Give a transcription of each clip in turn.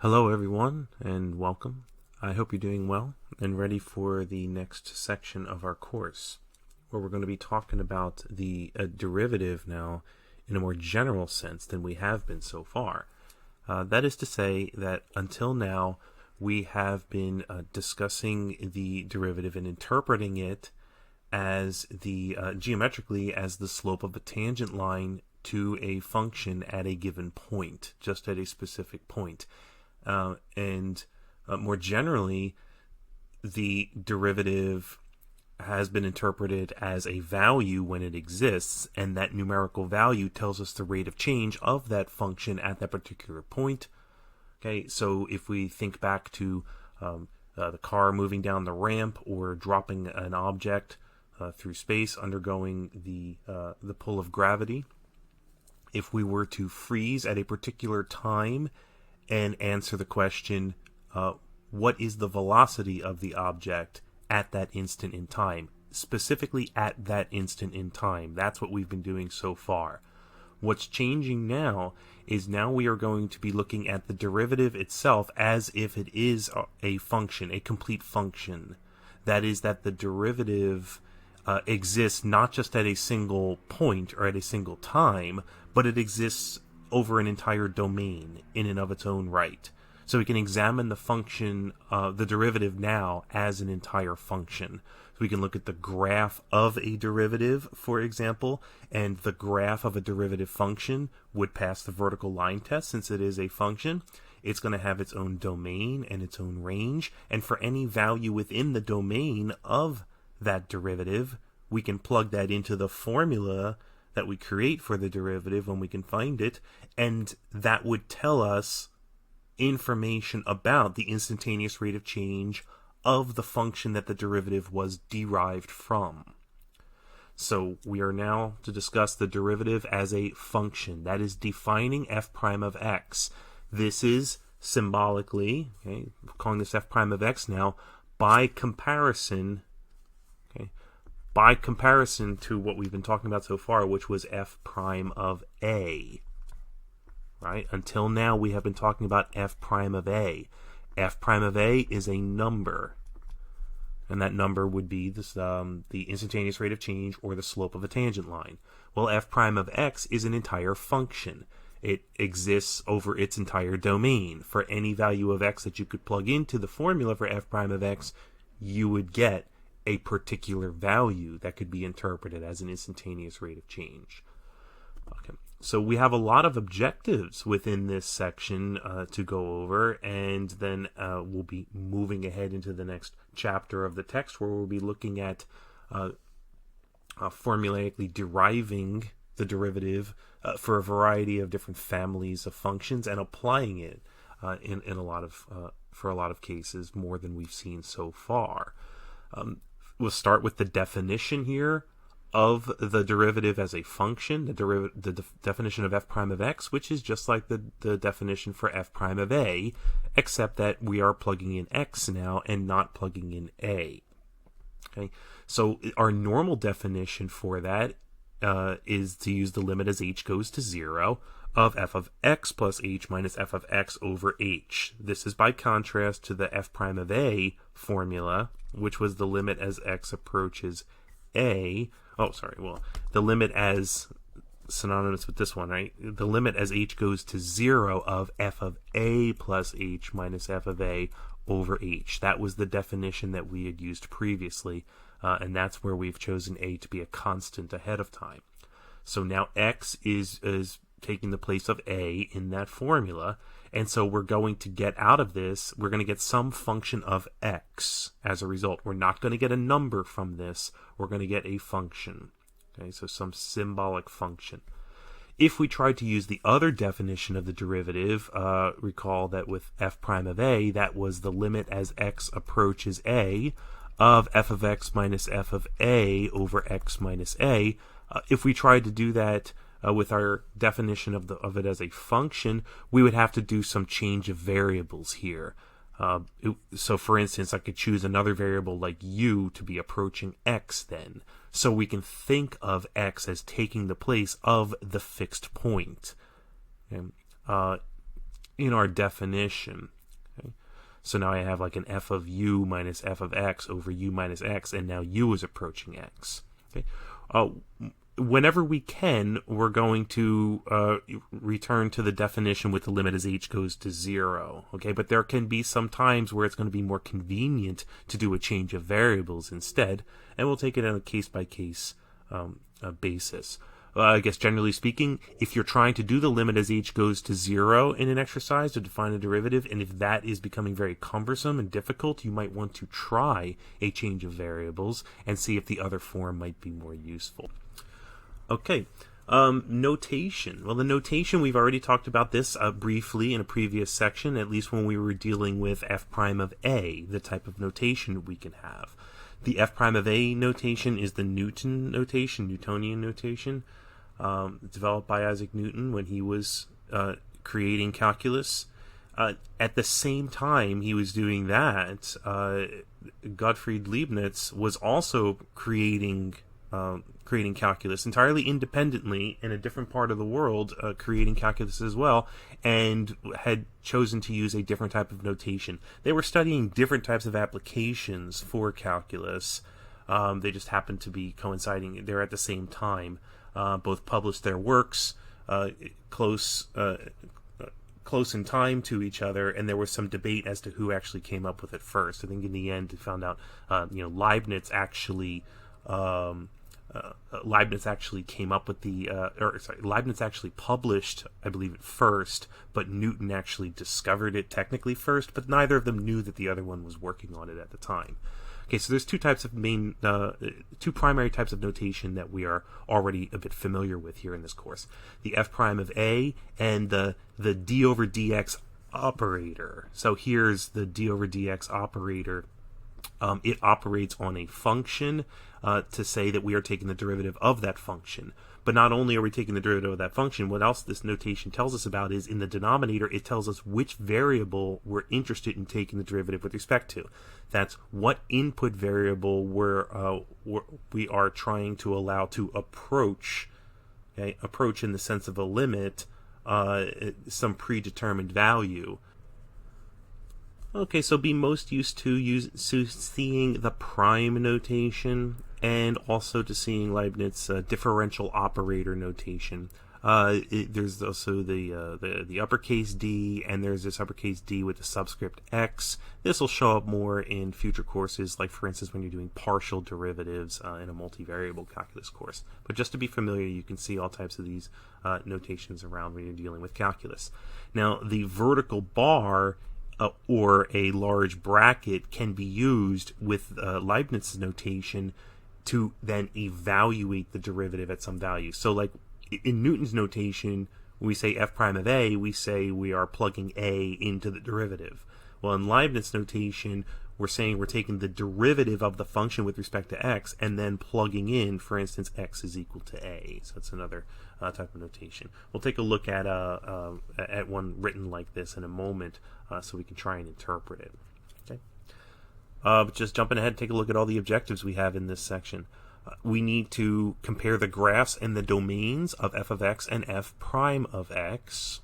Hello everyone and welcome. I hope you're doing well and ready for the next section of our course, where we're going to be talking about the derivative now in a more general sense than we have been so far. That is to say that until now we have been discussing the derivative and interpreting it as the geometrically as the slope of a tangent line to a function at a given point, just at a specific point. And more generally, the derivative has been interpreted as a value when it exists, and that numerical value tells us the rate of change of that function at that particular point. Okay, so if we think back to the car moving down the ramp or dropping an object through space, undergoing the pull of gravity, if we were to freeze at a particular time and answer the question, what is the velocity of the object at that instant in time? Specifically at that instant in time. That's what we've been doing so far. What's changing now is now we are going to be looking at the derivative itself as if it is a function, a complete function. That is, that the derivative exists not just at a single point or at a single time, but it exists over an entire domain in and of its own right. So we can examine the function, the derivative now as an entire function. So we can look at the graph of a derivative, for example, and the graph of a derivative function would pass the vertical line test since it is a function. It's going to have its own domain and its own range, and for any value within the domain of that derivative, we can plug that into the formula that we create for the derivative when we can find it, and that would tell us information about the instantaneous rate of change of the function that the derivative was derived from. So we are now to discuss the derivative as a function. That is defining f prime of x. This is symbolically, okay, calling this f prime of x now, by comparison to what we've been talking about so far, which was f prime of a. Right? Until now, we have been talking about f prime of a. F prime of a is a number, and that number would be this, the instantaneous rate of change or the slope of a tangent line. Well, f prime of x is an entire function. It exists over its entire domain. For any value of x that you could plug into the formula for f prime of x, you would get a particular value that could be interpreted as an instantaneous rate of change. Okay. So we have a lot of objectives within this section to go over, and then we'll be moving ahead into the next chapter of the text, where we'll be looking at formulaically deriving the derivative for a variety of different families of functions and applying it in a lot of for a lot of cases, more than we've seen so far. We'll start with the definition here of the derivative as a function, the definition of f prime of x, which is just like the definition for f prime of a, except that we are plugging in x now and not plugging in a. Okay, so our normal definition for that is to use the limit as h goes to 0 of f of x plus h minus f of x over h. This is by contrast to the f prime of a formula, which was the limit as x approaches a. The limit as synonymous with this one, right? The limit as h goes to 0 of f of a plus h minus f of a over h. That was the definition that we had used previously, and that's where we've chosen a to be a constant ahead of time. So now x is taking the place of a in that formula, and so we're going to get out of this, we're going to get some function of x as a result. We're not going to get a number from this, we're going to get a function. Okay, so some symbolic function. If we try to use the other definition of the derivative, recall that with f prime of a, that was the limit as x approaches a of f of x minus f of a over x minus a. If we tried to do that with our definition of it as a function, we would have to do some change of variables here. So for instance, I could choose another variable like u to be approaching x then. So we can think of x as taking the place of the fixed point. Okay. in our definition. Okay? So now I have like an f of u minus f of x over u minus x, and now u is approaching x. Okay? Whenever we can, we're going to return to the definition with the limit as h goes to 0. Okay, but there can be some times where it's going to be more convenient to do a change of variables instead, and we'll take it on a case-by-case basis. I guess generally speaking, if you're trying to do the limit as h goes to 0 in an exercise to define a derivative, and if that is becoming very cumbersome and difficult, you might want to try a change of variables and see if the other form might be more useful. Okay, notation. Well, the notation, we've already talked about this briefly in a previous section, at least when we were dealing with f prime of a, the type of notation we can have. The f prime of a notation is the Newtonian notation, developed by Isaac Newton when he was creating calculus. At the same time he was doing that, Gottfried Leibniz was also creating calculus entirely independently in a different part of the world, creating calculus as well, and had chosen to use a different type of notation. They were studying different types of applications for calculus. They just happened to be coinciding there at the same time. Both published their works close in time to each other, and there was some debate as to who actually came up with it first. I think in the end, they found out Leibniz actually came up with Leibniz actually published, I believe, it first, but Newton actually discovered it technically first, but neither of them knew that the other one was working on it at the time. Okay, so there's two primary types of notation that we are already a bit familiar with here in this course. The f prime of a and the d over dx operator. So here's the d over dx operator. It operates on a function to say that we are taking the derivative of that function. But not only are we taking the derivative of that function, what else this notation tells us about is in the denominator, it tells us which variable we're interested in taking the derivative with respect to. That's what input variable we are trying to allow to approach, okay, approach in the sense of a limit, some predetermined value. Okay, so be most used to seeing the prime notation and also to seeing Leibniz differential operator notation. There's also the uppercase D, and there's this uppercase D with the subscript X. This will show up more in future courses, like for instance when you're doing partial derivatives in a multivariable calculus course. But just to be familiar, you can see all types of these notations around when you're dealing with calculus. Now, the vertical bar or a large bracket can be used with Leibniz's notation to then evaluate the derivative at some value. So like in Newton's notation, when we say f prime of a, we say we are plugging a into the derivative. Well, in Leibniz notation, we're saying we're taking the derivative of the function with respect to x and then plugging in, for instance, x is equal to a. So that's another type of notation. We'll take a look at one written like this in a moment, so we can try and interpret it. Okay. But just jumping ahead, take a look at all the objectives we have in this section. We need to compare the graphs and the domains of f of x and f prime of x.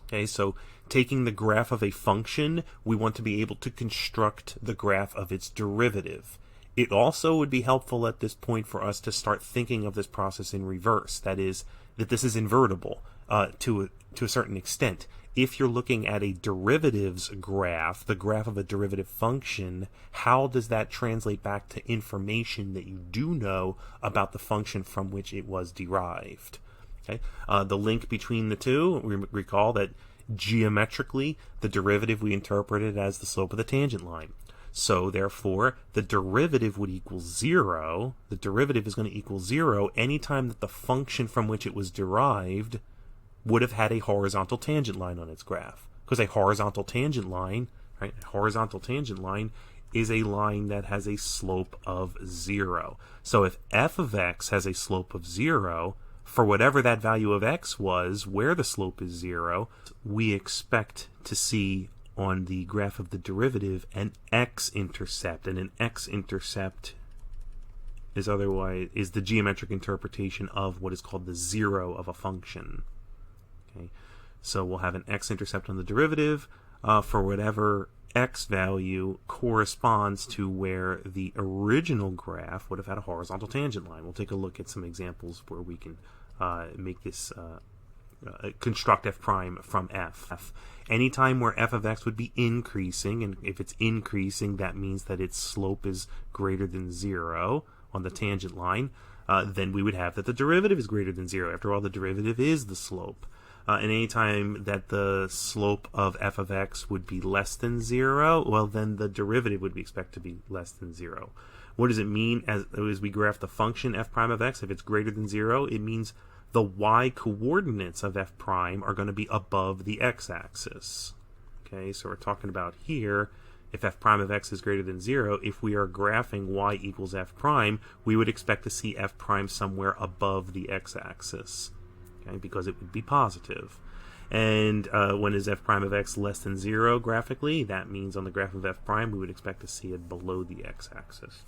Okay, so taking the graph of a function, we want to be able to construct the graph of its derivative. It also would be helpful at this point for us to start thinking of this process in reverse. That is, that this is invertible to a certain extent. If you're looking at a derivatives graph, the graph of a derivative function, how does that translate back to information that you do know about the function from which it was derived? Okay. The link between the two, we recall that geometrically, the derivative we interpreted as the slope of the tangent line. So therefore, the derivative would equal 0. The derivative is going to equal 0 anytime that the function from which it was derived would have had a horizontal tangent line on its graph. Because a horizontal tangent line, right? A horizontal tangent line is a line that has a slope of 0. So if f of x has a slope of 0, for whatever that value of x was, where the slope is 0, we expect to see on the graph of the derivative an x-intercept, and an x-intercept is the geometric interpretation of what is called the zero of a function. Okay, So we'll have an x-intercept on the derivative for whatever x value corresponds to where the original graph would have had a horizontal tangent line. We'll take a look at some examples where we can make this construct f prime from f. Anytime where f of x would be increasing, and if it's increasing, that means that its slope is greater than 0 on the tangent line, then we would have that the derivative is greater than 0. After all, the derivative is the slope. And any time that the slope of f of x would be less than 0, well, then the derivative would be expected to be less than 0. What does it mean as we graph the function f prime of x? If it's greater than 0, it means the y coordinates of f prime are going to be above the x-axis. Okay, so we're talking about here, if f prime of x is greater than 0, if we are graphing y equals f prime, we would expect to see f prime somewhere above the x-axis. Okay, because it would be positive. And when is f prime of x less than 0 graphically? That means on the graph of f prime, we would expect to see it below the x-axis.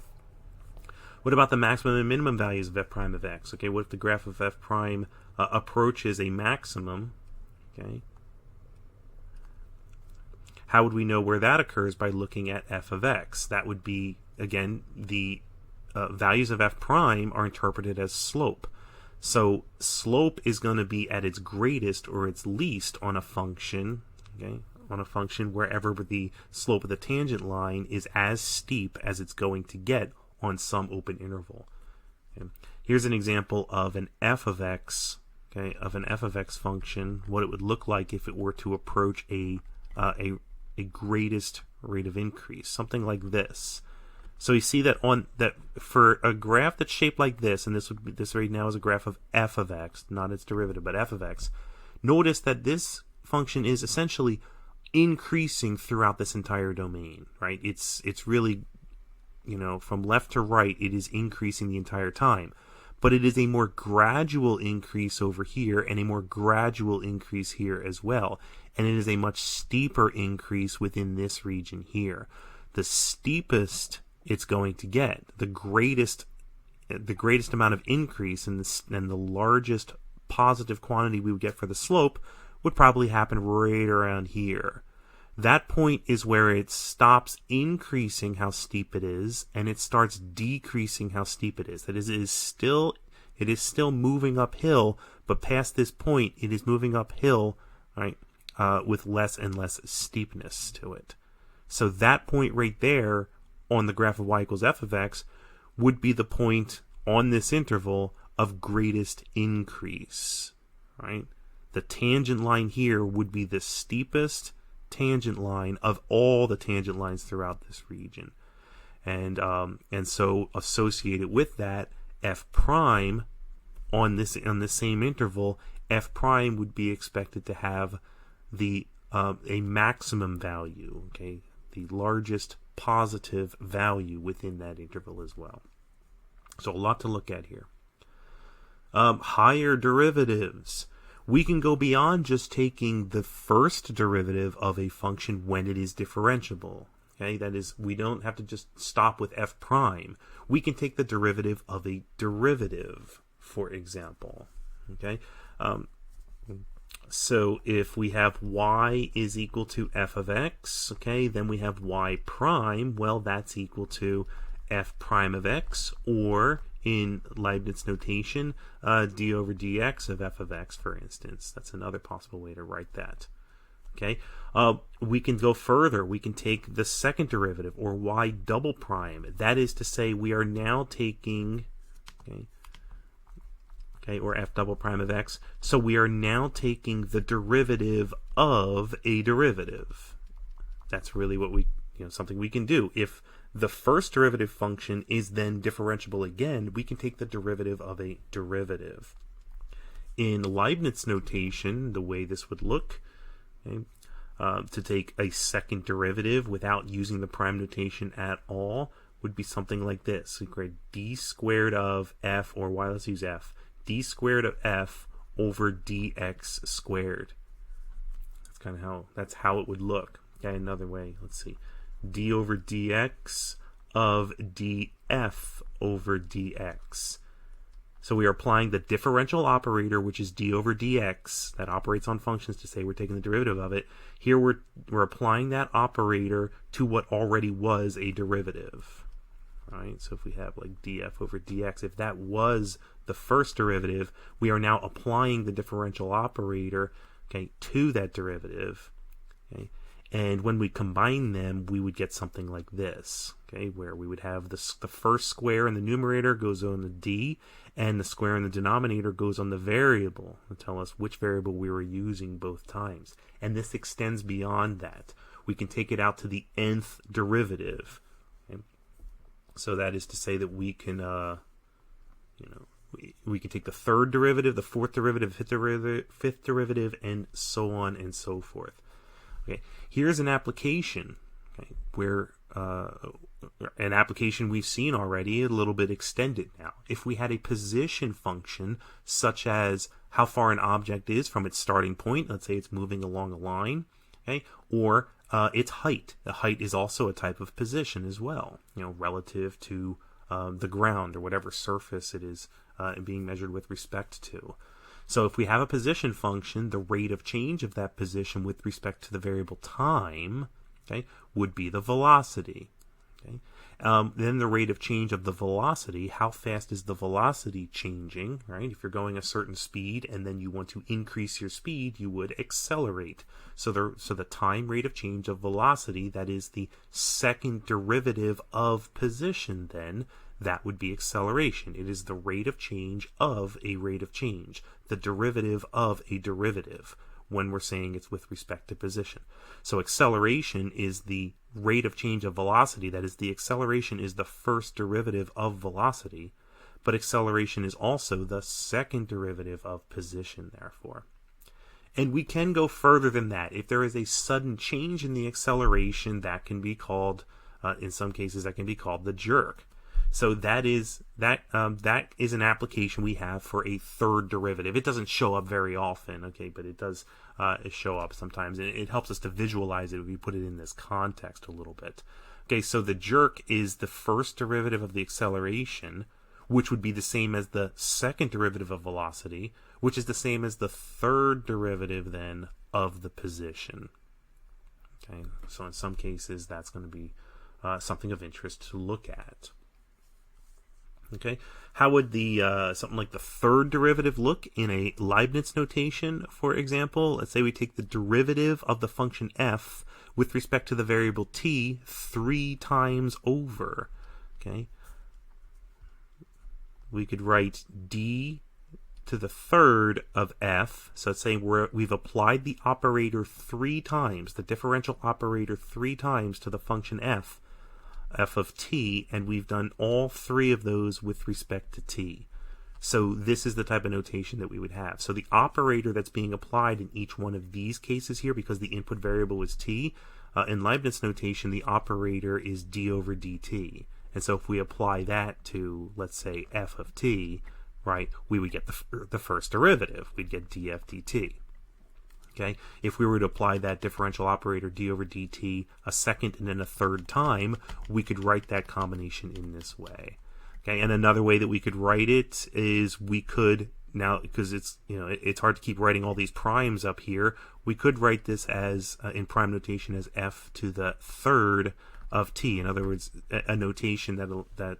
What about the maximum and minimum values of f prime of x? Okay, what if the graph of f prime approaches a maximum? Okay, how would we know where that occurs? By looking at f of x. That would be, again, the values of f prime are interpreted as slope. So slope is going to be at its greatest or its least on a function, okay, on a function wherever the slope of the tangent line is as steep as it's going to get on some open interval. Okay. Here's an example of an f of x, okay, of an f of x function, what it would look like if it were to approach a greatest rate of increase, something like this. So you see that for a graph that's shaped like this, and this right now is a graph of f of x, not its derivative, but f of x. Notice that this function is essentially increasing throughout this entire domain, right? It's really, from left to right, it is increasing the entire time. But it is a more gradual increase over here and a more gradual increase here as well. And it is a much steeper increase within this region here. The steepest it's going to get, the greatest amount of increase and the largest positive quantity we would get for the slope would probably happen right around here. That point is where it stops increasing how steep it is, and it starts decreasing how steep it is. That is, it is still moving uphill, but past this point, it is moving uphill, right, with less and less steepness to it. So that point right there on the graph of y equals f of x would be the point on this interval of greatest increase, right? The tangent line here would be the steepest tangent line of all the tangent lines throughout this region. And so associated with that, f prime on this same interval, f prime would be expected to have the a maximum value, okay, the largest positive value within that interval as well. So a lot to look at here. Higher derivatives. We can go beyond just taking the first derivative of a function when it is differentiable. Okay, that is, we don't have to just stop with f prime. We can take the derivative of a derivative, for example. Okay, so if we have y is equal to f of x, okay, then we have y prime. Well, that's equal to f prime of x, or in Leibniz notation, d over dx of f of x, for instance. That's another possible way to write that. Okay, we can go further. We can take the second derivative, or y double prime. That is to say, we are now taking, okay, or f double prime of x. So we are now taking the derivative of a derivative. That's really what something we can do. If the first derivative function is then differentiable again, we can take the derivative of a derivative. In Leibniz notation, the way this would look, okay, to take a second derivative without using the prime notation at all would be something like this. We create d squared of f, or y, let's use f, d squared of f over dx squared. That's how it would look. Okay, another way, let's see. D over dx of df over dx. So we are applying the differential operator, which is d over dx, that operates on functions to say we're taking the derivative of it. Here we're applying that operator to what already was a derivative. All right, so if we have like df over dx, if that was the first derivative, we are now applying the differential operator, okay, to that derivative. Okay, and when we combine them, we would get something like this, okay, where we would have the first square in the numerator goes on the d, and the square in the denominator goes on the variable to tell us which variable we were using both times. And this extends beyond that. We can take it out to the nth derivative. Okay? So that is to say that we can, we can take the third derivative, the fourth derivative, fifth derivative, and so on and so forth. Okay, here's an application, okay, where an application we've seen already, a little bit extended now. If we had a position function, such as how far an object is from its starting point, let's say it's moving along a line, okay, or its height. The height is also a type of position as well, relative to the ground or whatever surface it is being measured with respect to. So if we have a position function, the rate of change of that position with respect to the variable time, okay, would be the velocity. Okay. Then the rate of change of the velocity, how fast is the velocity changing, right? If you're going a certain speed and then you want to increase your speed, you would accelerate. So the time rate of change of velocity, that is the second derivative of position then, that would be acceleration. It is the rate of change of a rate of change, the derivative of a derivative, when we're saying it's with respect to position. So acceleration is the rate of change of velocity, that is, the acceleration is the first derivative of velocity, but acceleration is also the second derivative of position, therefore. And we can go further than that. If there is a sudden change in the acceleration, that can be called, in some cases, that can be called the jerk. So that is an application we have for a third derivative. It doesn't show up very often, okay, but it does show up sometimes, and it helps us to visualize it if we put it in this context a little bit. Okay, so the jerk is the first derivative of the acceleration, which would be the same as the second derivative of velocity, which is the same as the third derivative then of the position. Okay, so in some cases that's going to be something of interest to look at. Okay, how would the something like the third derivative look in a Leibniz notation, for example? Let's say we take the derivative of the function f with respect to the variable t 3 times over. Okay, we could write d to the third of f. So let's say we've applied the operator 3 times, the differential operator 3 times to the function f of t, and we've done all 3 of those with respect to t. So this is the type of notation that we would have. So the operator that's being applied in each one of these cases here, because the input variable is t, in Leibniz notation the operator is d over dt. And so if we apply that to, let's say, f of t, right, we would get the first derivative. We'd get df dt. Okay, if we were to apply that differential operator d over dt a second and then a third time, we could write that combination in this way. Okay, and another way that we could write it is we could, now because it's hard to keep writing all these primes up here, we could write this as in prime notation as f to the third of t. In other words, a notation that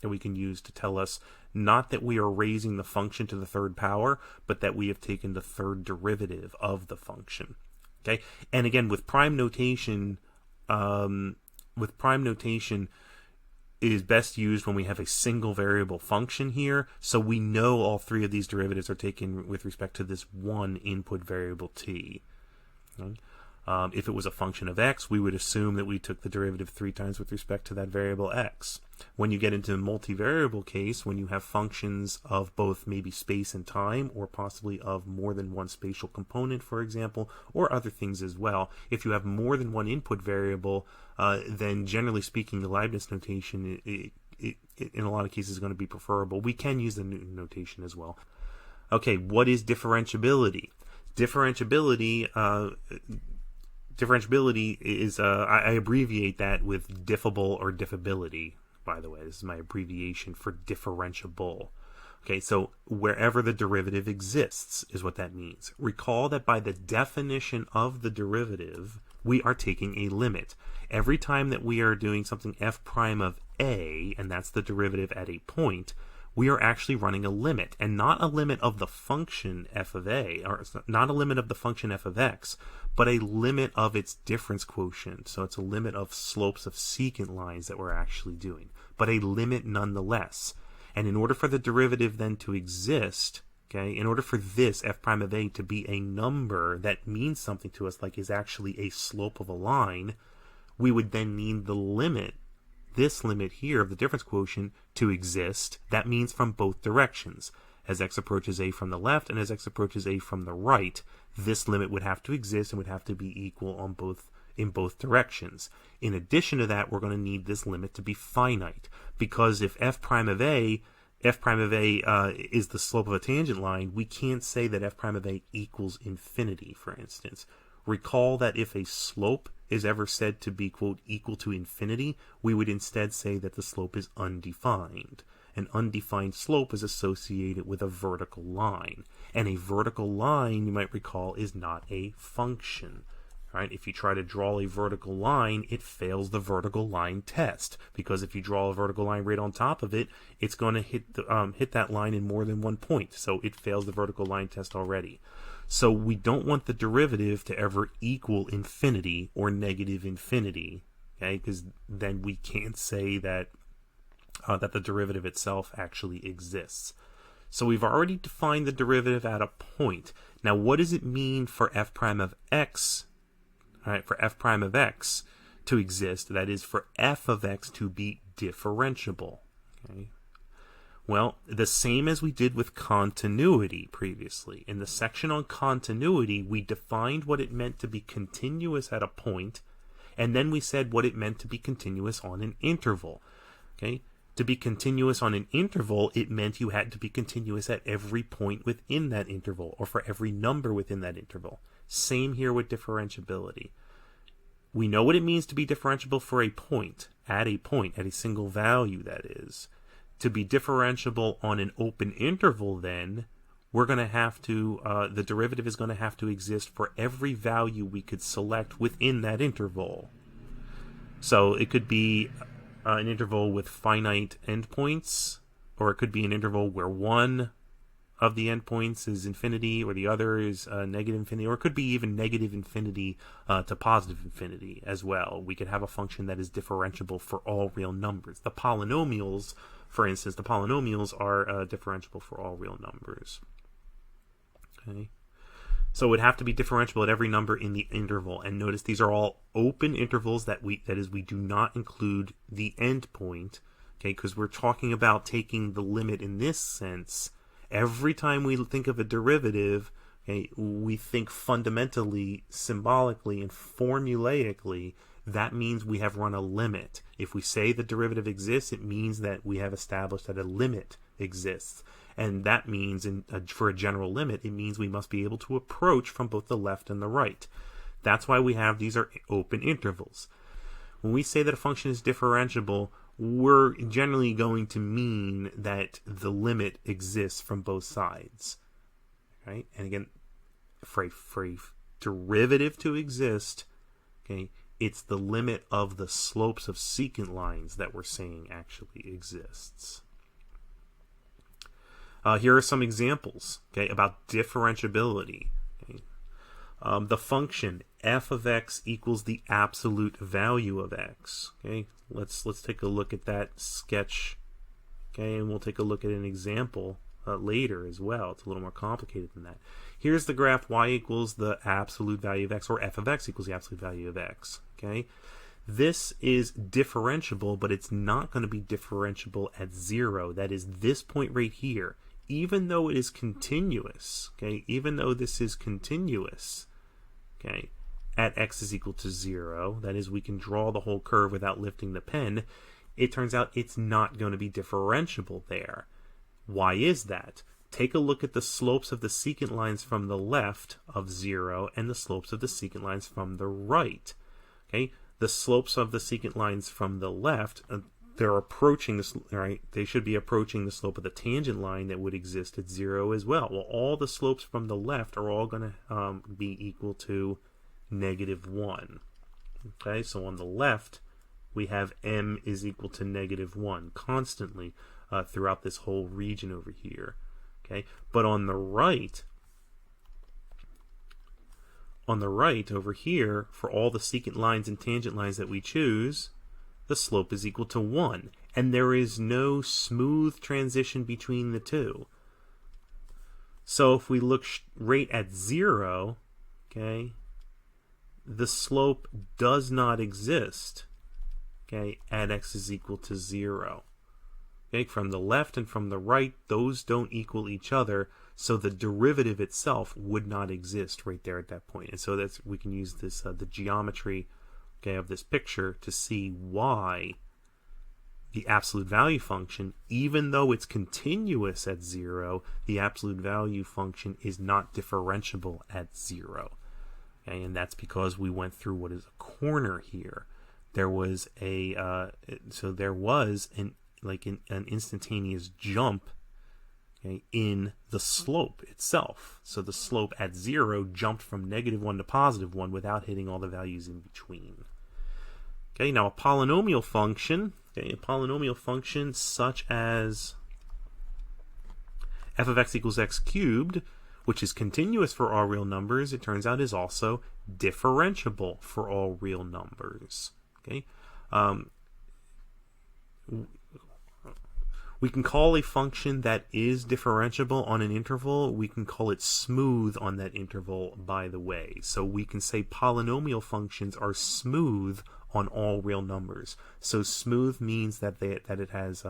we can use to tell us not that we are raising the function to the third power, but that we have taken the third derivative of the function. Okay, and again with prime notation, it is best used when we have a single variable function here, so we know all 3 of these derivatives are taken with respect to this one input variable t. Okay? If it was a function of x, we would assume that we took the derivative 3 times with respect to that variable x. When you get into a multivariable case, when you have functions of both maybe space and time, or possibly of more than one spatial component, for example, or other things as well, if you have more than one input variable, then generally speaking, the Leibniz notation in a lot of cases is going to be preferable. We can use the Newton notation as well. Okay, what is differentiability? Differentiability is, I abbreviate that with diffable or diffability, by the way. This is my abbreviation for differentiable. Okay, so wherever the derivative exists is what that means. Recall that by the definition of the derivative, we are taking a limit. Every time that we are doing something f prime of a, and that's the derivative at a point, we are actually running a limit, and not a limit of the function f of a, or not a limit of the function f of x, but a limit of its difference quotient. So it's a limit of slopes of secant lines that we're actually doing, but a limit nonetheless. And in order for the derivative then to exist, okay, in order for this f prime of a to be a number that means something to us, like is actually a slope of a line, we would then need the limit, this limit here of the difference quotient, to exist. That means from both directions. As x approaches a from the left and as x approaches a from the right, this limit would have to exist and would have to be equal on in both directions. In addition to that, we're going to need this limit to be finite, because if f prime of a is the slope of a tangent line, we can't say that f prime of a equals infinity, for instance. Recall that if a slope is ever said to be, quote, equal to infinity, we would instead say that the slope is undefined. An undefined slope is associated with a vertical line, and a vertical line, you might recall, is not a function. Right? If you try to draw a vertical line, it fails the vertical line test, because if you draw a vertical line right on top of it, it's going to hit that line in more than one point. So it fails the vertical line test already. So we don't want the derivative to ever equal infinity or negative infinity, okay? Because then we can't say that that the derivative itself actually exists. So we've already defined the derivative at a point. Now, what does it mean for f prime of x? All right, for f prime of x to exist, that is, for f of x to be differentiable. Okay. Well, the same as we did with continuity previously. In the section on continuity, we defined what it meant to be continuous at a point, and then we said what it meant to be continuous on an interval. Okay. To be continuous on an interval, it meant you had to be continuous at every point within that interval, or for every number within that interval. Same here with differentiability. We know what it means to be differentiable for a point, at a single value, that is. To be differentiable on an open interval, then, we're going to have to, the derivative is going to have to exist for every value we could select within that interval. So it could be an interval with finite endpoints, or it could be an interval where one of the endpoints is infinity, or the other is negative infinity, or it could be even negative infinity to positive infinity as well. We could have a function that is differentiable for all real numbers. The polynomials, for instance, are differentiable for all real numbers. Okay, so it would have to be differentiable at every number in the interval. And notice these are all open intervals that we do not include the endpoint. Okay, because we're talking about taking the limit in this sense. Every time we think of a derivative, okay, we think fundamentally, symbolically, and formulaically. That means we have run a limit. If we say the derivative exists, it means that we have established that a limit exists. And that means, for a general limit, it means we must be able to approach from both the left and the right. That's why we have these are open intervals. When we say that a function is differentiable, we're generally going to mean that the limit exists from both sides. Right? And again, for a derivative to exist, okay, it's the limit of the slopes of secant lines that we're saying actually exists. Here are some examples, okay, about differentiability. Okay. The function f of x equals the absolute value of x. Okay, let's take a look at that sketch. Okay, and we'll take a look at an example later as well. It's a little more complicated than that. Here's the graph y equals the absolute value of x, or f of x equals the absolute value of x. Okay, this is differentiable, but it's not going to be differentiable at 0. That is this point right here. Even though it is continuous, okay, even though this is continuous, okay, at x is equal to 0, that is, we can draw the whole curve without lifting the pen, it turns out it's not going to be differentiable there. Why is that? Take a look at the slopes of the secant lines from the left of 0 and the slopes of the secant lines from the right. Okay, the slopes of the secant lines from the left, they're approaching this, right? They should be approaching the slope of the tangent line that would exist at 0 as well. Well, all the slopes from the left are all going to be equal to -1. Okay, so on the left, we have m is equal to -1 constantly throughout this whole region over here. Okay, but on the right over here, for all the secant lines and tangent lines that we choose, the slope is equal to 1. And there is no smooth transition between the two. So if we look right at 0, okay, the slope does not exist, okay, at x is equal to 0. Okay, from the left and from the right, those don't equal each other, so the derivative itself would not exist right there at that point. And so that's, we can use this the geometry, okay, of this picture to see why the absolute value function, even though it's continuous at 0, the absolute value function is not differentiable at 0. Okay, and that's because we went through what is a corner here. There was an instantaneous jump, okay, in the slope itself. So the slope at 0 jumped from -1 to +1 without hitting all the values in between. Okay, now a polynomial function, such as f of x equals x cubed, which is continuous for all real numbers, it turns out is also differentiable for all real numbers. Okay, we can call a function that is differentiable on an interval, we can call it smooth on that interval, by the way. So we can say polynomial functions are smooth on all real numbers. So smooth means that it has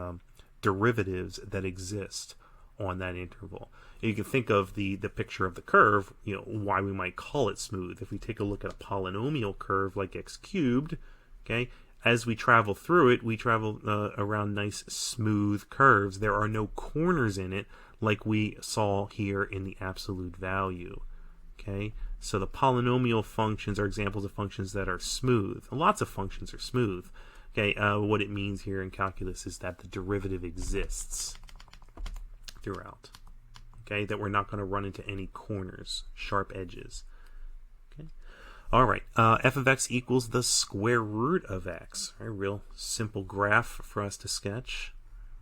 derivatives that exist on that interval. You can think of the picture of the curve, you know, why we might call it smooth. If we take a look at a polynomial curve like x cubed, okay, as we travel through it, we travel around nice smooth curves. There are no corners in it like we saw here in the absolute value. Okay, so the polynomial functions are examples of functions that are smooth. Lots of functions are smooth. Okay, what it means here in calculus is that the derivative exists throughout. Okay, that we're not going to run into any corners, sharp edges. Okay, all right. F of x equals the square root of x. Right, real simple graph for us to sketch.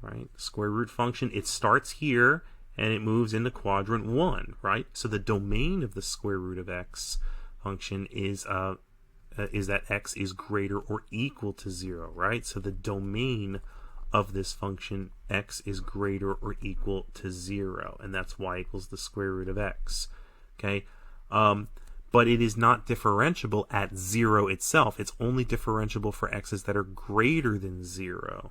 Right, square root function. It starts here and it moves into quadrant 1. Right, so the domain of the square root of x function is that x is greater or equal to 0. Right, so the domain of this function, x is greater or equal to 0, and that's y equals the square root of x. Okay, but it is not differentiable at 0 itself. It's only differentiable for x's that are greater than 0.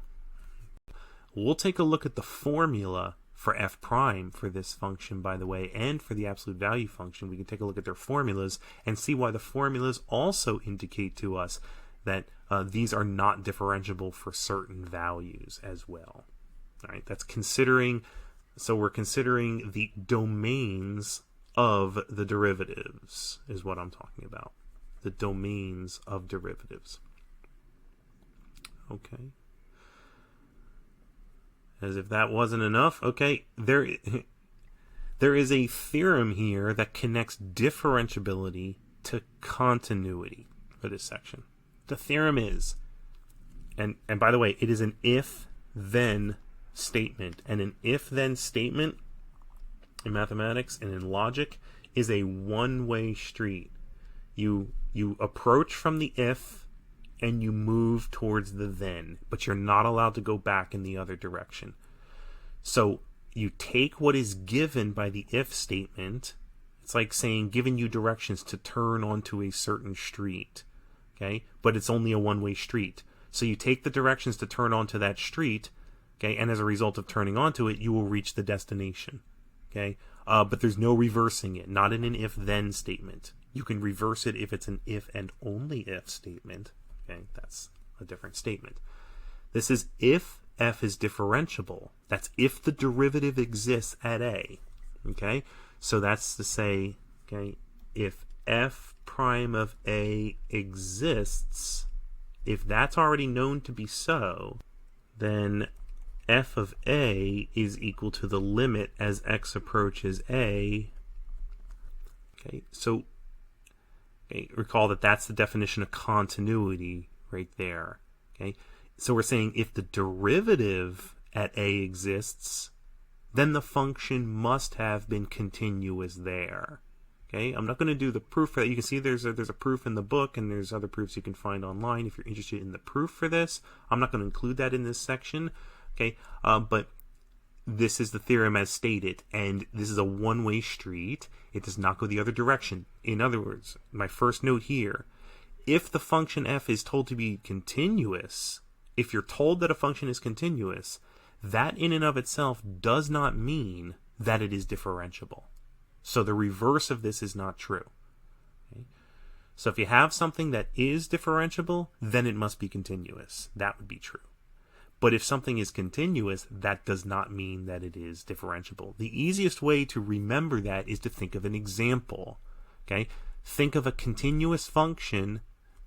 We'll take a look at the formula for f prime for this function, by the way, and for the absolute value function. We can take a look at their formulas and see why the formulas also indicate to us that these are not differentiable for certain values as well. All right, that's considering, so we're considering the domains of the derivatives is what I'm talking about. The domains of derivatives. Okay. As if that wasn't enough, okay, there is a theorem here that connects differentiability to continuity for this section. The theorem is, and by the way, it is an if-then statement. And an if-then statement in mathematics and in logic is a one-way street. You approach from the if and you move towards the then, but you're not allowed to go back in the other direction. So you take what is given by the if statement. It's like saying, giving you directions to turn onto a certain street. Okay, but it's only a one-way street. So you take the directions to turn onto that street, okay, and as a result of turning onto it, you will reach the destination. Okay, but there's no reversing it, not in an if-then statement. You can reverse it if it's an if and only if statement. Okay, that's a different statement. This is if f is differentiable. That's if the derivative exists at a. Okay, so that's to say, okay, if f prime of a exists, if that's already known to be so, then f of a is equal to the limit as x approaches a. Okay, so recall that that's the definition of continuity right there. Okay, so we're saying if the derivative at a exists, then the function must have been continuous there. Okay, I'm not going to do the proof for that. You can see there's a proof in the book, and there's other proofs you can find online if you're interested in the proof for this. I'm not going to include that in this section. Okay, but this is the theorem as stated, and this is a one-way street. It does not go the other direction. In other words, my first note here, if the function f is told to be continuous, if you're told that a function is continuous, that in and of itself does not mean that it is differentiable. So the reverse of this is not true. Okay? So if you have something that is differentiable, then it must be continuous. That would be true. But if something is continuous, that does not mean that it is differentiable. The easiest way to remember that is to think of an example. Okay? Think of a continuous function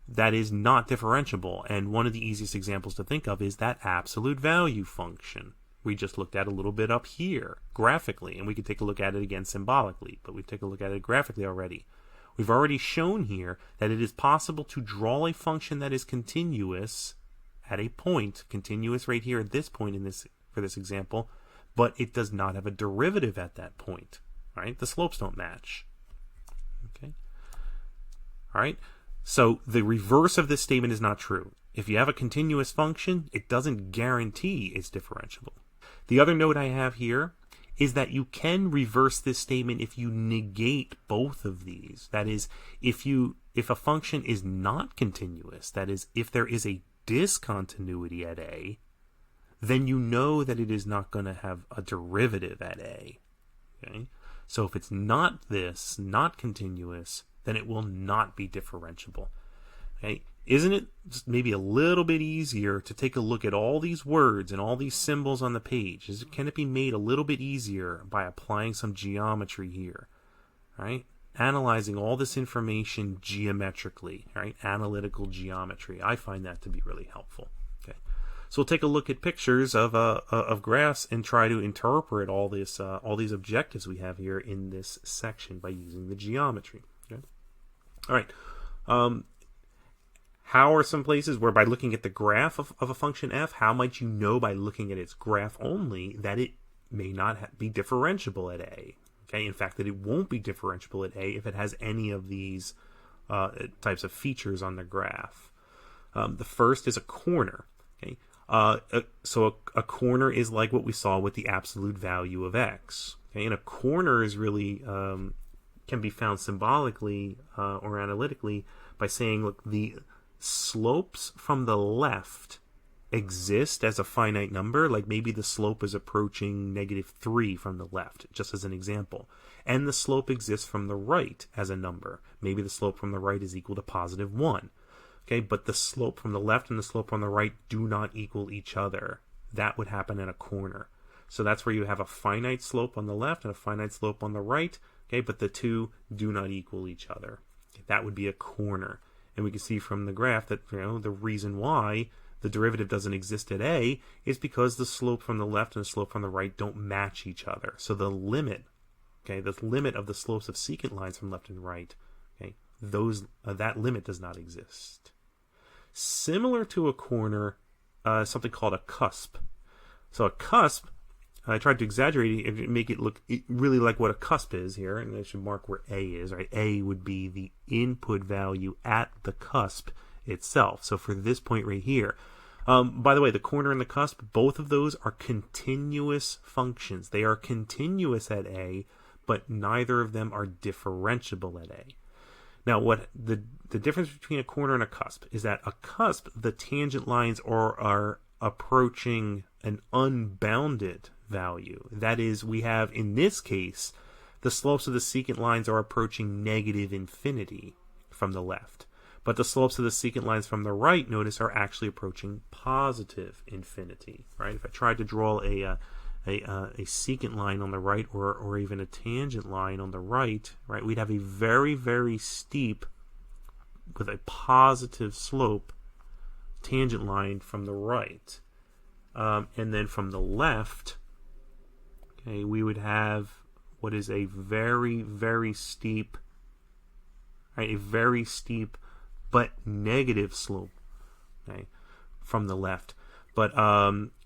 that is not differentiable. And one of the easiest examples to think of is that absolute value function we just looked at a little bit up here graphically, and we could take a look at it again symbolically, but we've taken a look at it graphically already. We've already shown here that it is possible to draw a function that is continuous at a point, continuous right here at this point in this for this example, but it does not have a derivative at that point. Right? The slopes don't match. Okay. All right. So the reverse of this statement is not true. If you have a continuous function, it doesn't guarantee it's differentiable. The other note I have here is that you can reverse this statement if you negate both of these. That is, if a function is not continuous, that is, if there is a discontinuity at a, then you know that it is not going to have a derivative at a. Okay? So if it's not continuous, then it will not be differentiable. Okay? Isn't it just maybe a little bit easier to take a look at all these words and all these symbols on the page? Can it be made a little bit easier by applying some geometry here? Right? Analyzing all this information geometrically, right? Analytical geometry. I find that to be really helpful. Okay, so we'll take a look at pictures of graphs and try to interpret all these objectives we have here in this section by using the geometry. Okay, all right. How are some places where by looking at the graph of a function f, how might you know by looking at its graph only that it may not be differentiable at a? Okay, in fact, that it won't be differentiable at a if it has any of these types of features on the graph. The first is a corner. Okay, so a corner is like what we saw with the absolute value of x. Okay, and a corner is really can be found symbolically or analytically by saying, look, the slopes from the left exist as a finite number, like maybe the slope is approaching -3 from the left, just as an example. And the slope exists from the right as a number. Maybe the slope from the right is equal to +1. Okay, but the slope from the left and the slope from the right do not equal each other. That would happen in a corner. So that's where you have a finite slope on the left and a finite slope on the right, okay, but the two do not equal each other. That would be a corner. And we can see from the graph that the reason why the derivative doesn't exist at a is because the slope from the left and the slope from the right don't match each other. So the limit, okay, the limit of the slopes of secant lines from left and right, okay, that limit does not exist. Similar to a corner, something called a cusp. So a cusp, I tried to exaggerate it and make it look really like what a cusp is here, and I should mark where A is, right? A would be the input value at the cusp itself. So for this point right here, by the way, the corner and the cusp, both of those are continuous functions. They are continuous at A, but neither of them are differentiable at A. Now, what the difference between a corner and a cusp is that a cusp, the tangent lines are approaching an unbounded value. That is, we have, in this case, the slopes of the secant lines are approaching -infinity from the left. But the slopes of the secant lines from the right, notice, are actually approaching +infinity. Right? If I tried to draw a secant line on the right, or even a tangent line on the right, we'd have a very, very steep, with a positive slope, tangent line from the right. And then from the left, okay, we would have what is a very, very steep, right, a very steep but negative slope, okay, from the left. But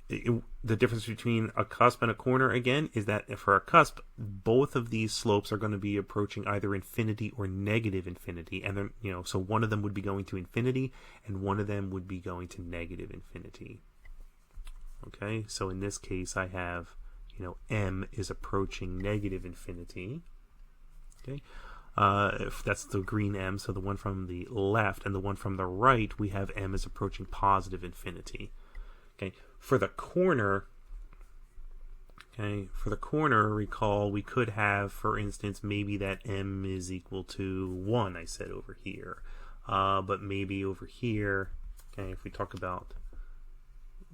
the difference between a cusp and a corner, again, is that for a cusp, both of these slopes are going to be approaching either infinity or negative infinity. And then, so one of them would be going to infinity, and one of them would be going to negative infinity. Okay, so in this case, I have, m is approaching negative infinity. Okay, if that's the green m, so the one from the left, and the one from the right, we have m is approaching positive infinity. Okay, for the corner, recall we could have, for instance, maybe that m is equal to 1, I said over here. But maybe over here, okay, if we talk about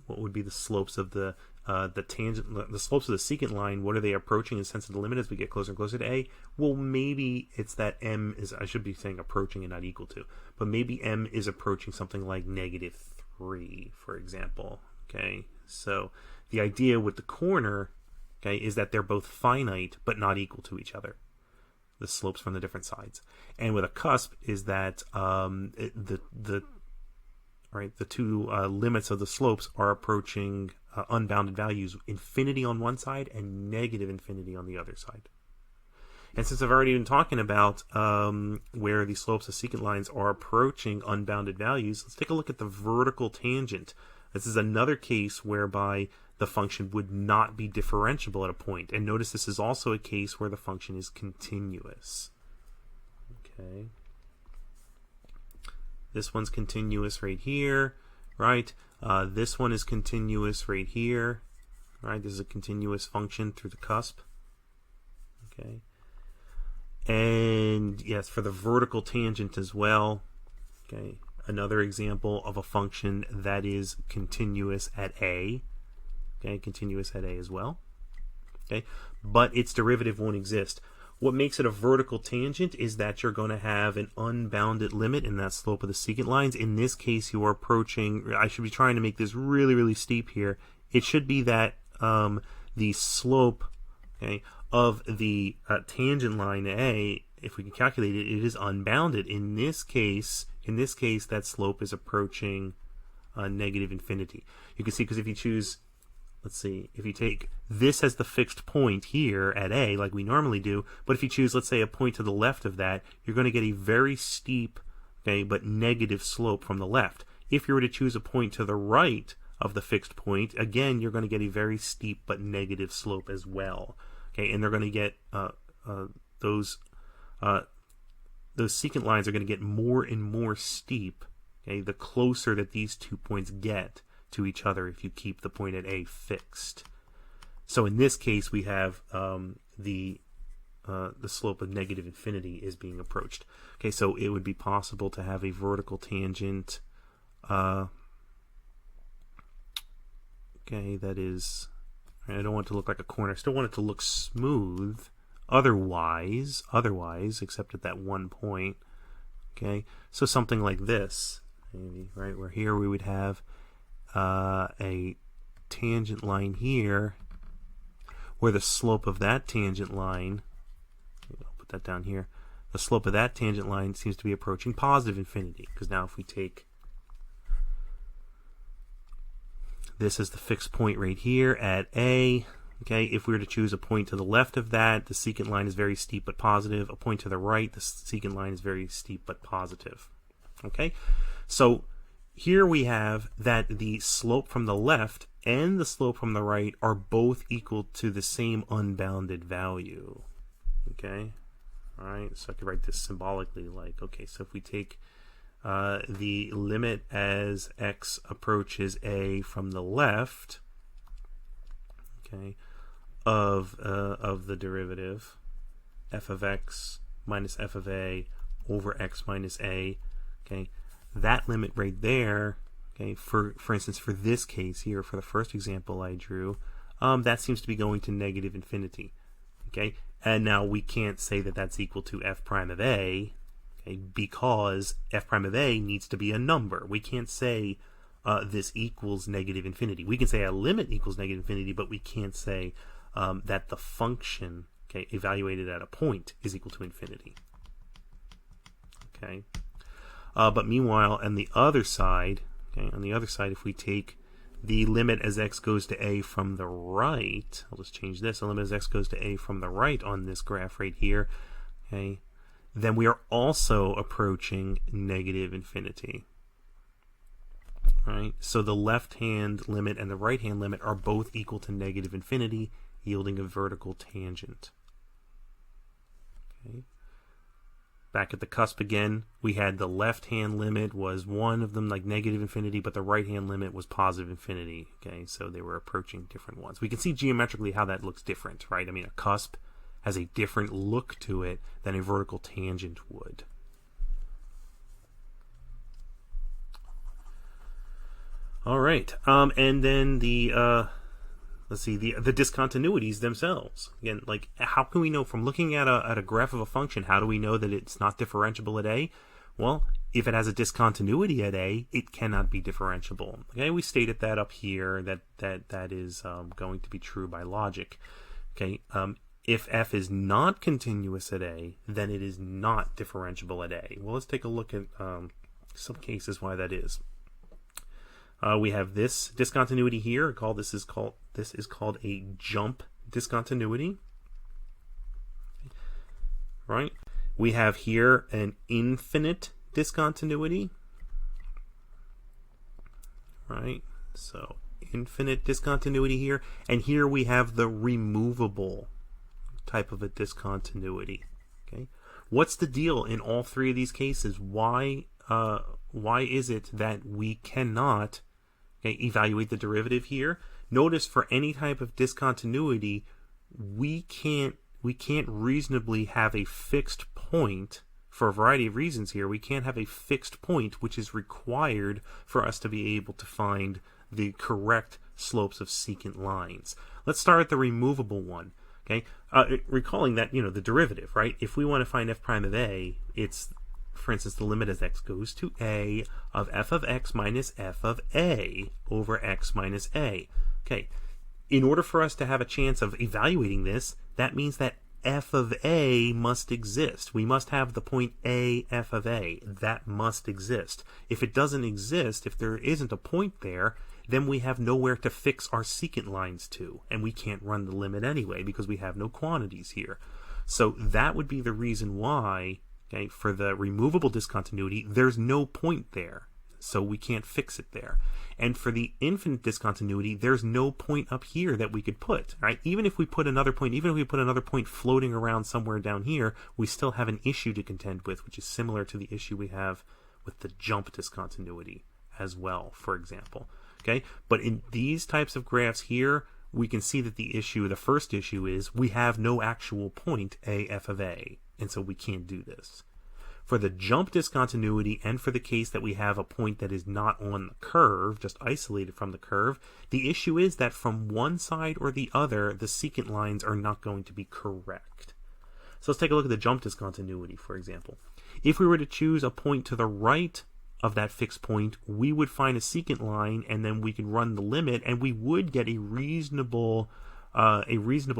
what would be the slopes of the slopes of the secant line, what are they approaching in sense of the limit as we get closer and closer to a? Well, maybe it's that m is, I should be saying approaching and not equal to, but maybe m is approaching something like -3, for example. Okay, so the idea with the corner, okay, is that they're both finite but not equal to each other, the slopes from the different sides. And with a cusp is that the two limits of the slopes are approaching unbounded values, infinity on one side and negative infinity on the other side. And since I've already been talking about where the slopes of secant lines are approaching unbounded values, let's take a look at the vertical tangent. This is another case whereby the function would not be differentiable at a point. And notice this is also a case where the function is continuous. Okay. This one's continuous right here, right? This one is continuous right here, right? This is a continuous function through the cusp. Okay. And yes, for the vertical tangent as well, okay, another example of a function that is continuous at a, okay, continuous at a as well, okay, but its derivative won't exist. What makes it a vertical tangent is that you're going to have an unbounded limit in that slope of the secant lines. In this case, you are approaching, I should be trying to make this really, really steep here. It should be that the slope, okay, of the tangent line A, if we can calculate it, it is unbounded. In this case, that slope is approaching negative infinity. You can see, because if you choose, let's see, if you take this as the fixed point here at A, like we normally do, but if you choose, let's say, a point to the left of that, you're going to get a very steep, okay, but negative slope from the left. If you were to choose a point to the right of the fixed point, again, you're going to get a very steep but negative slope as well. Okay, and they're going to get those secant lines are going to get more and more steep, okay, the closer that these 2 points get to each other if you keep the point at A fixed. So in this case, we have the slope of negative infinity is being approached. Okay, so it would be possible to have a vertical tangent. Okay, that is, I don't want it to look like a corner. I still want it to look smooth. Otherwise, except at that one point. Okay, so something like this, maybe, right? Where here we would have a tangent line here, where the slope of that tangent line, I'll put that down here, the slope of that tangent line seems to be approaching positive infinity, because now if we take this as the fixed point right here at A, okay, if we were to choose a point to the left of that, the secant line is very steep but positive. A point to the right, the secant line is very steep but positive. Okay, so here we have that the slope from the left and the slope from the right are both equal to the same unbounded value. Okay, all right, so I could write this symbolically like, okay, so if we take the limit as x approaches a from the left, okay, of the derivative f of x minus f of a over x minus a, okay, that limit right there, okay, for instance, for this case here, for the first example I drew, that seems to be going to negative infinity, okay, and now we can't say that that's equal to f prime of a, okay, because f prime of a needs to be a number. We can't say this equals negative infinity. We can say a limit equals negative infinity, but we can't say that the function, okay, evaluated at a point is equal to infinity. Okay, but meanwhile, on the other side, if we take the limit as x goes to a from the right, I'll just change this. The limit as x goes to a from the right on this graph right here, okay, then we are also approaching negative infinity. Right? So the left-hand limit and the right-hand limit are both equal to negative infinity, yielding a vertical tangent. Okay. Back at the cusp again, we had the left-hand limit was one of them like negative infinity, but the right-hand limit was positive infinity. Okay, so they were approaching different ones. We can see geometrically how that looks different, right? I mean, a cusp has a different look to it than a vertical tangent would. All right, and then the let's see, the discontinuities themselves. Again, like, how can we know from looking at a graph of a function? How do we know that it's not differentiable at a? Well, if it has a discontinuity at a, it cannot be differentiable. Okay, we stated that up here that is going to be true by logic. Okay, if f is not continuous at a, then it is not differentiable at a. Well, let's take a look at some cases why that is. We have this discontinuity here. This is called a jump discontinuity. Right? We have here an infinite discontinuity. Right? So infinite discontinuity here, and here we have the removable type of a discontinuity. Okay? What's the deal in all three of these cases? Why is it that we cannot evaluate the derivative here? Notice for any type of discontinuity, we can't reasonably have a fixed point for a variety of reasons here. We can't have a fixed point which is required for us to be able to find the correct slopes of secant lines. Let's start with the removable one. Okay, recalling that, the derivative, right? If we want to find f prime of a, it's, for instance, the limit as x goes to a of f of x minus f of a over x minus a. Okay, in order for us to have a chance of evaluating this, that means that f of a must exist. We must have the point a f of a. That must exist. If it doesn't exist, if there isn't a point there, then we have nowhere to fix our secant lines to, and we can't run the limit anyway because we have no quantities here. So that would be the reason why, okay, for the removable discontinuity, there's no point there, so we can't fix it there. And for the infinite discontinuity, there's no point up here that we could put, right? Even if we put another point floating around somewhere down here, we still have an issue to contend with, which is similar to the issue we have with the jump discontinuity as well, for example. Okay, but in these types of graphs here, we can see that the first issue is we have no actual point a f of a, and so we can't do this. For the jump discontinuity and for the case that we have a point that is not on the curve, just isolated from the curve, the issue is that from one side or the other, the secant lines are not going to be correct. So let's take a look at the jump discontinuity, for example. If we were to choose a point to the right of that fixed point, we would find a secant line, and then we could run the limit, and we would get a reasonable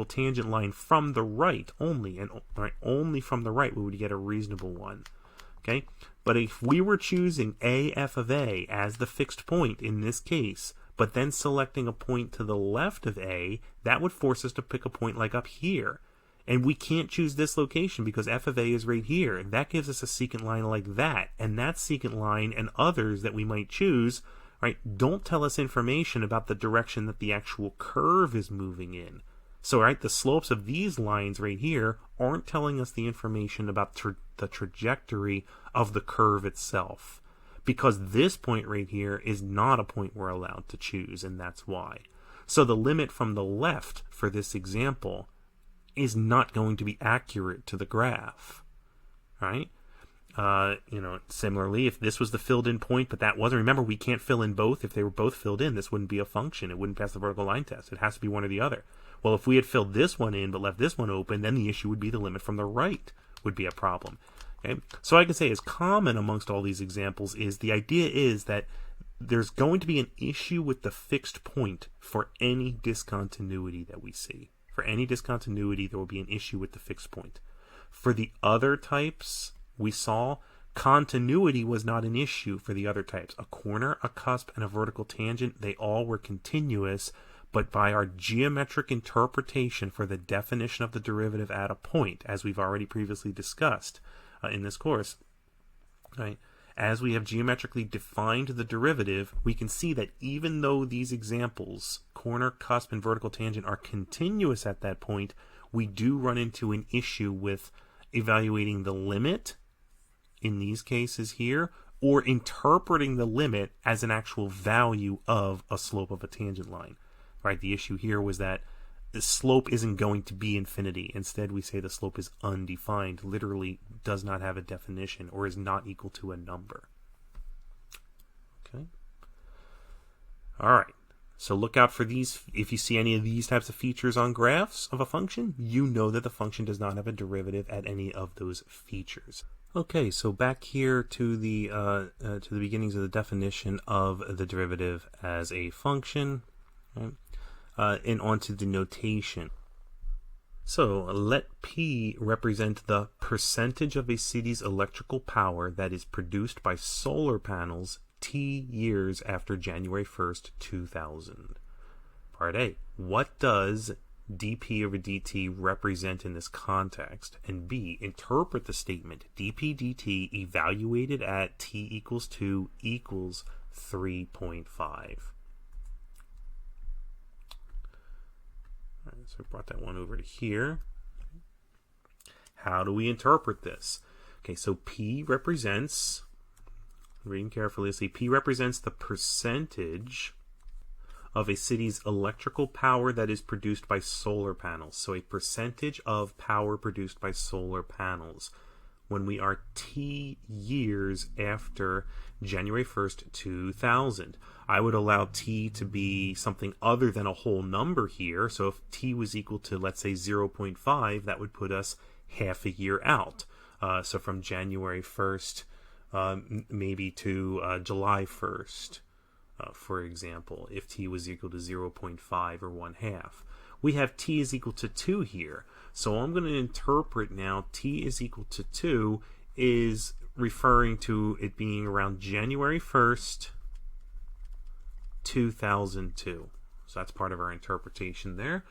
tangent line from the right only, and only from the right we would get a reasonable one. Okay, but if we were choosing a f of a as the fixed point in this case, but then selecting a point to the left of a, that would force us to pick a point like up here. And we can't choose this location because f of a is right here. That gives us a secant line like that. And that secant line and others that we might choose, right, don't tell us information about the direction that the actual curve is moving in. So, right, the slopes of these lines right here aren't telling us the information about the trajectory of the curve itself. Because this point right here is not a point we're allowed to choose, and that's why. So the limit from the left for this example is not going to be accurate to the graph, right? Similarly, if this was the filled in point, but that wasn't, remember, we can't fill in both. If they were both filled in, this wouldn't be a function. It wouldn't pass the vertical line test. It has to be one or the other. Well, if we had filled this one in but left this one open, then the issue would be the limit from the right would be a problem. Okay? So I can say is common amongst all these examples is the idea is that there's going to be an issue with the fixed point for any discontinuity that we see. For any discontinuity, there will be an issue with the fixed point. For the other types we saw, continuity was not an issue for the other types. A corner, a cusp, and a vertical tangent, they all were continuous, but by our geometric interpretation for the definition of the derivative at a point, as we've already previously discussed in this course, right? As we have geometrically defined the derivative, we can see that even though these examples, corner, cusp, and vertical tangent, are continuous at that point, we do run into an issue with evaluating the limit in these cases here, or interpreting the limit as an actual value of a slope of a tangent line. Right? The issue here was that the slope isn't going to be infinity. Instead, we say the slope is undefined, literally does not have a definition, or is not equal to a number. Okay. All right. So look out for these. If you see any of these types of features on graphs of a function, you know that the function does not have a derivative at any of those features. Okay, so back here to the beginnings of the definition of the derivative as a function. Right? And onto the notation. So let P represent the percentage of a city's electrical power that is produced by solar panels T years after January 1st, 2000. Part A. What does dP over dt represent in this context? And B. Interpret the statement dP dt evaluated at t equals 2 equals 3.5. So I brought that one over to here. How do we interpret this? Okay, so P represents, reading carefully, let's see, P represents the percentage of a city's electrical power that is produced by solar panels. So a percentage of power produced by solar panels when we are T years after January 1st, 2000. I would allow T to be something other than a whole number here. So if T was equal to, let's say, 0.5, that would put us half a year out. So from January 1st maybe to July 1st, for example, if T was equal to 0.5 or 1/2. We have T is equal to 2 here. So I'm going to interpret now T is equal to 2 is referring to it being around January 1st, 2002. So that's part of our interpretation there.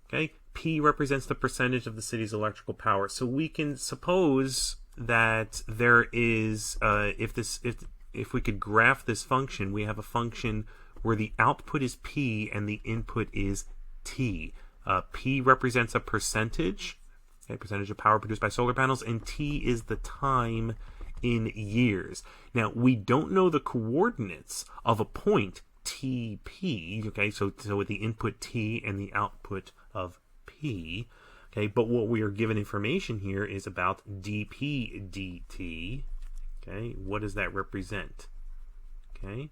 Okay, P represents the percentage of the city's electrical power. So we can suppose that there is, if we could graph this function, we have a function where the output is P and the input is T. P represents a percentage, okay, percentage of power produced by solar panels, and T is the time in years. Now, we don't know the coordinates of a point TP, okay, so with the input T and the output of P, okay, but what we are given information here is about dP dt, okay, what does that represent, okay?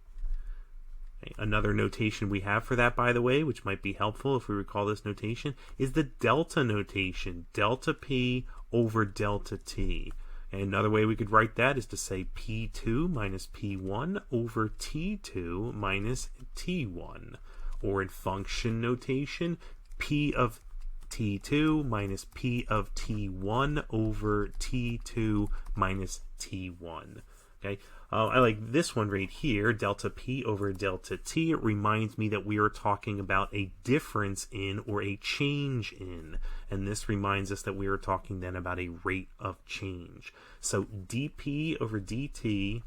Another notation we have for that, by the way, which might be helpful if we recall this notation, is the delta notation, delta P over delta T. And another way we could write that is to say P2 minus P1 over T2 minus T1. Or in function notation, P of T2 minus P of T1 over T2 minus T1. Okay, I like this one right here, delta P over delta T. It reminds me that we are talking about a difference in or a change in. And this reminds us that we are talking then about a rate of change. So dP over dt,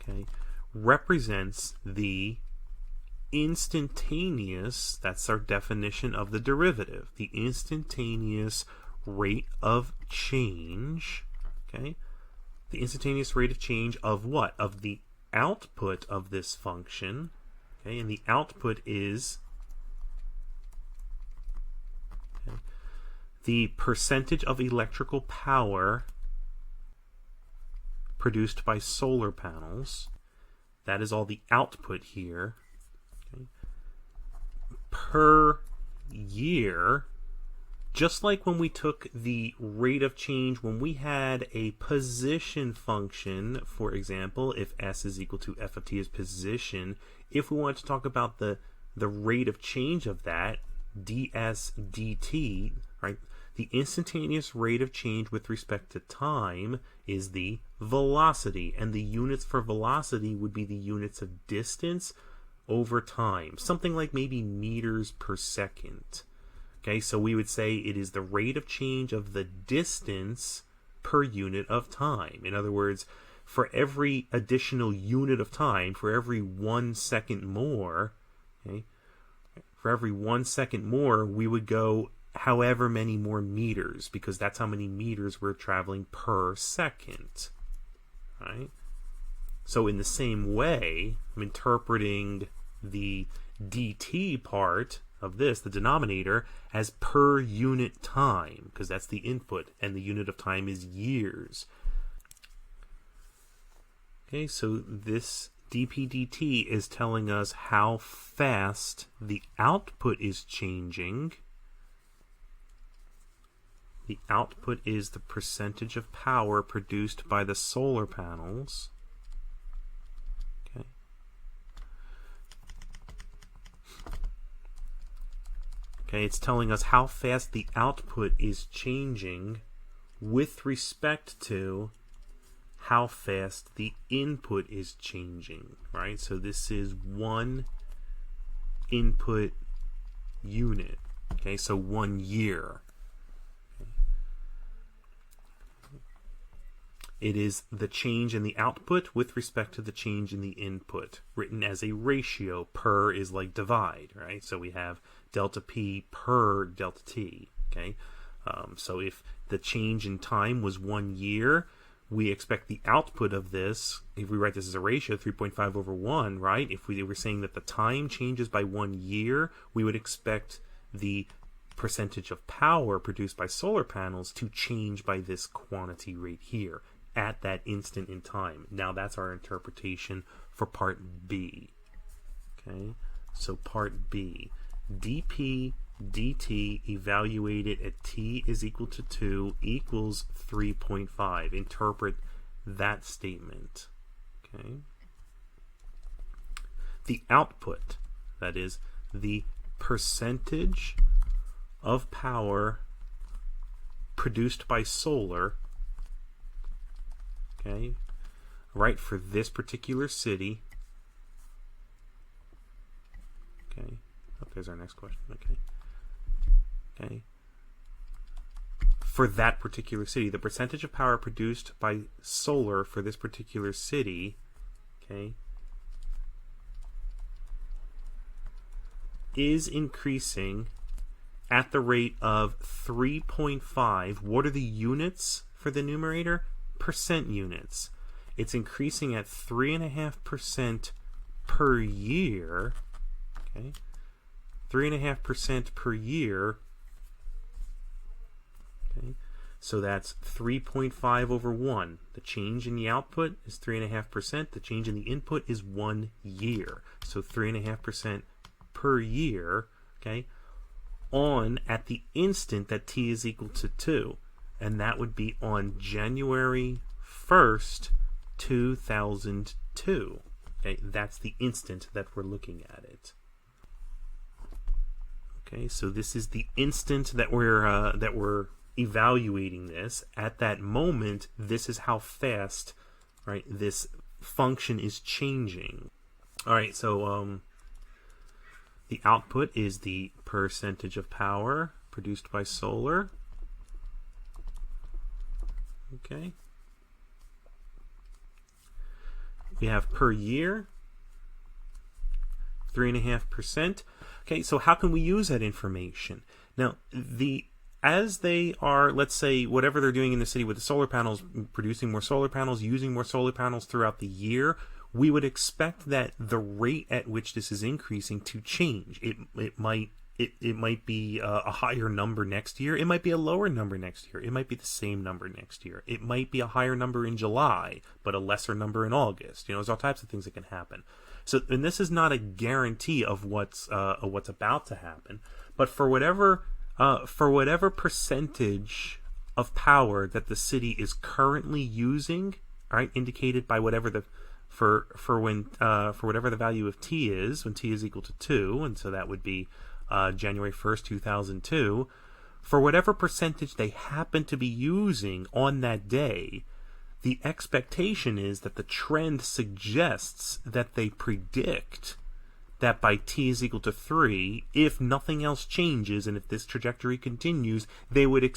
okay, represents the instantaneous, that's our definition of the derivative, the instantaneous rate of change. Okay, the instantaneous rate of change of what? Of the output of this function. Okay, and the output is the percentage of electrical power produced by solar panels. That is all the output here. Okay. Per year, just like when we took the rate of change, when we had a position function, for example, if s is equal to f of t is position, if we want to talk about the rate of change of that, ds dt, right? The instantaneous rate of change with respect to time is the velocity, and the units for velocity would be the units of distance over time, something like maybe meters per second. Okay, so we would say it is the rate of change of the distance per unit of time. In other words, for every additional unit of time, for every 1 second more, okay, for every 1 second more, we would go however many more meters, because that's how many meters we're traveling per second, right? So in the same way, I'm interpreting the dt part of this, the denominator, as per unit time, because that's the input, and the unit of time is years. Okay, so this dp dt is telling us how fast the output is changing. The output is the percentage of power produced by the solar panels. Okay. Okay, it's telling us how fast the output is changing with respect to how fast the input is changing, right? So this is one input unit. Okay, so 1 year. It is the change in the output with respect to the change in the input, written as a ratio. Per is like divide, right? So we have delta P per delta T, okay? So if the change in time was 1 year, we expect the output of this, if we write this as a ratio, 3.5 over 1, right? If we were saying that the time changes by 1 year, we would expect the percentage of power produced by solar panels to change by this quantity right here at that instant in time. Now that's our interpretation for part B. Okay, so part B, dp dt evaluated at t is equal to 2 equals 3.5. Interpret that statement. Okay, the output, that is the percentage of power produced by solar, okay, right, for this particular city. Okay, oh, there's our next question. Okay, for that particular city, the percentage of power produced by solar for this particular city, okay, is increasing at the rate of 3.5. What are the units for the numerator? Percent units. It's increasing at 3.5% per year. Okay, 3.5% per year. Okay, so that's 3.5 over 1. The change in the output is 3.5%. The change in the input is 1 year. So 3.5% per year. Okay, on at the instant that t is equal to 2. And that would be on January 1st, 2002. Okay, that's the instant that we're looking at it. Okay, so this is the instant that we're evaluating this. At that moment, this is how fast, right, this function is changing. All right, so the output is the percentage of power produced by solar. Okay. We have per year, 3.5%. Okay, so how can we use that information? Now, as they are, let's say, whatever they're doing in the city with the solar panels, producing more solar panels, using more solar panels throughout the year, we would expect that the rate at which this is increasing to change. It might be a higher number next year. It might be a lower number next year. It might be the same number next year. It might be a higher number in July, but a lesser number in August. You know, there's all types of things that can happen. So, and this is not a guarantee of what's about to happen. But for whatever for whatever percentage of power that the city is currently using, all right, indicated by whatever the for whatever the value of t is when t is equal to 2, and so that would be January 1st, 2002. For whatever percentage they happen to be using on that day, the expectation is that the trend suggests that they predict that by t is equal to 3, if nothing else changes and if this trajectory continues, they would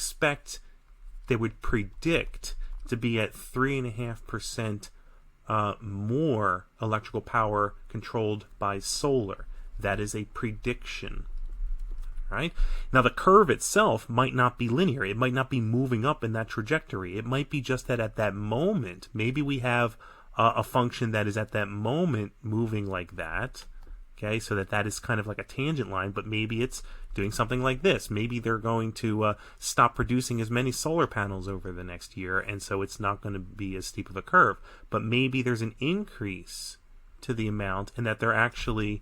predict to be at 3.5% more electrical power controlled by solar. That is a prediction. Right? Now the curve itself might not be linear. It might not be moving up in that trajectory. It might be just that at that moment, maybe we have a function that is at that moment moving like that. Okay, so that is kind of like a tangent line, but maybe it's doing something like this. Maybe they're going to stop producing as many solar panels over the next year, and so it's not going to be as steep of a curve. But maybe there's an increase to the amount, and that they're actually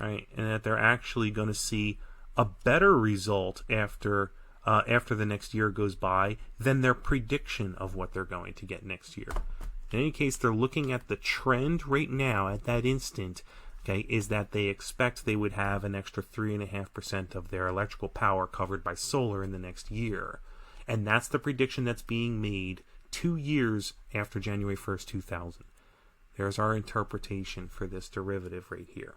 going to see a better result after the next year goes by than their prediction of what they're going to get next year. In any case, they're looking at the trend right now at that instant. Okay, is that they expect they would have an extra 3.5% of their electrical power covered by solar in the next year. And that's the prediction that's being made 2 years after January 1st, 2000. There's our interpretation for this derivative right here.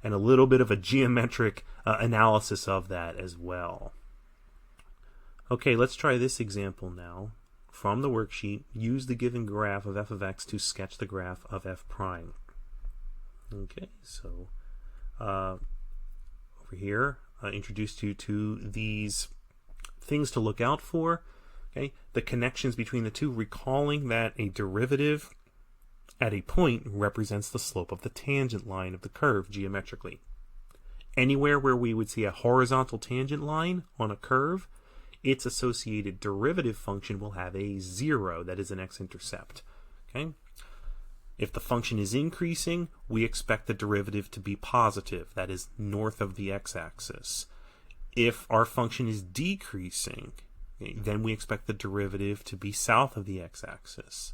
And a little bit of a geometric analysis of that as well. Okay, let's try this example now. From the worksheet, use the given graph of f of x to sketch the graph of f prime. Okay, so over here, I introduced you to these things to look out for. Okay, the connections between the two, recalling that a derivative at a point represents the slope of the tangent line of the curve geometrically. Anywhere where we would see a horizontal tangent line on a curve, its associated derivative function will have a 0, that is an x-intercept. Okay? If the function is increasing, we expect the derivative to be positive, that is north of the x-axis. If our function is decreasing, okay, then we expect the derivative to be south of the x-axis.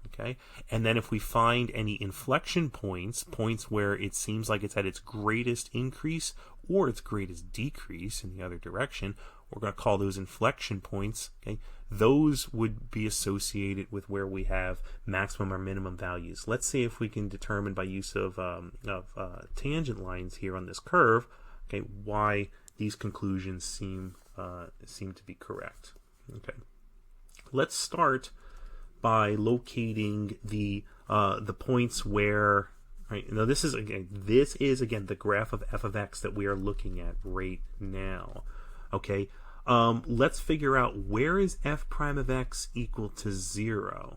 Okay, and then if we find any inflection points where it seems like it's at its greatest increase or its greatest decrease in the other direction, we're going to call those inflection points. Okay, those would be associated with where we have maximum or minimum values. Let's see if we can determine by use of tangent lines here on this curve, okay, why these conclusions seem to be correct. Okay, let's start by locating the points where, right, now this is again the graph of f of x that we are looking at right now. Okay, let's figure out where is f prime of x equal to 0.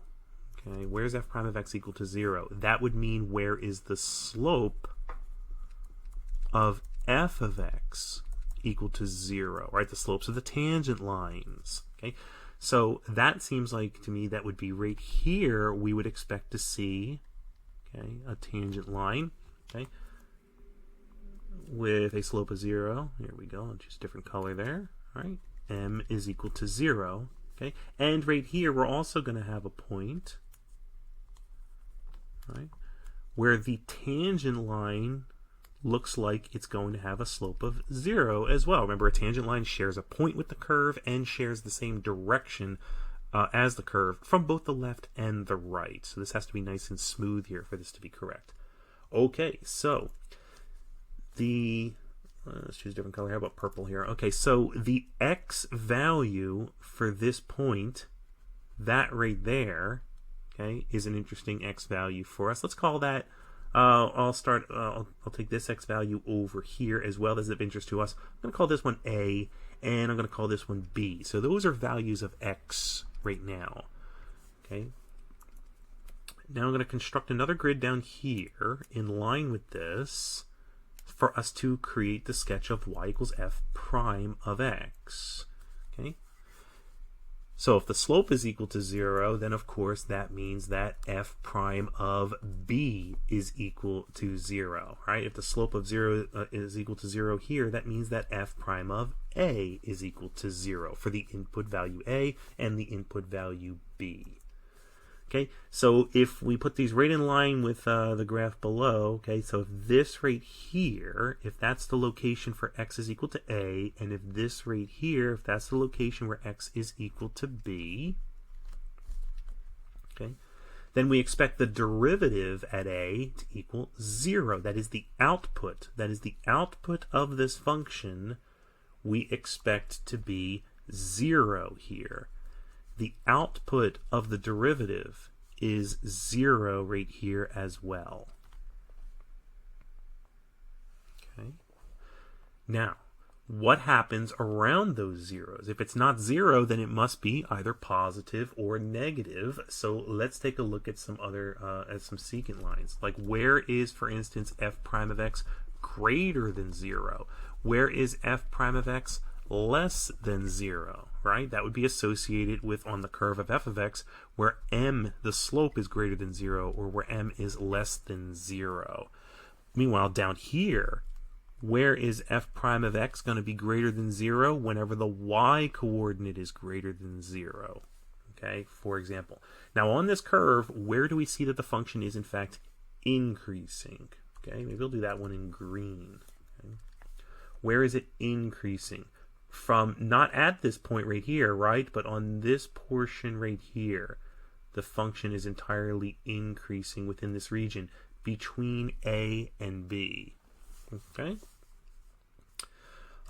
Okay, where's f prime of x equal to 0? That would mean where is the slope of f of x equal to 0, right? The slopes of the tangent lines. Okay, so that seems like to me that would be right here. We would expect to see, okay, a tangent line, okay, with a slope of 0. Here we go. I'll choose a different color there. All right, m is equal to 0. Okay, and right here we're also going to have a point, right, where the tangent line looks like it's going to have a slope of 0 as well. Remember, a tangent line shares a point with the curve and shares the same direction as the curve from both the left and the right. So this has to be nice and smooth here for this to be correct. Okay, so let's choose a different color. How about purple here? Okay, so the x value for this point, that right there, okay, is an interesting x value for us. Let's call that, I'll take this x value over here as well as of interest to us. I'm going to call this one A, and I'm going to call this one B. So those are values of x right now. Okay. Now I'm going to construct another grid down here in line with this for us to create the sketch of y equals f prime of x. Okay. So if the slope is equal to 0, then of course that means that f prime of b is equal to 0, right? If the slope of 0 is equal to 0 here, that means that f prime of a is equal to 0 for the input value a and the input value b. Okay, so if we put these right in line with the graph below, okay, so if this right here, if that's the location for x is equal to a, and if this right here, if that's the location where x is equal to b, okay, then we expect the derivative at a to equal 0. That is the output. That is the output of this function we expect to be 0 here. The output of the derivative is 0 right here as well. Okay. Now, what happens around those zeros? If it's not 0, then it must be either positive or negative. So let's take a look at some other, at some secant lines. Like where is, for instance, f prime of x greater than 0? Where is f prime of x less than 0, right? That would be associated with on the curve of f of x where m, the slope, is greater than 0 or where m is less than 0. Meanwhile, down here, where is f prime of x going to be greater than 0? Whenever the y coordinate is greater than 0. Okay, for example. Now on this curve, where do we see that the function is in fact increasing? Okay, maybe we'll do that one in green. Okay. Where is it increasing? From not at this point right here, right, but on this portion right here, the function is entirely increasing within this region between a and b. Okay.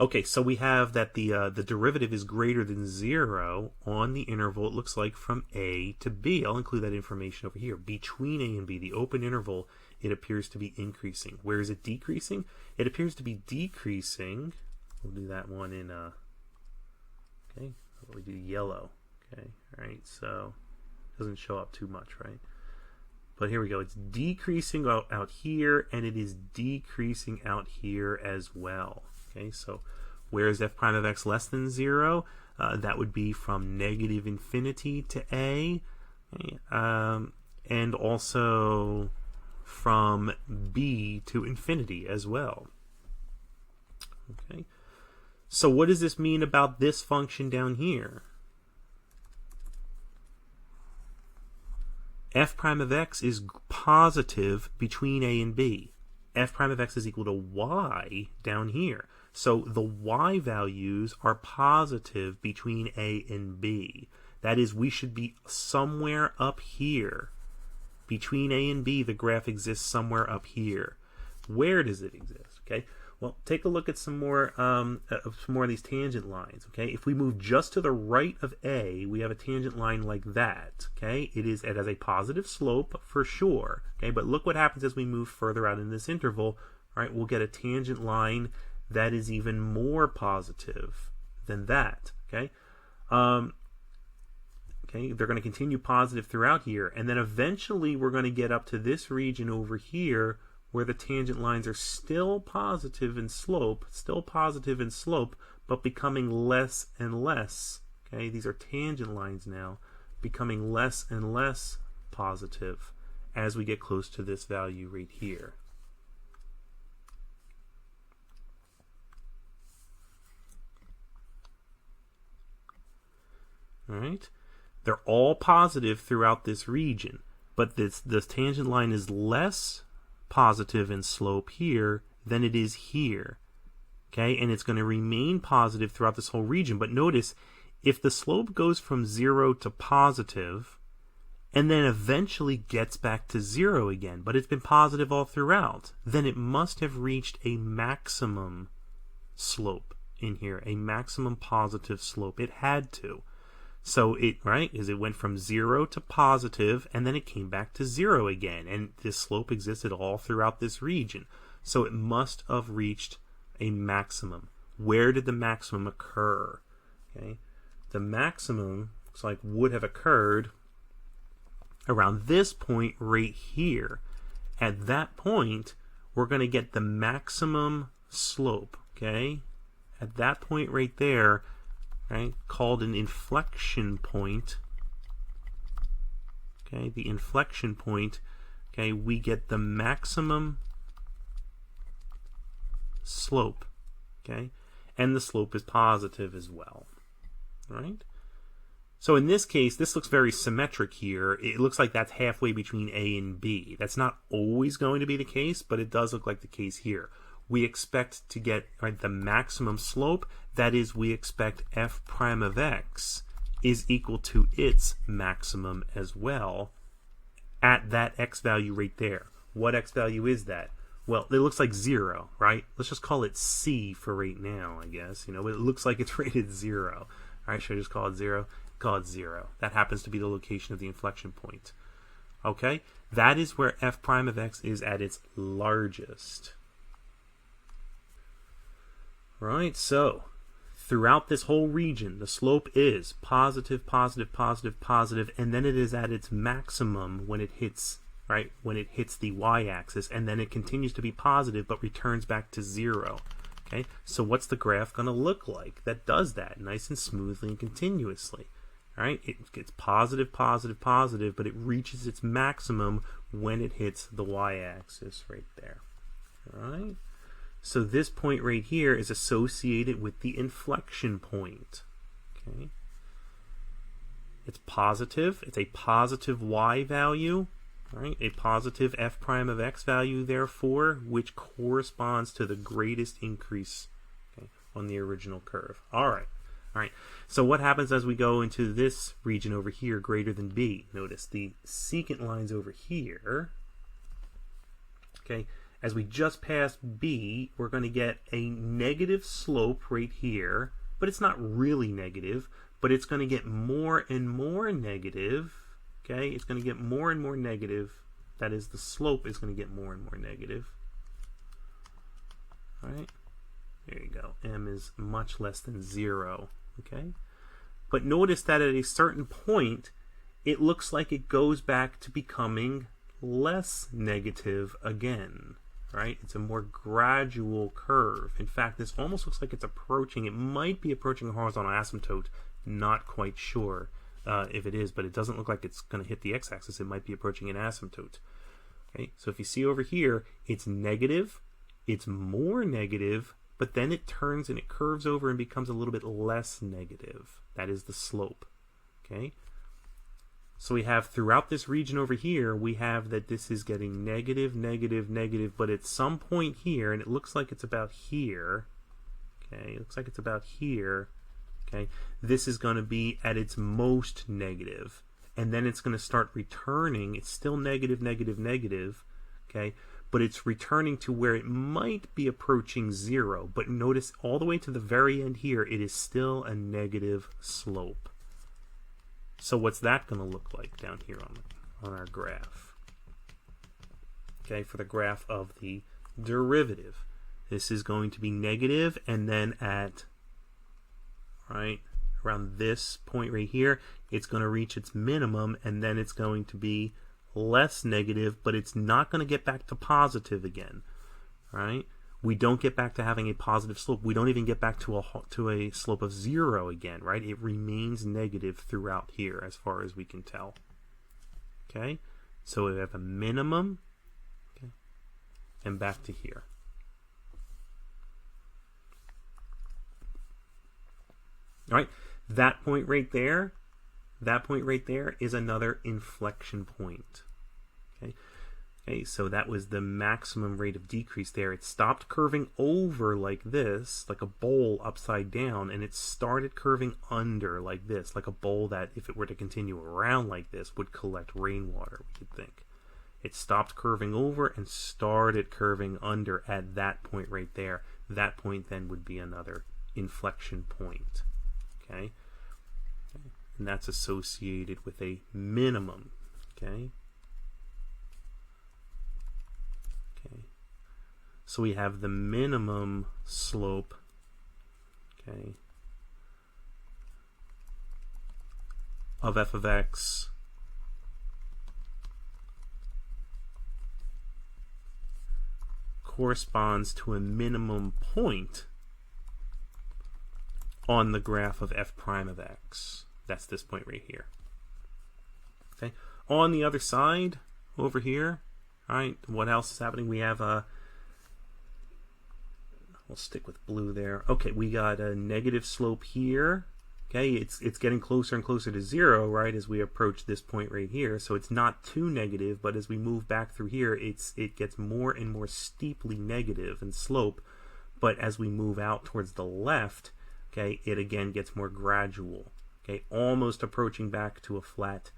Okay, so we have that the derivative is greater than 0 on the interval, it looks like, from a to b. I'll include that information over here. Between a and b, the open interval, it appears to be increasing. Where is it decreasing? It appears to be decreasing. We'll do that one in, okay, we do yellow. Okay, all right, so it doesn't show up too much, right? But here we go. It's decreasing out here, and it is decreasing out here as well. Okay, so where is f prime of x less than 0? That would be from negative infinity to a, okay, and also from b to infinity as well. Okay, so what does this mean about this function down here? F prime of x is positive between a and b. F prime of x is equal to y down here. So the y values are positive between a and b. That is, we should be somewhere up here. Between a and b, the graph exists somewhere up here. Where does it exist? Okay. Well, take a look at some more of these tangent lines. Okay, if we move just to the right of A, we have a tangent line like that. Okay, it has a positive slope for sure. Okay, but look what happens as we move further out in this interval. All right, we'll get a tangent line that is even more positive than that. Okay, okay, they're going to continue positive throughout here, and then eventually we're going to get up to this region over here, where the tangent lines are still positive in slope, but becoming less and less. Okay, these are tangent lines now, becoming less and less positive as we get close to this value right here. All right, they're all positive throughout this region, but this tangent line is less positive in slope here than it is here. Okay, and it's going to remain positive throughout this whole region. But notice, if the slope goes from 0 to positive and then eventually gets back to 0 again, but it's been positive all throughout, then it must have reached a maximum slope in here, a maximum positive slope. It had to. So it, right, is it went from 0 to positive, and then it came back to 0 again, and this slope existed all throughout this region. So it must have reached a maximum. Where did the maximum occur? Okay, the maximum looks like would have occurred around this point right here. At that point, we're going to get the maximum slope. Okay, at that point right there, right, called an inflection point. Okay, the inflection point, okay, we get the maximum slope, okay, and the slope is positive as well, right? So in this case, this looks very symmetric here. It looks like that's halfway between A and B. That's not always going to be the case, but it does look like the case here. We expect to get, right, the maximum slope. That is, we expect f prime of x is equal to its maximum as well at that x value right there. What x value is that? Well, it looks like 0, right? Let's just call it C for right now, I guess. You know, it looks like it's rated 0. All right, should I just call it 0? Call it 0. That happens to be the location of the inflection point. Okay? That is where f prime of x is at its largest. Right, so throughout this whole region, the slope is positive, positive, positive, positive, and then it is at its maximum when it hits, right, when it hits the y-axis, and then it continues to be positive but returns back to 0. Okay, so what's the graph going to look like that does that nice and smoothly and continuously? All right, it gets positive, positive, positive, but it reaches its maximum when it hits the y-axis right there. All right. So this point right here is associated with the inflection point. Okay. It's positive. It's a positive y value, right? A positive f prime of x value, therefore, which corresponds to the greatest increase, okay, on the original curve. All right. All right. So what happens as we go into this region over here, greater than b? Notice the secant lines over here. Okay. As we just passed B, we're going to get a negative slope right here, but it's not really negative, but it's going to get more and more negative, okay? It's going to get more and more negative. That is, the slope is going to get more and more negative. All right? There you go. M is much less than 0, okay? But notice that at a certain point, it looks like it goes back to becoming less negative again. Right? It's a more gradual curve. In fact, this almost looks like it's approaching, it might be approaching a horizontal asymptote, not quite sure if it is, but it doesn't look like it's going to hit the x-axis. It might be approaching an asymptote. Okay? So if you see over here, it's negative, it's more negative, but then it turns and it curves over and becomes a little bit less negative. That is the slope. Okay? So we have throughout this region over here, we have that this is getting negative, negative, negative, but at some point here, and it looks like it's about here, okay, it looks like it's about here, okay, this is going to be at its most negative, and then it's going to start returning. It's still negative, negative, negative, okay, but it's returning to where it might be approaching 0, but notice all the way to the very end here, it is still a negative slope. So what's that going to look like down here on our graph? Okay, for the graph of the derivative. This is going to be negative, and then at, right, around this point right here, it's going to reach its minimum, and then it's going to be less negative, but it's not going to get back to positive again, right? We don't get back to having a positive slope. We don't even get back to a slope of 0 again, right? It remains negative throughout here as far as we can tell. Okay? So we have a minimum, okay, and back to here. All right? That point right there is another inflection point. Okay? Okay, so that was the maximum rate of decrease there. It stopped curving over like this, like a bowl upside down, and it started curving under like this, like a bowl that, if it were to continue around like this, would collect rainwater, we could think. It stopped curving over and started curving under at that point right there. That point then would be another inflection point. Okay? And that's associated with a minimum. Okay? So we have the minimum slope, okay, of f of x corresponds to a minimum point on the graph of f prime of x. That's this point right here. Okay. On the other side, over here, all right, what else is happening? We have a, we'll stick with blue there. Okay, we got a negative slope here. Okay, it's getting closer and closer to 0, right, as we approach this point right here. So it's not too negative, but as we move back through here, it gets more and more steeply negative in slope. But as we move out towards the left, okay, it again gets more gradual. Okay, almost approaching back to a flat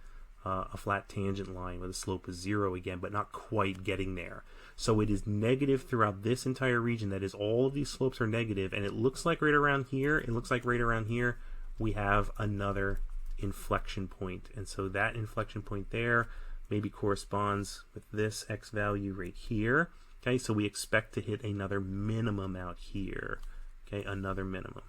tangent line where the slope is 0 again, but not quite getting there. So it is negative throughout this entire region. That is, all of these slopes are negative, and it looks like right around here, we have another inflection point. And so that inflection point there maybe corresponds with this x value right here. Okay, so we expect to hit another minimum out here. Okay, another minimum.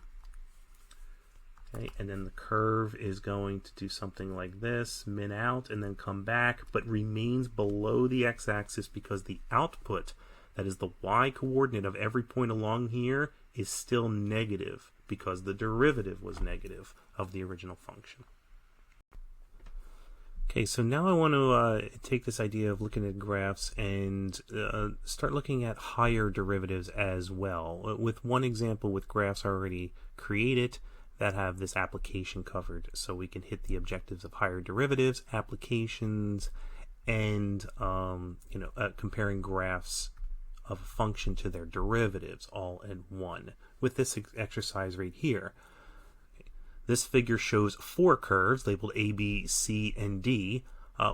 Okay, and then the curve is going to do something like this, min out, and then come back, but remains below the x-axis because the output, that is the y-coordinate of every point along here, is still negative because the derivative was negative of the original function. Okay, so now I want to take this idea of looking at graphs and start looking at higher derivatives as well, with one example with graphs already created that have this application covered, so we can hit the objectives of higher derivatives, applications, and comparing graphs of a function to their derivatives all in one with this exercise right here. This figure shows 4 curves labeled A, B, C, and D.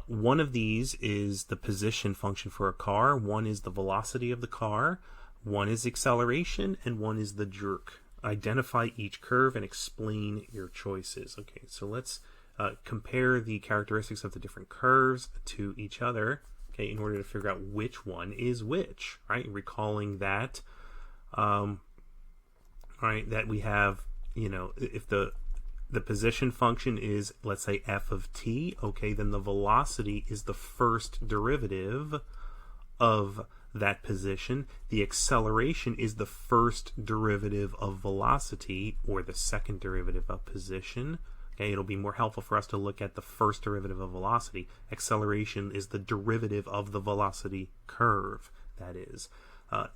One of these is the position function for a car, one is the velocity of the car, one is acceleration, and one is the jerk. Identify each curve and explain your choices. Okay, so let's compare the characteristics of the different curves to each other, okay, in order to figure out which one is which, right? Recalling that, right, that we have, if the position function is, let's say, f of t, okay, then the velocity is the first derivative of that position. The acceleration is the first derivative of velocity, or the second derivative of position. Okay, it'll be more helpful for us to look at the first derivative of velocity. Acceleration is the derivative of the velocity curve, that is.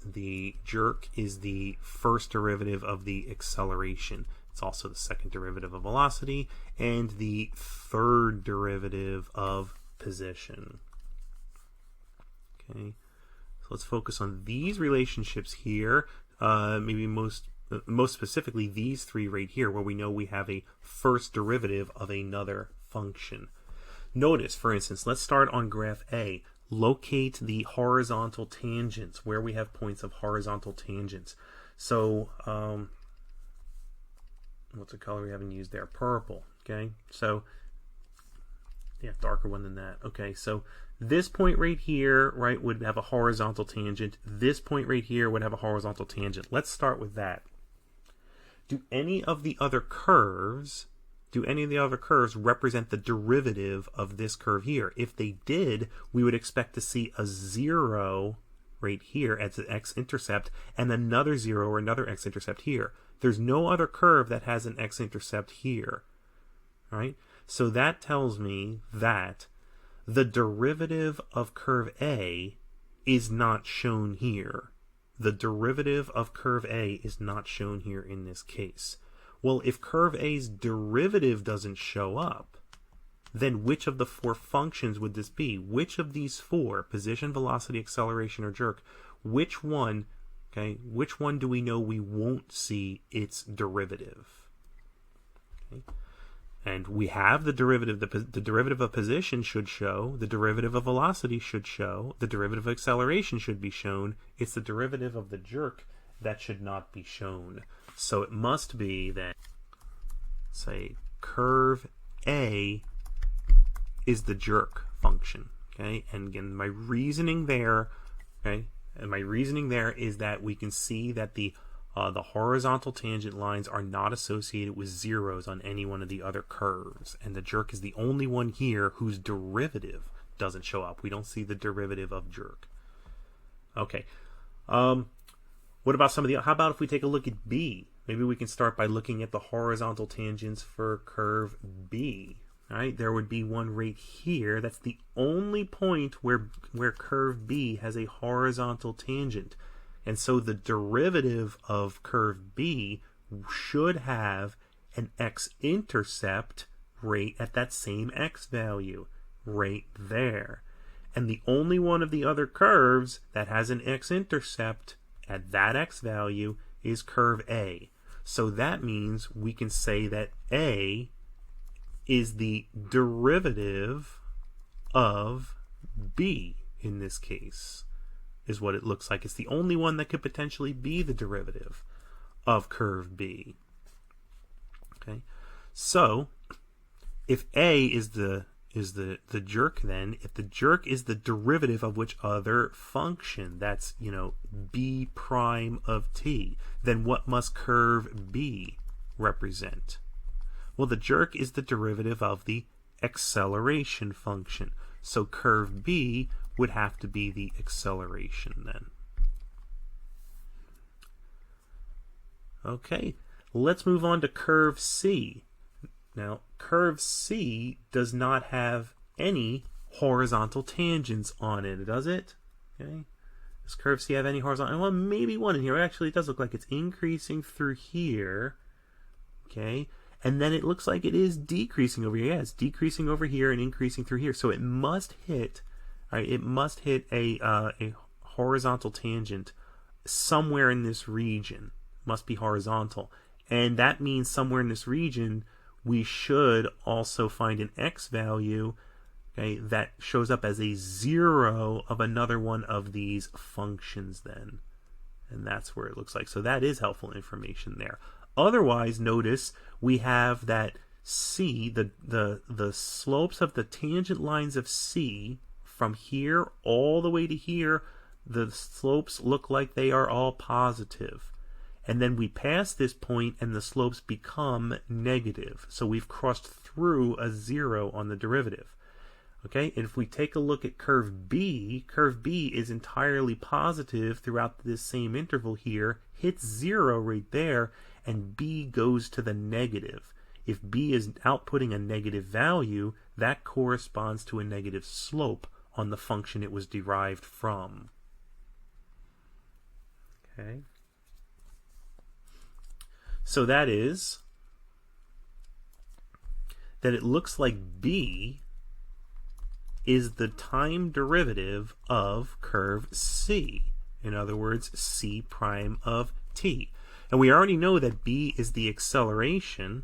The jerk is the first derivative of the acceleration. It's also the second derivative of velocity and the third derivative of position. Okay, so let's focus on these relationships here. Maybe most specifically these 3 right here, where we know we have a first derivative of another function. Notice, for instance, let's start on graph A. Locate the horizontal tangents, where we have points of horizontal tangents. So, what's the color we haven't used there? Purple. Okay, so yeah, darker one than that. Okay, so this point right here, right, would have a horizontal tangent. This point right here would have a horizontal tangent. Let's start with that. Do any of the other curves represent the derivative of this curve here? If they did, we would expect to see a 0 right here at the x-intercept and another 0 or another x-intercept here. There's no other curve that has an x-intercept here, right? So that tells me that the derivative of curve A is not shown here. The derivative of curve A is not shown here in this case. Well, if curve A's derivative doesn't show up, then which of the 4 functions would this be? Which of these 4, position, velocity, acceleration, or jerk, which one do we know we won't see its derivative? Okay. And we have the derivative. The derivative of position should show. The derivative of velocity should show. The derivative of acceleration should be shown. It's the derivative of the jerk that should not be shown. So it must be that, say, curve A is the jerk function. Okay, and again, my reasoning there, is that we can see that the horizontal tangent lines are not associated with zeros on any one of the other curves, and the jerk is the only one here whose derivative doesn't show up. We don't see the derivative of jerk. Okay. What about some of the? How about if we take a look at B? maybe we can start by looking at the horizontal tangents for curve B. All right, there would be one right here. That's the only point where curve B has a horizontal tangent. And so the derivative of curve B should have an x-intercept right at that same x value, right there. And the only one of the other curves that has an x-intercept at that x value is curve A. So that means we can say that A is the derivative of B in this case, is what it looks like. It's the only one that could potentially be the derivative of curve B. Okay, so if A is the jerk, then if the jerk is the derivative of which other function, that's, you know, B prime of t, then what must curve B represent? Well, the jerk is the derivative of the acceleration function. So curve B would have to be the acceleration then. Okay, let's move on to curve C. Now, curve C does not have any horizontal tangents on it, does it? Okay. Does curve C have any horizontal? Well, maybe one in here. Actually, it does look like it's increasing through here. Okay. And then it looks like it is decreasing over here. Yeah, it's decreasing over here and increasing through here. So it must hit, right, it must hit a horizontal tangent somewhere in this region. Must be horizontal. And that means somewhere in this region, we should also find an x value, okay, that shows up as a 0 of another one of these functions then. And that's where it looks like. So that is helpful information there. Otherwise, notice we have that C, the slopes of the tangent lines of C from here all the way to here, the slopes look like they are all positive. And then we pass this point and the slopes become negative. So we've crossed through a 0 on the derivative. Okay, and if we take a look at curve B is entirely positive throughout this same interval here, hits 0 right there, and B goes to the negative. If B is outputting a negative value, that corresponds to a negative slope on the function it was derived from. Okay. So that is that it looks like B is the time derivative of curve C. In other words, C prime of t. And we already know that B is the acceleration.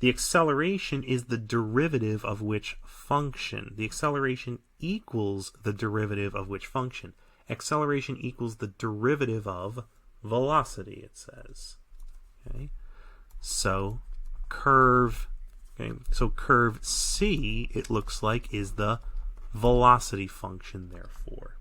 The acceleration is the derivative of which function? The acceleration equals the derivative of which function? Acceleration equals the derivative of velocity, it says. Okay. So curve C, it looks like, is the velocity function, therefore.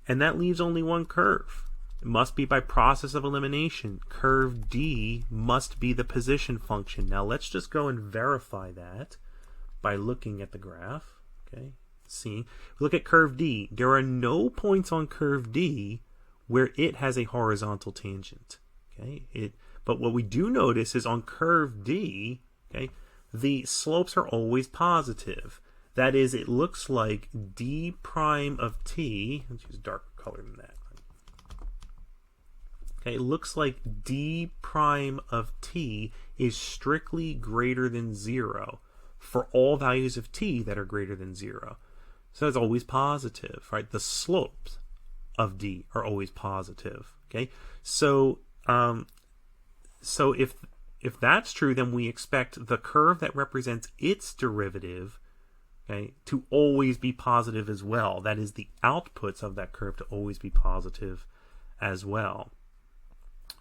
And that leaves only one curve. It must be by process of elimination. Curve D must be the position function. Now let's just go and verify that by looking at the graph. Okay, see, look at curve D. There are no points on curve D where it has a horizontal tangent. Okay, but what we do notice is on curve D, okay, the slopes are always positive. That is, it looks like d prime of t, let's use a darker color than that. Okay, it looks like d prime of t is strictly greater than 0 for all values of t that are greater than 0. So it's always positive, right? The slopes of d are always positive. Okay, so if that's true, then we expect the curve that represents its derivative, okay, to always be positive as well. That is, the outputs of that curve to always be positive as well.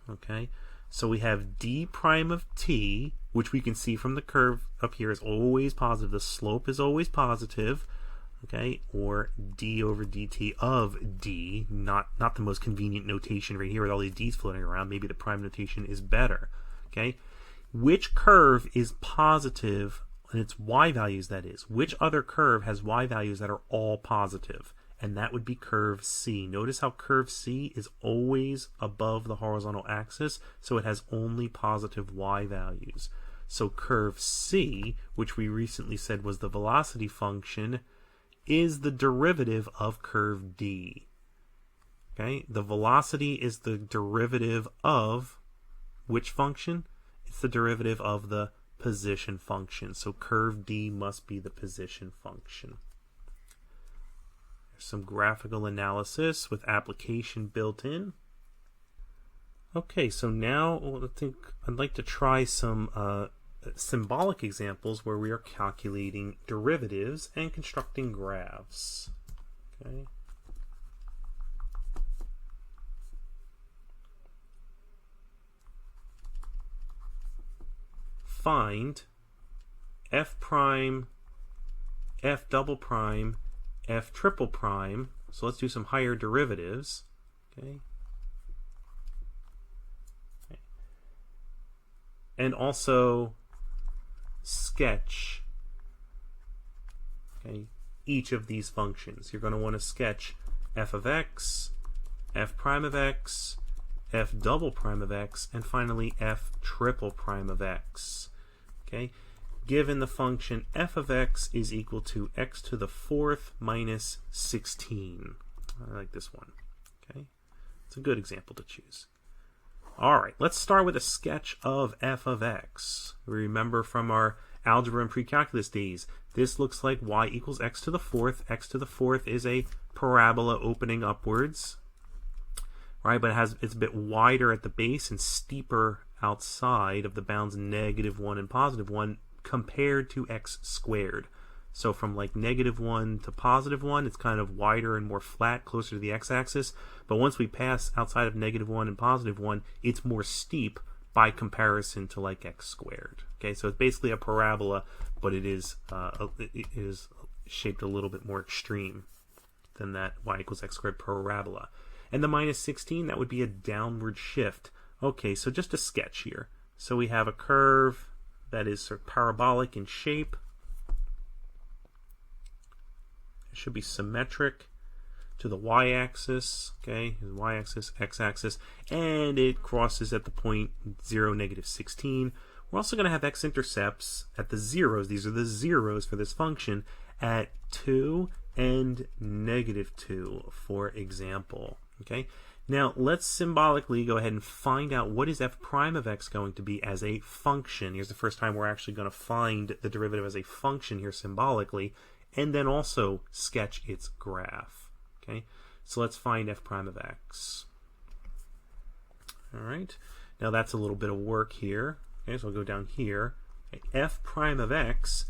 Okay, so we have d prime of t, which we can see from the curve up here is always positive. The slope is always positive. Okay, or d over dt of d, not the most convenient notation right here with all these d's floating around. Maybe the prime notation is better. Okay, which curve is positive in its y values, that is? Which other curve has y values that are all positive? and that would be curve C. Notice how curve C is always above the horizontal axis, so it has only positive y values. So curve C, which we recently said was the velocity function, is the derivative of curve D. Okay, the velocity is the derivative of which function? It's the derivative of the position function. So curve D must be the position function. There's some graphical analysis with application built in. Okay, so now I think I'd like to try some symbolic examples where we are calculating derivatives and constructing graphs. Okay. Find f prime, f double prime, f triple prime. So let's do some higher derivatives. Okay. And also sketch, okay, each of these functions. You're going to want to sketch f of x, f prime of x, f double prime of x, and finally f triple prime of x. Okay, given the function f of x is equal to x to the fourth minus 16. I like this one. Okay, it's a good example to choose. All right, let's start with a sketch of f of x. Remember from our algebra and pre-calculus days, this looks like y equals x to the fourth. X to the fourth is a parabola opening upwards, right? But it's a bit wider at the base and steeper outside of the bounds -1 and +1 compared to x squared. So from like -1 to +1, it's kind of wider and more flat, closer to the x-axis. But once we pass outside of -1 and +1, it's more steep by comparison to like x squared. Okay, so it's basically a parabola, but it is shaped a little bit more extreme than that y equals x squared parabola. And the -16, that would be a downward shift. Okay, so just a sketch here. So we have a curve that is sort of parabolic in shape. It should be symmetric to the y-axis, okay, y-axis, x-axis, and it crosses at the point 0, -16. We're also going to have x-intercepts at the zeros. These are the zeros for this function at 2 and -2, for example. Okay. Now let's symbolically go ahead and find out what is f prime of x going to be as a function. Here's the first time we're actually going to find the derivative as a function here symbolically, and then also sketch its graph. Okay, so let's find f prime of x. All right, now that's a little bit of work here. Okay, so I'll go down here. Okay, f prime of x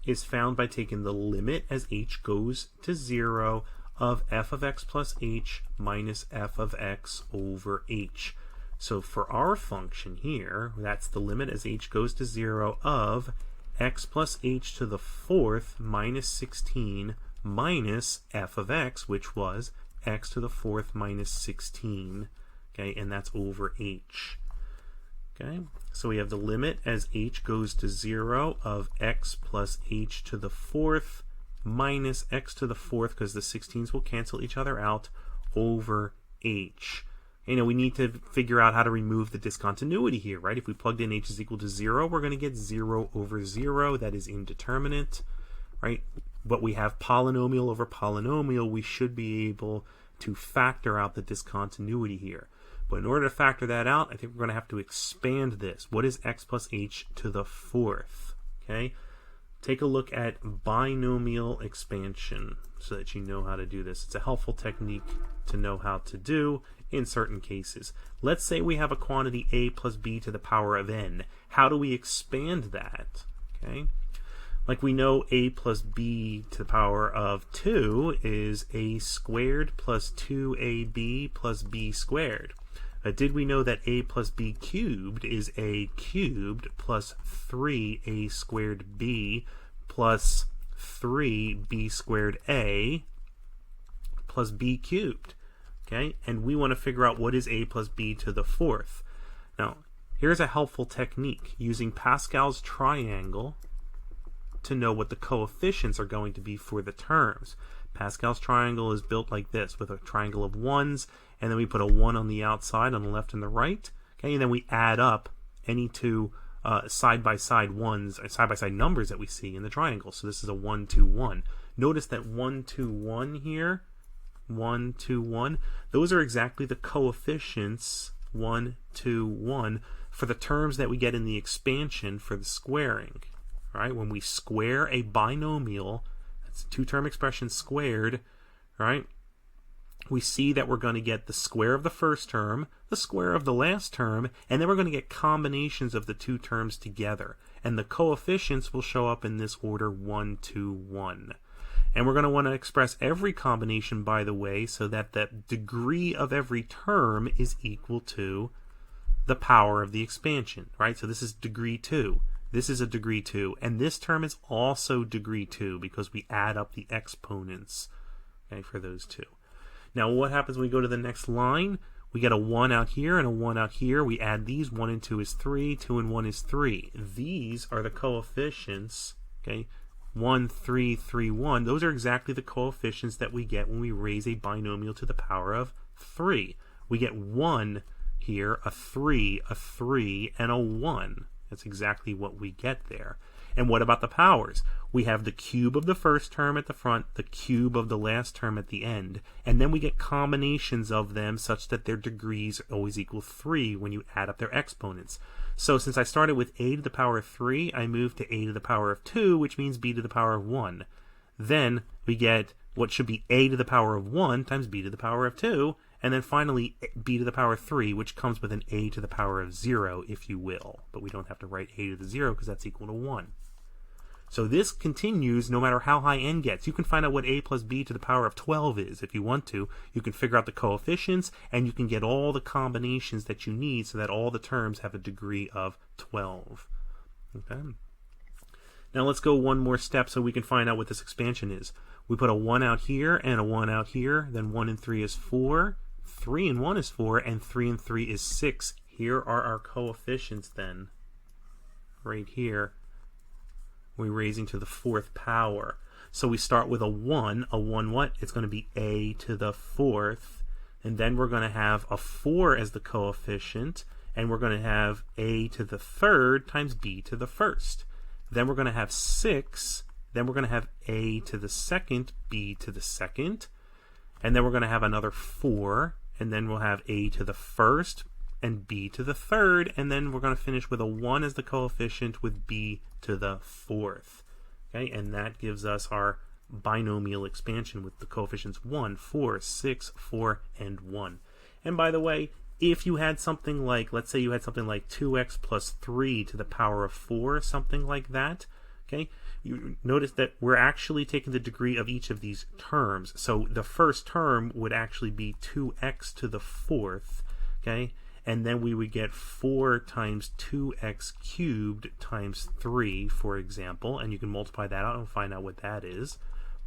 is found by taking the limit as h goes to 0 of f of x plus h minus f of x over h. So for our function here, that's the limit as h goes to 0 of x plus h to the fourth minus 16 minus f of x, which was x to the fourth minus 16. Okay, and that's over h. Okay, so we have the limit as h goes to 0 of x plus h to the fourth minus x to the fourth, because the 16s will cancel each other out, over h. You know, we need to figure out how to remove the discontinuity here, right? If we plugged in h is equal to 0, we're going to get 0 over 0. That is indeterminate, right? But we have polynomial over polynomial. We should be able to factor out the discontinuity here. But in order to factor that out, I think we're going to have to expand this. What is x plus h to the fourth? Okay? Take a look at binomial expansion so that you know how to do this. It's a helpful technique to know how to do in certain cases. Let's say we have a quantity a plus b to the power of n. How do we expand that? Okay, like we know a plus b to the power of 2 is a squared plus 2ab plus b squared. Did we know that a plus b cubed is a cubed plus 3a squared b plus 3b squared a plus b cubed? Okay, and we want to figure out what is a plus b to the fourth. Now, here's a helpful technique using Pascal's triangle to know what the coefficients are going to be for the terms. Pascal's triangle is built like this, with a triangle of ones, and then we put a 1 on the outside, on the left and the right. Okay, and then we add up any two side-by-side ones, or side-by-side numbers that we see in the triangle. So this is a 1, 2, 1. Notice that 1, 2, 1 here, 1, 2, 1, those are exactly the coefficients, 1, 2, 1, for the terms that we get in the expansion for the squaring. Right? When we square a binomial, that's a two-term expression squared, right? We see that we're going to get the square of the first term, the square of the last term, and then we're going to get combinations of the two terms together. And the coefficients will show up in this order 1, 2, 1. And we're going to want to express every combination, by the way, so that the degree of every term is equal to the power of the expansion, right? So this is degree 2. This is a degree 2. And this term is also degree 2 because we add up the exponents, okay, for those two. Now what happens when we go to the next line? We get a 1 out here and a 1 out here. We add these. 1 and 2 is 3. 2 and 1 is 3. These are the coefficients, okay? 1, 3, 3, 1. Those are exactly the coefficients that we get when we raise a binomial to the power of 3. We get 1 here, a 3, and a 1. That's exactly what we get there. And what about the powers? We have the cube of the first term at the front, the cube of the last term at the end, and then we get combinations of them such that their degrees always equal 3 when you add up their exponents. So since I started with a to the power of 3, I moved to a to the power of 2, which means b to the power of 1. Then we get what should be a to the power of 1 times b to the power of 2, and then finally b to the power of 3, which comes with an a to the power of 0, if you will. But we don't have to write a to the 0 because that's equal to 1. So this continues no matter how high n gets. You can find out what a plus b to the power of 12 is if you want to. You can figure out the coefficients, and you can get all the combinations that you need so that all the terms have a degree of 12. Okay. Now let's go one more step so we can find out what this expansion is. We put a 1 out here and a 1 out here. Then 1 and 3 is 4. 3 and 1 is 4. And 3 and 3 is 6. Here are our coefficients then. Right here. We're raising to the 4th power. So we start with a 1. A 1 what? It's going to be a to the 4th. And then we're going to have a 4 as the coefficient. And we're going to have a to the 3rd times b to the 1st. Then we're going to have 6. Then we're going to have a to the 2nd, b to the 2nd. And then we're going to have another 4. And then we'll have a to the 1st and b to the 3rd. And then we're going to finish with a 1 as the coefficient with b to the 4th. Okay, and that gives us our binomial expansion with the coefficients 1, 4, 6, 4, and 1. And by the way, if you had something like, let's say you had something like 2x plus 3 to the power of 4, something like that, okay, you notice that we're actually taking the degree of each of these terms. So the first term would actually be 2x to the 4th, okay, and then we would get 4 times 2x cubed times 3, for example, and you can multiply that out and find out what that is,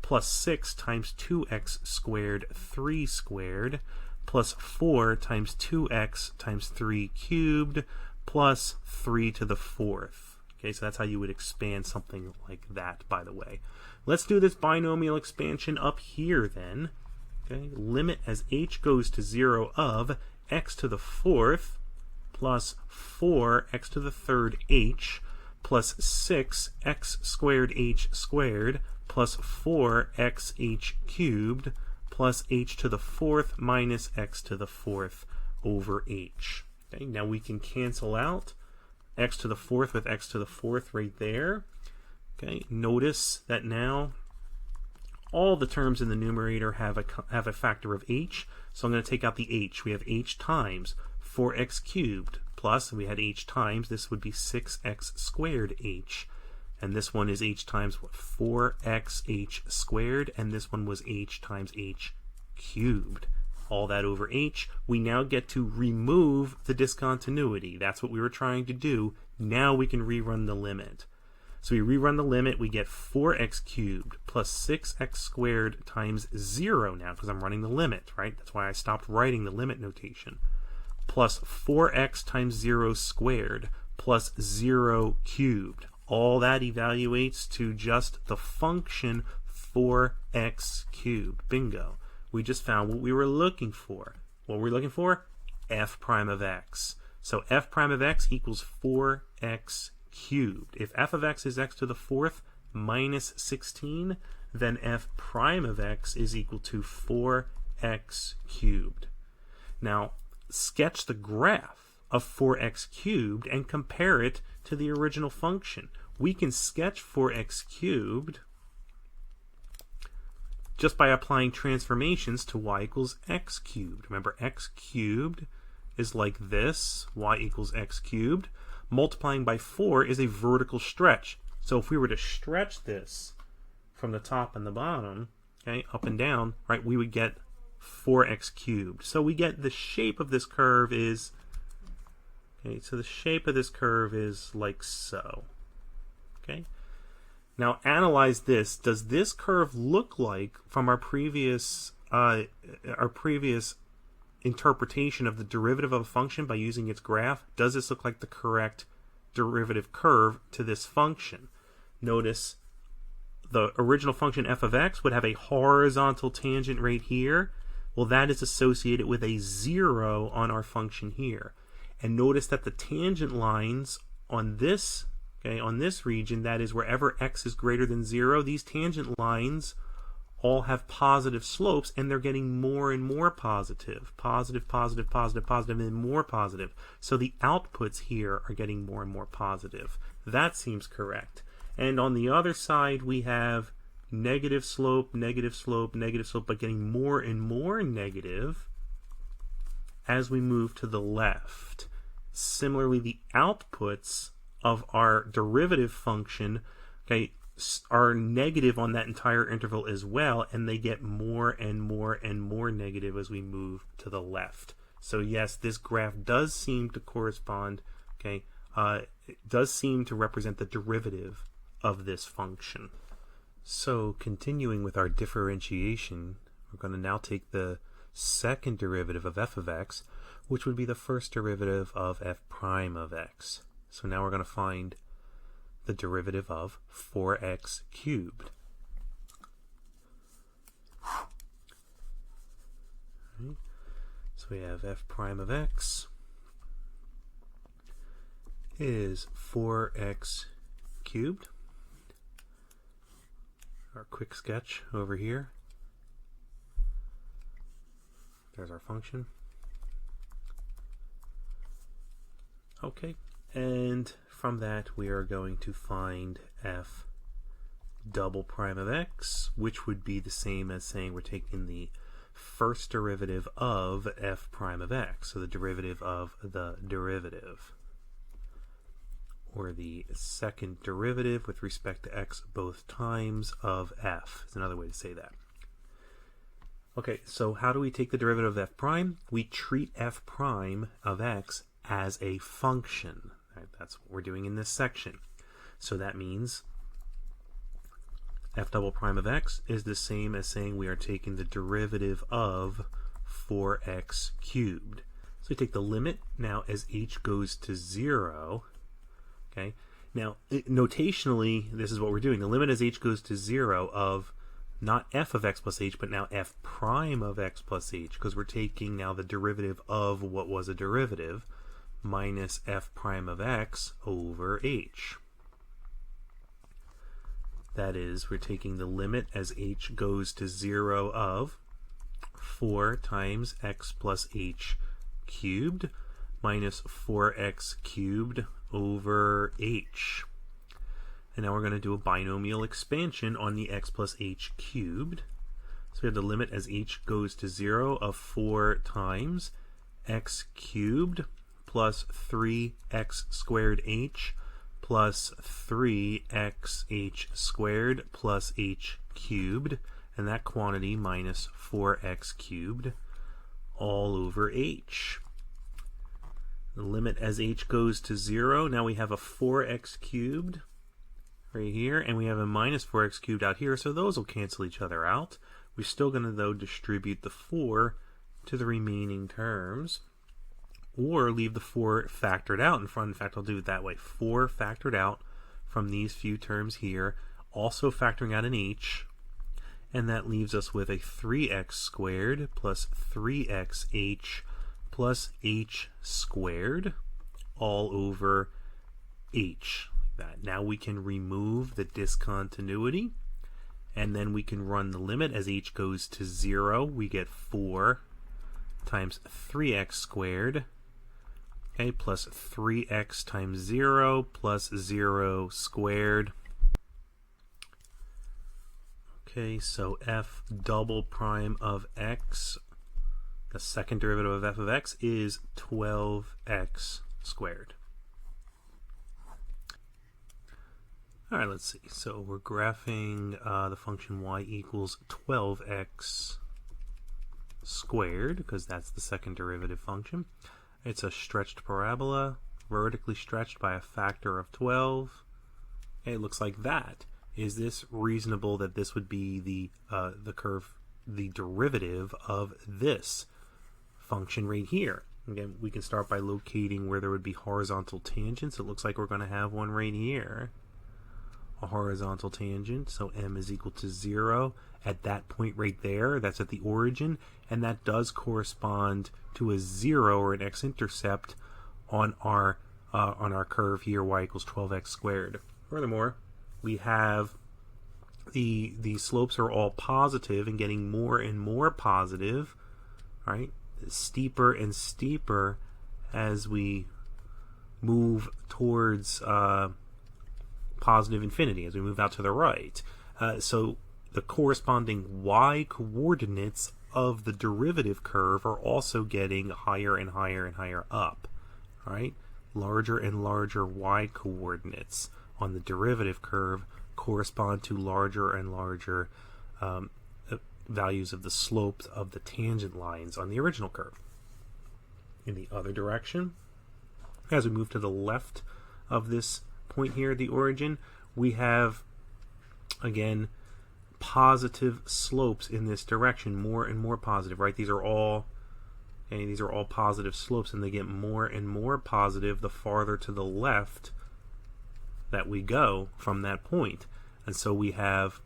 plus 6 times 2x squared, 3 squared, plus 4 times 2x times 3 cubed, plus 3 to the 4th. Okay, so that's how you would expand something like that, by the way. Let's do this binomial expansion up here then. Okay, limit as h goes to 0 of x to the 4th plus 4x to the 3rd h plus 6x squared h squared plus 4xh cubed plus h to the 4th minus x to the 4th over h. Okay, now we can cancel out x to the 4th with x to the 4th right there. Okay, notice that now all the terms in the numerator have a factor of h, so I'm going to take out the h. We have h times 4x cubed plus, we had h times, this would be 6x squared h. And this one is h times what? 4xh squared, and this one was h times h cubed. All that over h. We now get to remove the discontinuity. That's what we were trying to do. Now we can rerun the limit. So we rerun the limit, we get 4x cubed plus 6x squared times 0 now, because I'm running the limit, right? That's why I stopped writing the limit notation. Plus 4x times 0 squared plus 0 cubed. All that evaluates to just the function 4x cubed. Bingo. We just found what we were looking for. What were we looking for? F prime of x. So f prime of x equals 4x cubed. If f of x is x to the fourth minus 16, then f prime of x is equal to 4x cubed. Now, sketch the graph of 4x cubed and compare it to the original function. We can sketch 4x cubed just by applying transformations to y equals x cubed. Remember, x cubed is like this, y equals x cubed. Multiplying by 4 is a vertical stretch. So if we were to stretch this from the top and the bottom, okay, up and down, right, we would get 4x cubed. So we get the shape of this curve is, okay, so the shape of this curve is like so. Okay. Now analyze this. Does this curve look like, from our previous interpretation of the derivative of a function by using its graph, does this look like the correct derivative curve to this function? Notice the original function f of x would have a horizontal tangent right here. Well, that is associated with a 0 on our function here. And notice that the tangent lines on this, okay, on this region, that is wherever x is greater than 0, these tangent lines all have positive slopes, and they're getting more and more positive. Positive, positive, positive, positive, and more positive. So the outputs here are getting more and more positive. That seems correct. And on the other side, we have negative slope, negative slope, negative slope, but getting more and more negative as we move to the left. Similarly, the outputs of our derivative function, okay, are negative on that entire interval as well, and they get more and more and more negative as we move to the left. So yes, this graph does seem to correspond, okay, it does seem to represent the derivative of this function. So continuing with our differentiation, we're going to now take the second derivative of f of x, which would be the first derivative of f prime of x. So now we're going to find the derivative of 4x cubed. Right. So we have f prime of x is 4x cubed. Our quick sketch over here. There's our function. Okay, and from that we are going to find f double prime of x, which would be the same as saying we're taking the first derivative of f prime of x, so the derivative of the derivative, or the second derivative with respect to x both times of f is another way to say that. Okay, so how do we take the derivative of f prime? We treat f prime of x as a function. Right, that's what we're doing in this section. So that means f double prime of x is the same as saying we are taking the derivative of 4x cubed. So we take the limit now as h goes to 0. Okay. Now, notationally, this is what we're doing. The limit as h goes to 0 of not f of x plus h, but now f prime of x plus h, because we're taking now the derivative of what was a derivative, minus f prime of x over h. That is, we're taking the limit as h goes to 0 of 4 times x plus h cubed minus 4x cubed over h. And now we're going to do a binomial expansion on the x plus h cubed. So we have the limit as h goes to 0 of 4 times x cubed plus 3x squared h plus 3xh squared plus h cubed, and that quantity minus 4x cubed all over h. The limit as h goes to 0, now we have a 4x cubed right here, and we have a minus 4x cubed out here, so those will cancel each other out. We're still going to, though, distribute the 4 to the remaining terms, or leave the 4 factored out in front. In fact, I'll do it that way. 4 factored out from these few terms here, also factoring out an h. and that leaves us with a 3x squared plus 3xh plus h squared all over h. Like that. Now we can remove the discontinuity, and then we can run the limit as h goes to 0. We get 4 times 3x squared, okay, plus 3x times 0 plus 0 squared. Okay, so f double prime of x, the second derivative of f of x, is 12x squared. All right, let's see. So we're graphing the function y equals 12x squared, because that's the second derivative function. It's a stretched parabola, vertically stretched by a factor of 12. Okay, it looks like that. Is this reasonable that this would be the curve, the derivative of this function right here? Again, we can start by locating where there would be horizontal tangents. It looks like we're going to have one right here, a horizontal tangent. So m is equal to 0 at that point right there. That's at the origin, and that does correspond to a 0 or an x-intercept on our curve here, y equals 12x squared. Furthermore, we have the slopes are all positive and getting more and more positive, right? Steeper and steeper as we move towards positive infinity, as we move out to the right. So the corresponding y coordinates of the derivative curve are also getting higher and higher and higher up, right? Larger and larger y coordinates on the derivative curve correspond to larger and larger values of the slopes of the tangent lines on the original curve. In the other direction, as we move to the left of this point here at the origin, we have, again, positive slopes in this direction, more and more positive, right? These are all positive slopes, and they get more and more positive the farther to the left that we go from that point. And so we have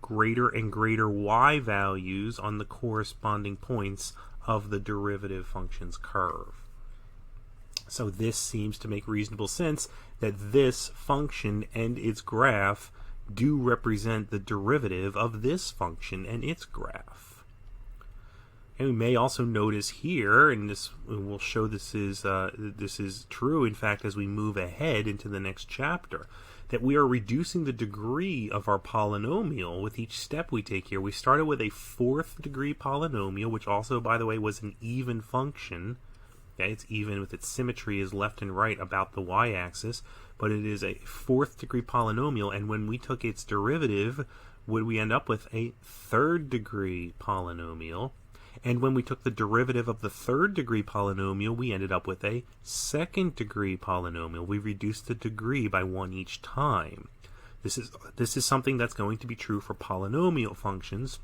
greater and greater y values on the corresponding points of the derivative function's curve. So this seems to make reasonable sense that this function and its graph do represent the derivative of this function and its graph. And we may also notice here, and this will show this is true, in fact, as we move ahead into the next chapter, that we are reducing the degree of our polynomial with each step we take here. We started with a 4th degree polynomial, which also, by the way, was an even function. Okay, it's even with its symmetry is left and right about the y-axis, but it is a 4th degree polynomial, and when we took its derivative, would we end up with a 3rd degree polynomial? And when we took the derivative of the 3rd degree polynomial, we ended up with a 2nd degree polynomial. We reduced the degree by 1 each time. This is something that's going to be true for polynomial functions,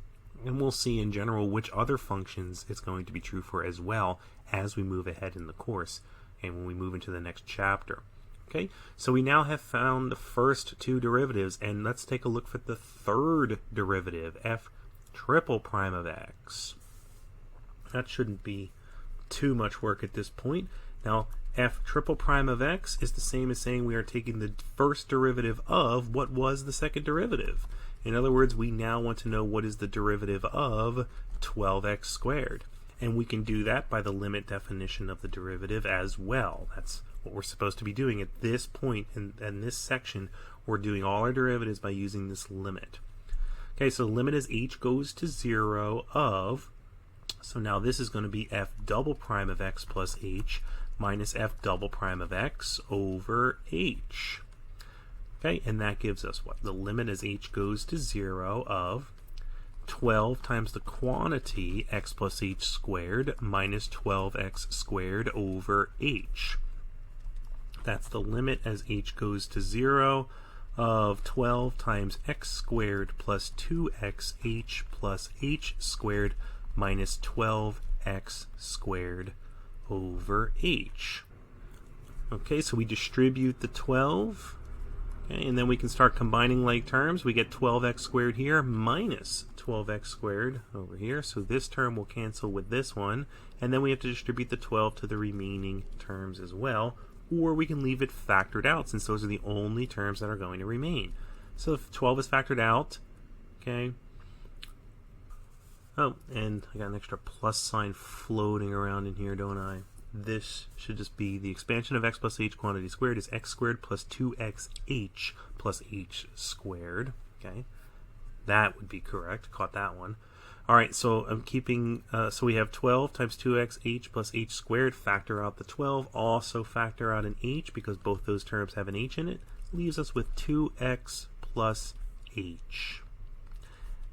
and we'll see in general which other functions it's going to be true for as well as we move ahead in the course and when we move into the next chapter. Okay, so we now have found the first two derivatives, and let's take a look at the third derivative, f triple prime of x. That shouldn't be too much work at this point. Now, f triple prime of x is the same as saying we are taking the first derivative of what was the second derivative. In other words, we now want to know what is the derivative of 12x squared. And we can do that by the limit definition of the derivative as well. That's what we're supposed to be doing at this point in this section. We're doing all our derivatives by using this limit. Okay, so the limit as h goes to 0 of, so now this is going to be f double prime of x plus h minus f double prime of x over h. Okay, and that gives us what? The limit as h goes to 0 of 12 times the quantity x plus h squared minus 12x squared over h. That's the limit as h goes to 0 of 12 times x squared plus 2xh plus h squared minus 12x squared over h. Okay, so we distribute the 12 Okay, and then we can start combining like terms. We get 12x squared here minus 12x squared over here. So this term will cancel with this one. And then we have to distribute the 12 to the remaining terms as well. Or we can leave it factored out since those are the only terms that are going to remain. So if 12 is factored out, okay. Oh, and I got an extra plus sign floating around in here, don't I? This should just be the expansion of x plus h quantity squared is x squared plus 2xh plus h squared. Okay, that would be correct. Caught that one. All right, so I'm keeping, so we have 12 times 2xh plus h squared. Factor out the 12. Also factor out an h because both those terms have an h in it. Leaves us with 2x plus h.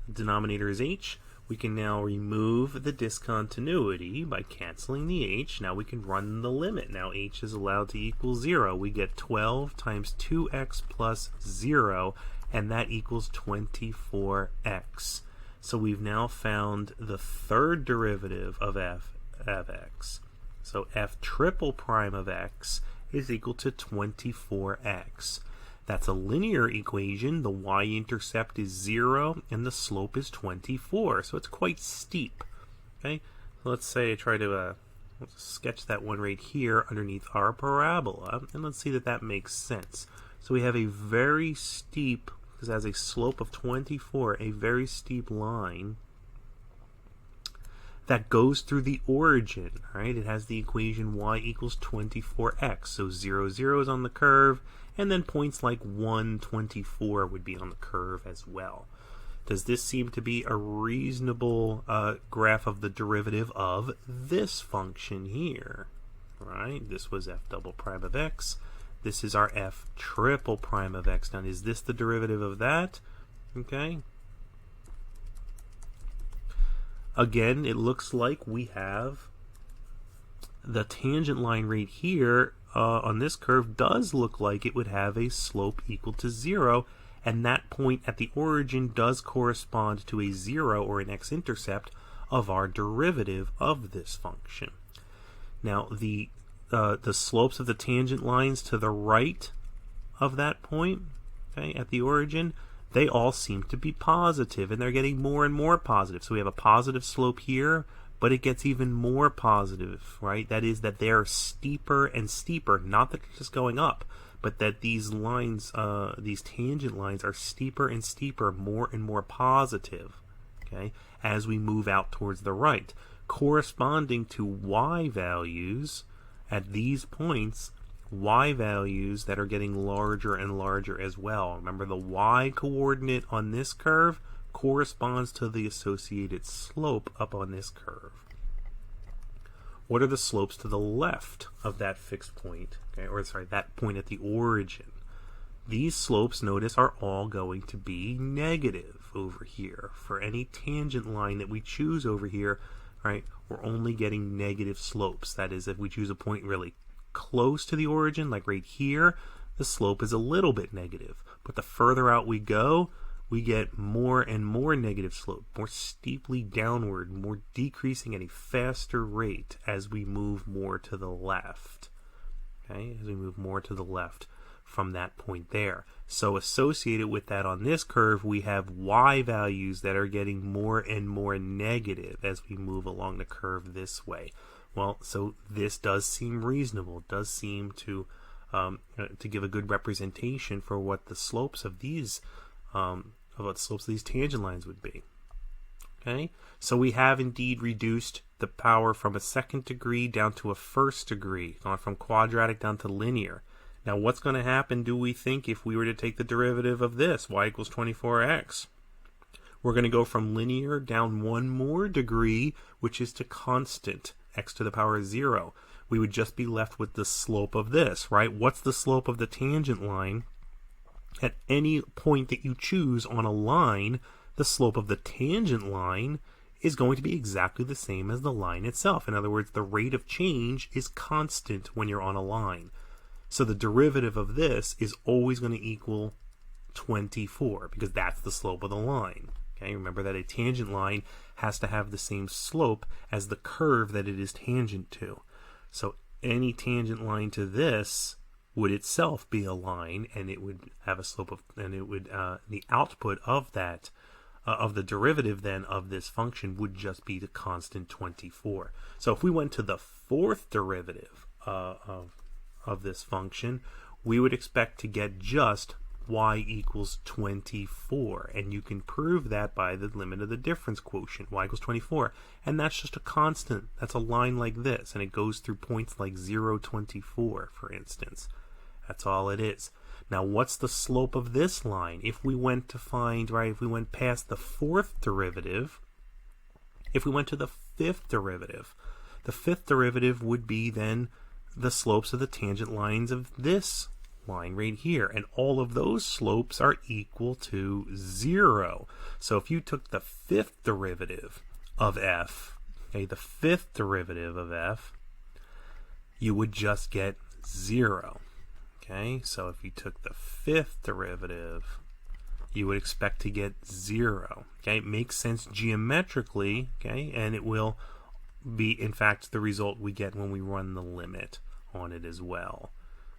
The denominator is h. We can now remove the discontinuity by canceling the h. Now we can run the limit. Now h is allowed to equal 0. We get 12 times 2x plus 0, and that equals 24x. So we've now found the third derivative of f of x. So f triple prime of x is equal to 24x. That's a linear equation. The y-intercept is 0 and the slope is 24. So it's quite steep. Okay, so let's say I try to let's sketch that one right here underneath our parabola, and let's see that that makes sense. So we have a very steep, because it has a slope of 24, a very steep line that goes through the origin, right? It has the equation y equals 24x. So 0, 0 is on the curve, and then points like 1, 24 would be on the curve as well. Does this seem to be a reasonable graph of the derivative of this function here? Right? This was f double prime of x. This is our f triple prime of x. Now, is this the derivative of that? Okay. Again, it looks like we have the tangent line right here on this curve does look like it would have a slope equal to 0, and that point at the origin does correspond to a 0 or an x-intercept of our derivative of this function. Now, the slopes of the tangent lines to the right of that point, okay, at the origin, they all seem to be positive, and they're getting more and more positive. So we have a positive slope here, but it gets even more positive, right? That is that they're steeper and steeper, not that it's just going up, but that these lines, these tangent lines are steeper and steeper, more and more positive, okay, as we move out towards the right, corresponding to y values at these points, y values that are getting larger and larger as well. Remember, the y coordinate on this curve corresponds to the associated slope up on this curve. What are the slopes to the left of that fixed point? Okay, or sorry, that point at the origin. These slopes, notice, are all going to be negative over here. For any tangent line that we choose over here, right, we're only getting negative slopes. That is, if we choose a point really close to the origin, like right here, the slope is a little bit negative. But the further out we go, we get more and more negative slope, more steeply downward, more decreasing at a faster rate as we move more to the left. Okay, as we move more to the left from that point there. So associated with that on this curve, we have y values that are getting more and more negative as we move along the curve this way. Well, so this does seem reasonable. It does seem to give a good representation for what the slopes of these tangent lines would be. Okay, so we have indeed reduced the power from a second degree down to a first degree, gone from quadratic down to linear. Now, what's going to happen, do we think, if we were to take the derivative of this, y equals 24x? We're going to go from linear down one more degree, which is to constant, x to the power 0. We would just be left with the slope of this, right? What's the slope of the tangent line? At any point that you choose on a line, the slope of the tangent line is going to be exactly the same as the line itself. In other words, the rate of change is constant when you're on a line. So the derivative of this is always going to equal 24 because that's the slope of the line. Okay, remember that a tangent line has to have the same slope as the curve that it is tangent to. So any tangent line to this would itself be a line, and it would have a slope of, and it would the output of that of the derivative then of this function would just be the constant 24. So if we went to the fourth derivative of this function, we would expect to get just y equals 24, and you can prove that by the limit of the difference quotient, y equals 24, and that's just a constant. That's a line like this, and it goes through points like 0, 24, for instance. That's all it is. Now, what's the slope of this line? If we went to find, right, if we went past the fourth derivative, if we went to the fifth derivative would be then the slopes of the tangent lines of this line right here, and all of those slopes are equal to 0. So if you took the fifth derivative of f, okay, the fifth derivative of f, you would just get 0. Okay, so if you took the fifth derivative, you would expect to get 0. Okay, it makes sense geometrically, okay, and it will be, in fact, the result we get when we run the limit on it as well.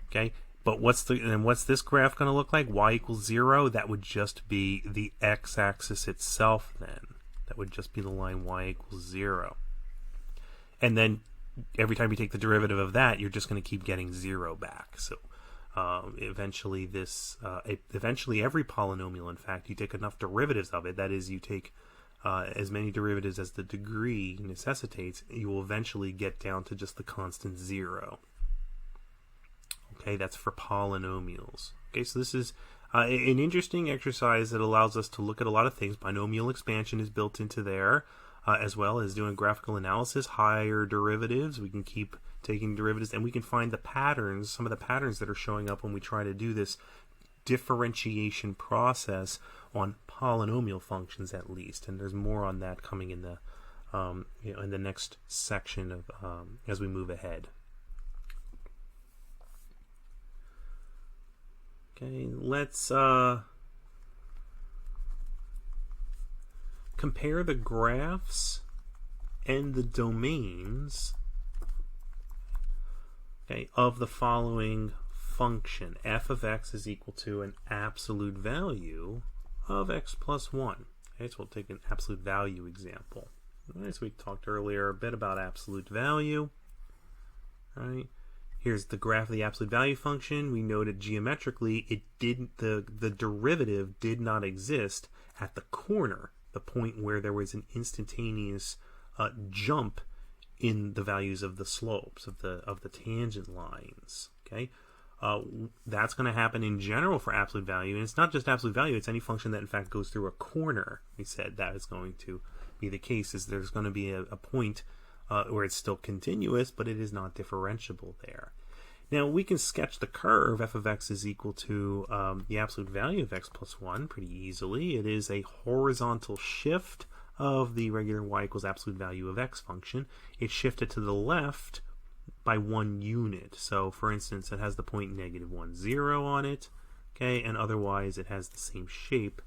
Okay, but what's this graph going to look like? Y equals 0. That would just be the x-axis itself then. That would just be the line y equals 0. And then every time you take the derivative of that, you're just going to keep getting 0 back. So eventually every polynomial, in fact, you take enough derivatives of it, that is, you take as many derivatives as the degree necessitates, you will eventually get down to just the constant 0. Okay, that's for polynomials. Okay, so this is an interesting exercise that allows us to look at a lot of things. Binomial expansion is built into there, as well as doing graphical analysis, higher derivatives. We can keep taking derivatives, and we can find the patterns, some of the patterns that are showing up when we try to do this differentiation process on polynomial functions, at least. And there's more on that coming in the in the next section of as we move ahead. Okay, let's compare the graphs and the domains, okay, of the following function. F of x is equal to an absolute value of x plus 1. Okay, so we'll take an absolute value example. As we talked earlier a bit about absolute value. Right? Here's the graph of the absolute value function. We noted geometrically the derivative did not exist at the corner, the point where there was an instantaneous jump in the values of the slopes of the tangent lines. Okay, that's going to happen in general for absolute value, and it's not just absolute value; it's any function that in fact goes through a corner. We said that is going to be the case. Is there's going to be a point where it's still continuous, but it is not differentiable there. Now we can sketch the curve f of x is equal to the absolute value of x plus 1 pretty easily. It is a horizontal shift of the regular y equals absolute value of x function. It's shifted to the left by 1 unit. So for instance, it has the point -1, 0 on it, okay, and otherwise it has the same shape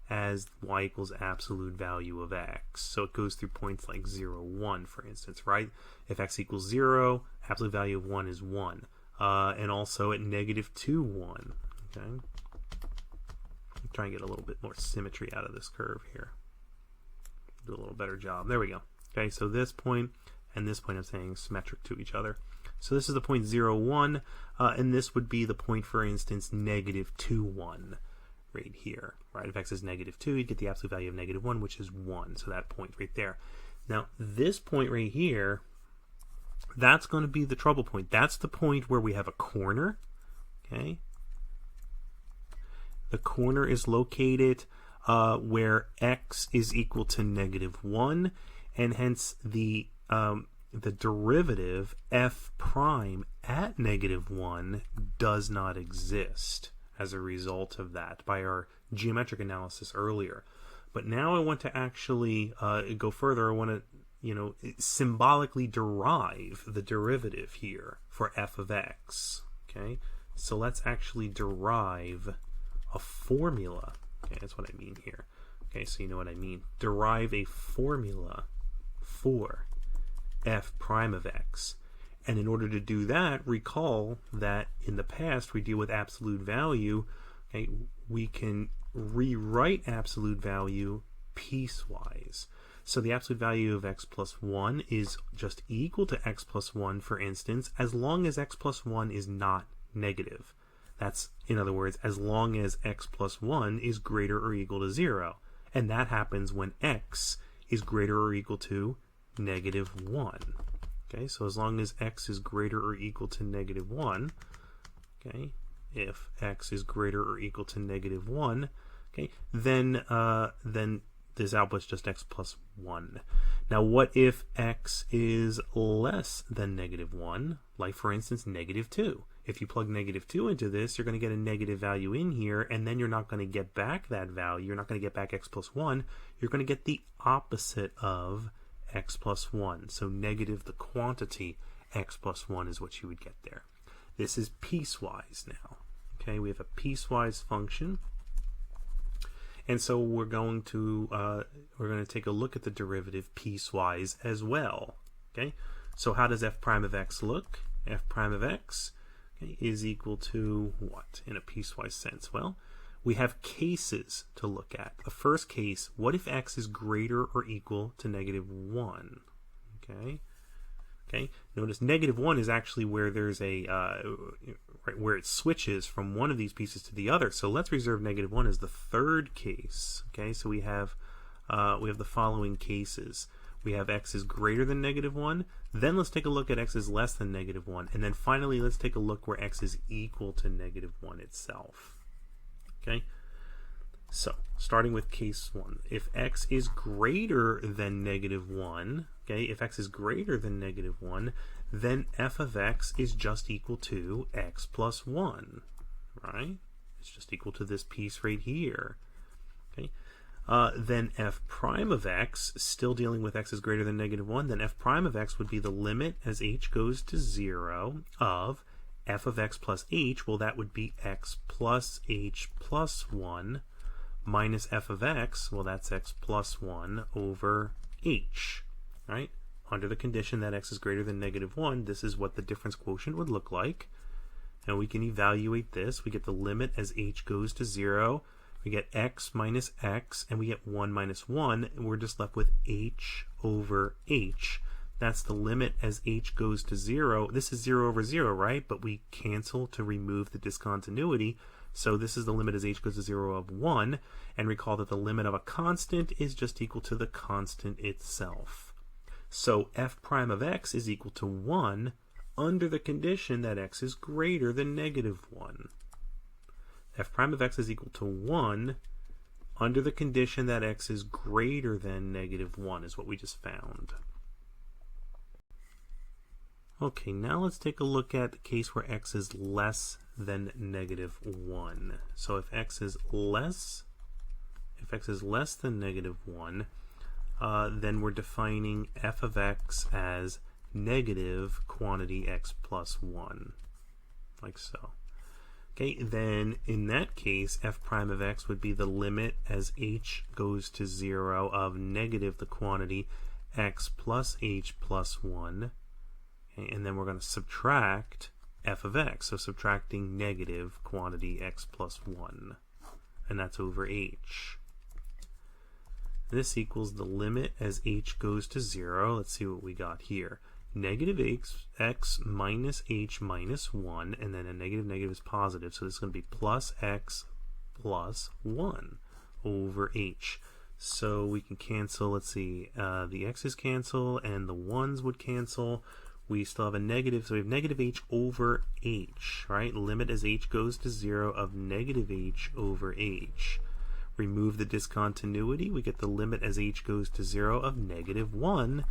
as y equals absolute value of x. So it goes through points like 0, 1, for instance, right? If x equals 0, absolute value of 1 is 1. And also at -2, 1. Okay? I'm trying to get a little bit more symmetry out of this curve here. Do a little better job. There we go. Okay, so this point and this point I'm saying symmetric to each other. So this is the point 0, 1, and this would be the point, for instance, -2, 1. Right here, right? If x is -2, you get the absolute value of -1, which is 1. So that point right there. Now, this point right here, that's going to be the trouble point. That's the point where we have a corner. Okay. The corner is located where x is equal to -1, and hence the derivative f prime at -1 does not exist as a result of that by our geometric analysis earlier. But now I want to actually go further. I want to, symbolically derive the derivative here for f of x. Okay, so let's actually derive a formula. Okay, that's what I mean here. Okay, so you know what I mean. Derive a formula for f prime of x. And in order to do that, recall that in the past we deal with absolute value. Okay, we can rewrite absolute value piecewise. So the absolute value of x plus 1 is just equal to x plus 1, for instance, as long as x plus 1 is not negative. That's, in other words, as long as x plus 1 is greater or equal to 0. And that happens when x is greater or equal to negative 1. Okay, so as long as x is greater or equal to negative 1, okay, if x is greater or equal to negative 1, okay, then this output's just x plus 1. Now, what if x is less than negative 1? Like, for instance, negative 2. If you plug negative 2 into this, you're going to get a negative value in here, and then you're not going to get back that value. You're not going to get back x plus 1. You're going to get the opposite of x plus 1. So negative the quantity x plus 1 is what you would get there. This is piecewise now. Okay, we have a piecewise function. And so we're going to take a look at the derivative piecewise as well. Okay, so how does f prime of x look? F prime of x, okay, is equal to what in a piecewise sense? Well, we have cases to look at. The first case, what if x is greater or equal to negative 1? Okay. Notice negative 1 is actually where there's a right where it switches from one of these pieces to the other. So let's reserve negative 1 as the third case. Okay, so we have the following cases. We have x is greater than negative 1. Then let's take a look at x is less than negative 1. And then finally, let's take a look where x is equal to negative 1 itself. Okay, so starting with case 1, if x is greater than negative 1, okay, if x is greater than negative 1, then f of x is just equal to x plus 1, right? It's just equal to this piece right here. Okay, then f prime of x, still dealing with x is greater than negative 1, then f prime of x would be the limit as h goes to 0 of f of x plus h. Well, that would be x plus h plus 1 minus f of x. Well, that's x plus 1 over h, right? Under the condition that x is greater than negative 1, this is what the difference quotient would look like. And we can evaluate this. We get the limit as h goes to 0. We get x minus x, and we get 1 minus 1, and we're just left with h over h. That's the limit as h goes to 0. This is 0 over 0, right? But we cancel to remove the discontinuity. So this is the limit as h goes to 0 of 1. And recall that the limit of a constant is just equal to the constant itself. So f prime of x is equal to 1 under the condition that x is greater than negative 1. F prime of x is equal to 1 under the condition that x is greater than negative 1 is what we just found. Okay, now let's take a look at the case where x is less than negative 1. So if x is less than negative 1, then we're defining f of x as negative quantity x plus 1, like so. Okay, then in that case, f prime of x would be the limit as h goes to 0 of negative the quantity x plus h plus 1. Okay, and then we're going to subtract f of x, so subtracting negative quantity x plus 1, and that's over h. This equals the limit as h goes to 0. Let's see what we got here. Negative x minus h minus 1, and then a negative is positive, so this is going to be plus x plus 1 over h. So we can cancel, let's see, the x's cancel and the 1's would cancel. We still have a negative, so we have negative h over h, right? Limit as h goes to 0 of negative h over h. Remove the discontinuity, we get the limit as h goes to 0 of negative 1.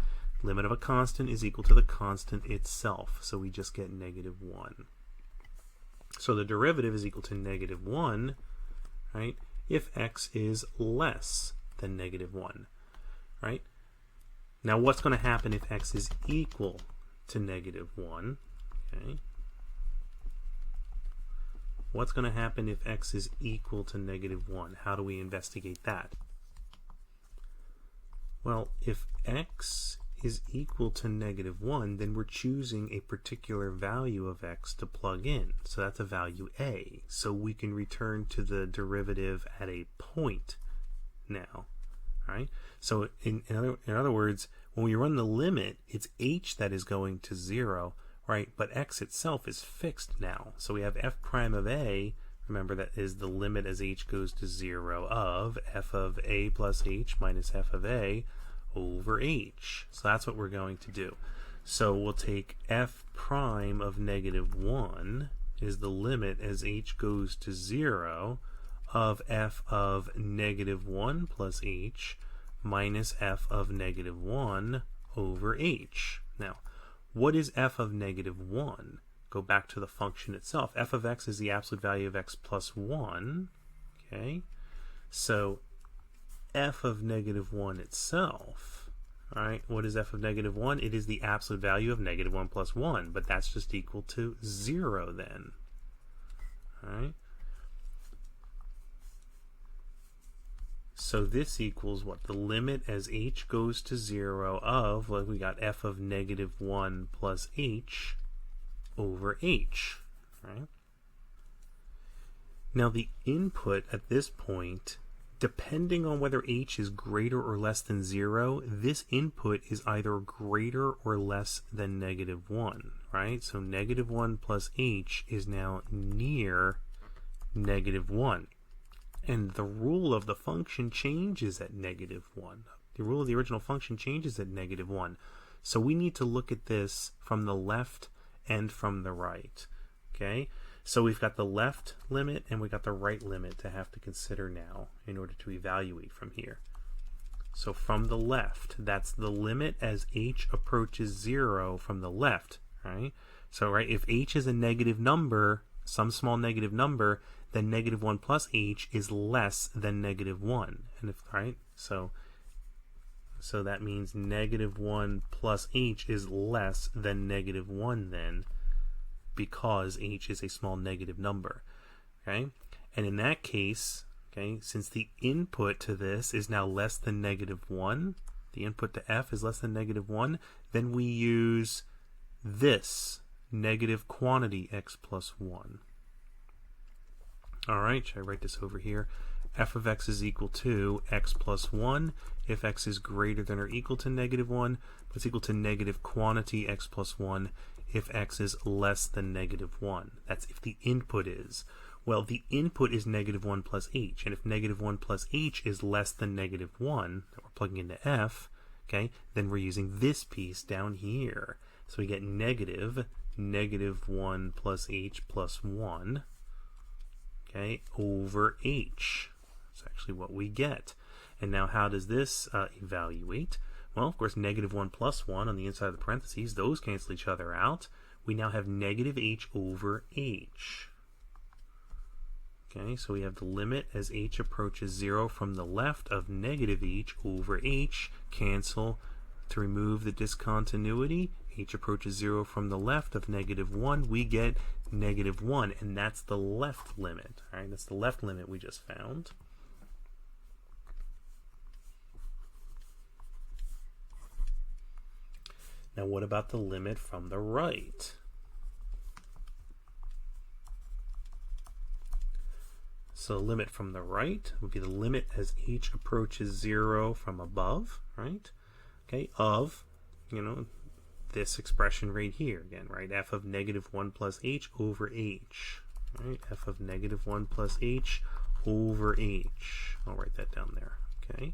Limit of a constant is equal to the constant itself, so we just get negative 1. So the derivative is equal to negative 1, right, if x is less than negative 1, right? Now what's going to happen if x is equal to negative 1? Okay. What's going to happen if x is equal to negative 1? How do we investigate that? Well, if x is equal to negative 1, then we're choosing a particular value of x to plug in. So that's a value a. So we can return to the derivative at a point now. Right? So in other words, when we run the limit, it's h that is going to 0, right? But x itself is fixed now. So we have f prime of a. Remember, that is the limit as h goes to 0 of f of a plus h minus f of a over h. So that's what we're going to do. So we'll take f prime of negative 1 is the limit as h goes to 0 of f of negative 1 plus h minus f of negative 1 over h. Now, what is f of negative 1? Go back to the function itself. F of x is the absolute value of x plus 1. Okay, so f of negative 1 itself, all right, what is f of negative 1? It is the absolute value of negative 1 plus 1, but that's just equal to 0 then. All right. So this equals what? The limit as h goes to 0 of, well, we got f of negative 1 plus h over h. Right? Now the input at this point, depending on whether h is greater or less than 0, this input is either greater or less than negative 1. Right? So negative 1 plus h is now near negative 1. And the rule of the function changes at negative 1. The rule of the original function changes at negative 1. So we need to look at this from the left and from the right. Okay? So we've got the left limit and we've got the right limit to have to consider now in order to evaluate from here. So from the left, that's the limit as h approaches 0 from the left. Right? So right, if h is a negative number, some small negative number, then negative 1 plus h is less than negative 1. And if, right, so that means negative 1 plus h is less than negative 1 then, because h is a small negative number. Okay? And in that case, okay, since the input to this is now less than negative 1, the input to f is less than negative 1, then we use this negative quantity x plus 1. All right, should I write this over here? F of x is equal to x plus 1 if x is greater than or equal to negative 1, but it's equal to negative quantity x plus 1 if x is less than negative 1. That's if the input is. Well, the input is negative 1 plus h, and if negative 1 plus h is less than negative 1, that we're plugging into f, okay, then we're using this piece down here. So we get negative 1 plus h plus 1, okay, over h. That's actually what we get. And now how does this evaluate? Well, of course, negative 1 plus 1 on the inside of the parentheses, those cancel each other out. We now have negative h over h. Okay, so we have the limit as h approaches 0 from the left of negative h over h. Cancel to remove the discontinuity. H approaches 0 from the left of negative 1. We get negative 1, and that's the left limit. All right, that's the left limit we just found. Now, what about the limit from the right? So the limit from the right would be the limit as h approaches 0 from above, right? Okay, of, this expression right here again, right? F of negative 1 plus h over h, right? F of negative 1 plus h over h. I'll write that down there, okay?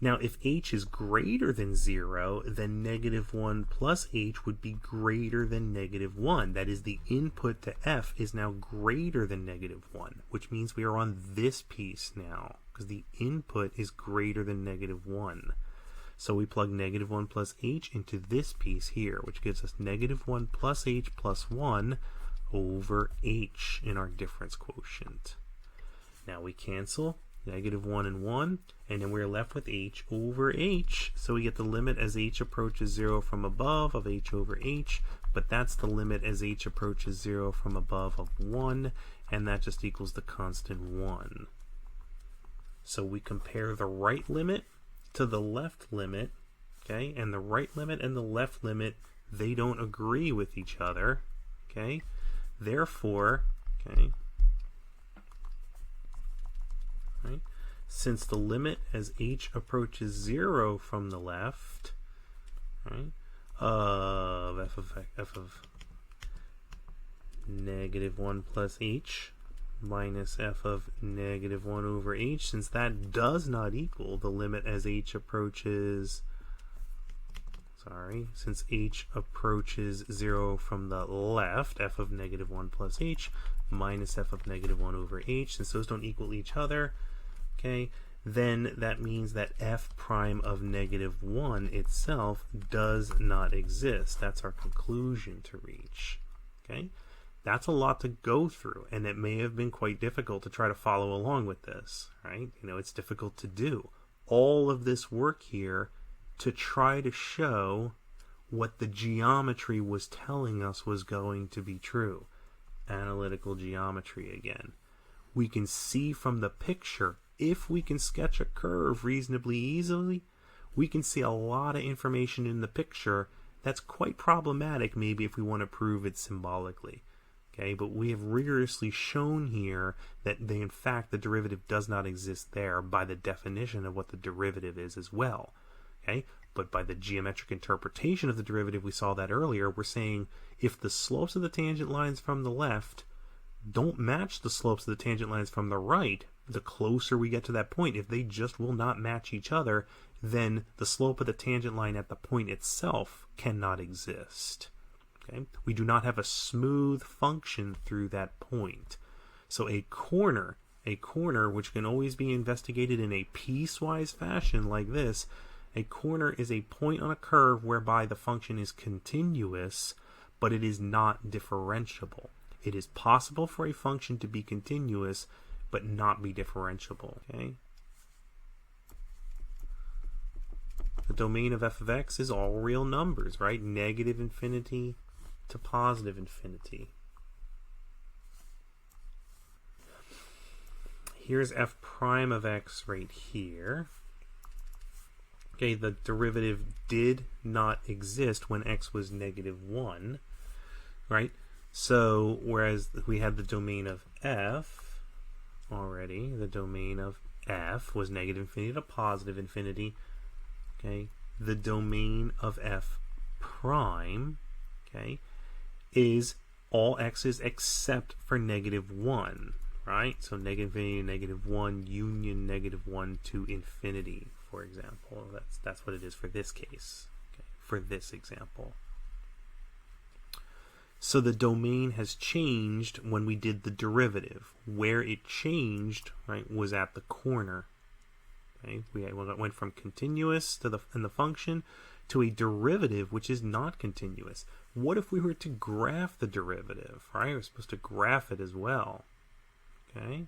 Now, if h is greater than 0, then negative 1 plus h would be greater than negative 1. That is, the input to f is now greater than negative 1, which means we are on this piece now, because the input is greater than negative 1. So we plug negative 1 plus h into this piece here, which gives us negative 1 plus h plus 1 over h in our difference quotient. Now we cancel negative 1 and 1, and then we're left with h over h. So we get the limit as h approaches 0 from above of h over h, but that's the limit as h approaches 0 from above of 1, and that just equals the constant 1. So we compare the right limit to the left limit, okay, and the right limit and the left limit, they don't agree with each other, okay, therefore, okay, right, since the limit as h approaches 0 from the left, right, of f of negative 1 plus h minus f of negative 1 over h, since that does not equal the limit as h approaches, since h approaches 0 from the left, f of negative 1 plus h minus f of negative 1 over h, since those don't equal each other, okay, then that means that f prime of negative 1 itself does not exist. That's our conclusion to reach, okay? That's a lot to go through, and it may have been quite difficult to try to follow along with this, right? You know, it's difficult to do all of this work here to try to show what the geometry was telling us was going to be true. Analytical geometry again. We can see from the picture, if we can sketch a curve reasonably easily, we can see a lot of information in the picture that's quite problematic maybe if we want to prove it symbolically. Okay, but we have rigorously shown here that in fact the derivative does not exist there by the definition of what the derivative is as well. Okay, but by the geometric interpretation of the derivative, we saw that earlier, we're saying if the slopes of the tangent lines from the left don't match the slopes of the tangent lines from the right, the closer we get to that point, if they just will not match each other, then the slope of the tangent line at the point itself cannot exist. Okay? We do not have a smooth function through that point. So a corner which can always be investigated in a piecewise fashion like this, a corner is a point on a curve whereby the function is continuous, but it is not differentiable. It is possible for a function to be continuous, but not be differentiable. Okay? The domain of f of x is all real numbers, right? Negative infinity to positive infinity. Here's f prime of x right here. Okay, the derivative did not exist when x was negative 1, right? So, whereas we had the domain of f already, the domain of f was negative infinity to positive infinity. Okay, the domain of f prime, okay, is all x's except for negative 1, right? So negative infinity to negative 1 union negative 1 to infinity, for example. That's what it is for this case, okay, for this example. So the domain has changed when we did the derivative. Where it changed, right, was at the corner. Okay, we went from continuous to in the function to a derivative which is not continuous. What if we were to graph the derivative, right? We're supposed to graph it as well. Okay?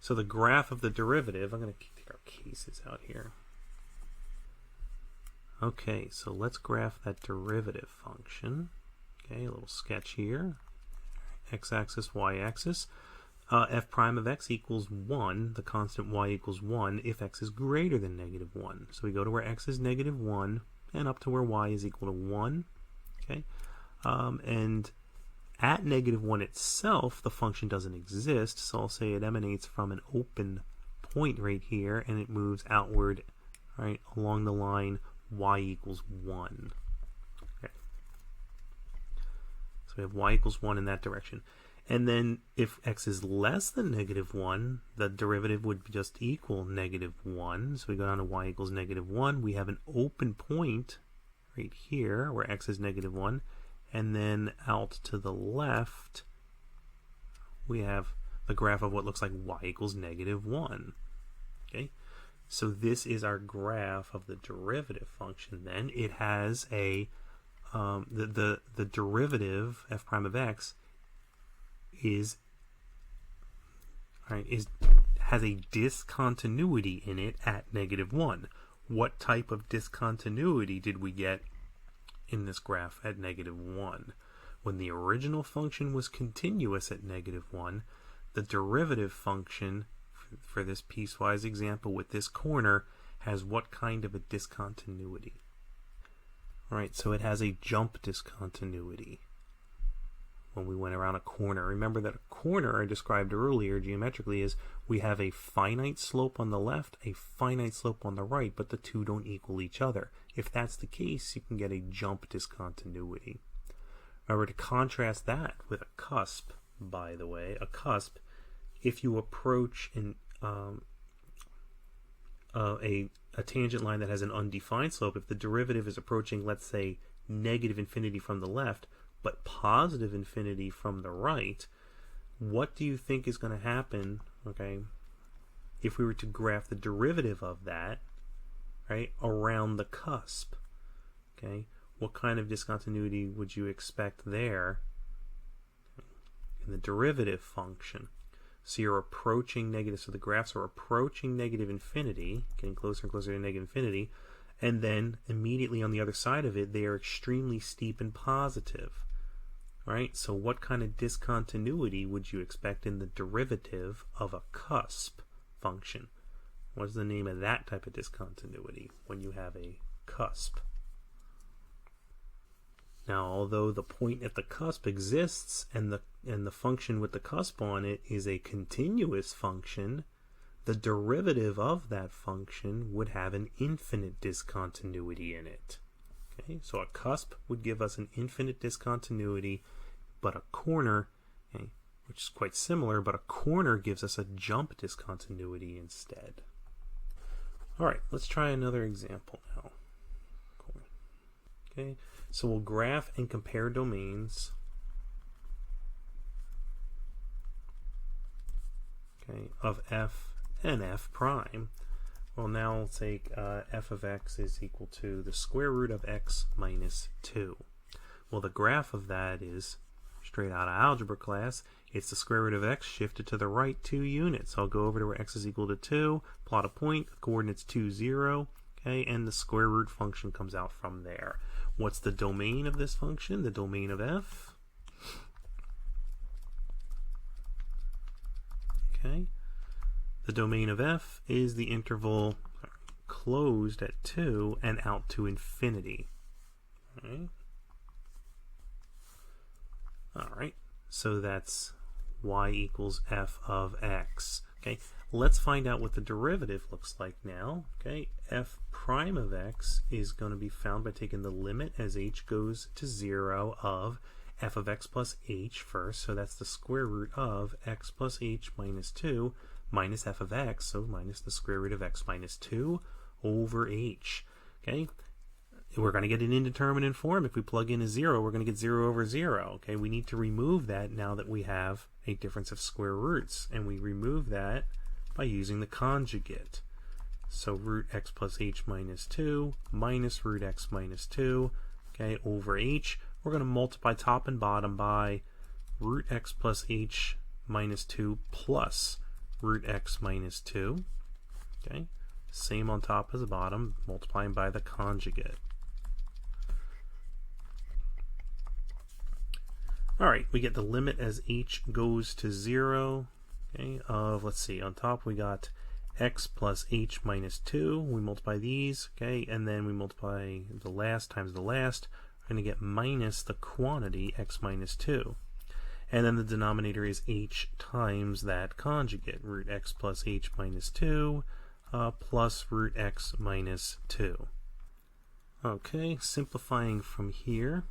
So the graph of the derivative, I'm going to take our cases out here. Okay, so let's graph that derivative function. Okay, a little sketch here. X-axis, y-axis. F prime of x equals 1, the constant y equals 1, if x is greater than negative 1. So we go to where x is negative 1 and up to where y is equal to 1. Okay, and at negative 1 itself, the function doesn't exist, so I'll say it emanates from an open point right here, and it moves outward, right, along the line y equals 1. Okay. So we have y equals 1 in that direction. And then if x is less than negative 1, the derivative would just equal negative 1. So we go down to y equals negative 1. We have an open point right here where x is negative 1. And then out to the left, we have the graph of what looks like y equals negative 1. Okay, so this is our graph of the derivative function. Then it has a the derivative f prime of x has a discontinuity in it at negative 1. What type of discontinuity did we get in this graph at negative 1? When the original function was continuous at negative 1, the derivative function for this piecewise example with this corner has what kind of a discontinuity? All right, so it has a jump discontinuity when we went around a corner. Remember that a corner I described earlier geometrically is we have a finite slope on the left, a finite slope on the right, but the two don't equal each other. If that's the case, you can get a jump discontinuity. Remember to contrast that with a cusp, by the way. A cusp, if you approach a tangent line that has an undefined slope, if the derivative is approaching, let's say, negative infinity from the left, but positive infinity from the right, what do you think is going to happen, okay, if we were to graph the derivative of that, right, around the cusp? Okay, what kind of discontinuity would you expect there in the derivative function? So you're approaching negative, so the graphs are approaching negative infinity, getting closer and closer to negative infinity, and then immediately on the other side of it, they are extremely steep and positive. Right? So what kind of discontinuity would you expect in the derivative of a cusp function? What's the name of that type of discontinuity when you have a cusp? Now, although the point at the cusp exists and the function with the cusp on it is a continuous function, the derivative of that function would have an infinite discontinuity in it. Okay, so a cusp would give us an infinite discontinuity, but a corner, okay, which is quite similar, but a corner gives us a jump discontinuity instead. All right, let's try another example now. Okay, so we'll graph and compare domains. Okay, of f and f prime. Well, now we'll take f of x is equal to the square root of x minus 2. Well, the graph of that is straight out of algebra class. It's the square root of x shifted to the right 2 units. So I'll go over to where x is equal to 2, plot a point, coordinates 2, 0, okay, and the square root function comes out from there. What's the domain of this function? The domain of f. Okay. The domain of f is the interval closed at 2 and out to infinity. Okay. All right. So that's y equals f of x. Okay. Let's find out what the derivative looks like now. Okay. F prime of x is going to be found by taking the limit as h goes to 0 of f of x plus h first. So that's the square root of x plus h minus 2 minus f of x, so minus the square root of x minus 2 over h. Okay. We're going to get an indeterminate form. If we plug in a 0, we're going to get 0 over 0. Okay, we need to remove that now that we have a difference of square roots, and we remove that by using the conjugate. So root x plus h minus 2 minus root x minus 2, okay, over h. We're going to multiply top and bottom by root x plus h minus 2 plus root x minus 2. Okay, same on top as the bottom, multiplying by the conjugate. All right, we get the limit as h goes to 0, okay, of, let's see, on top we got x plus h minus 2. We multiply these, okay, and then we multiply the last times the last. We're going to get minus the quantity x minus 2. And then the denominator is h times that conjugate, root x plus h minus 2 plus root x minus 2. Okay, simplifying from here,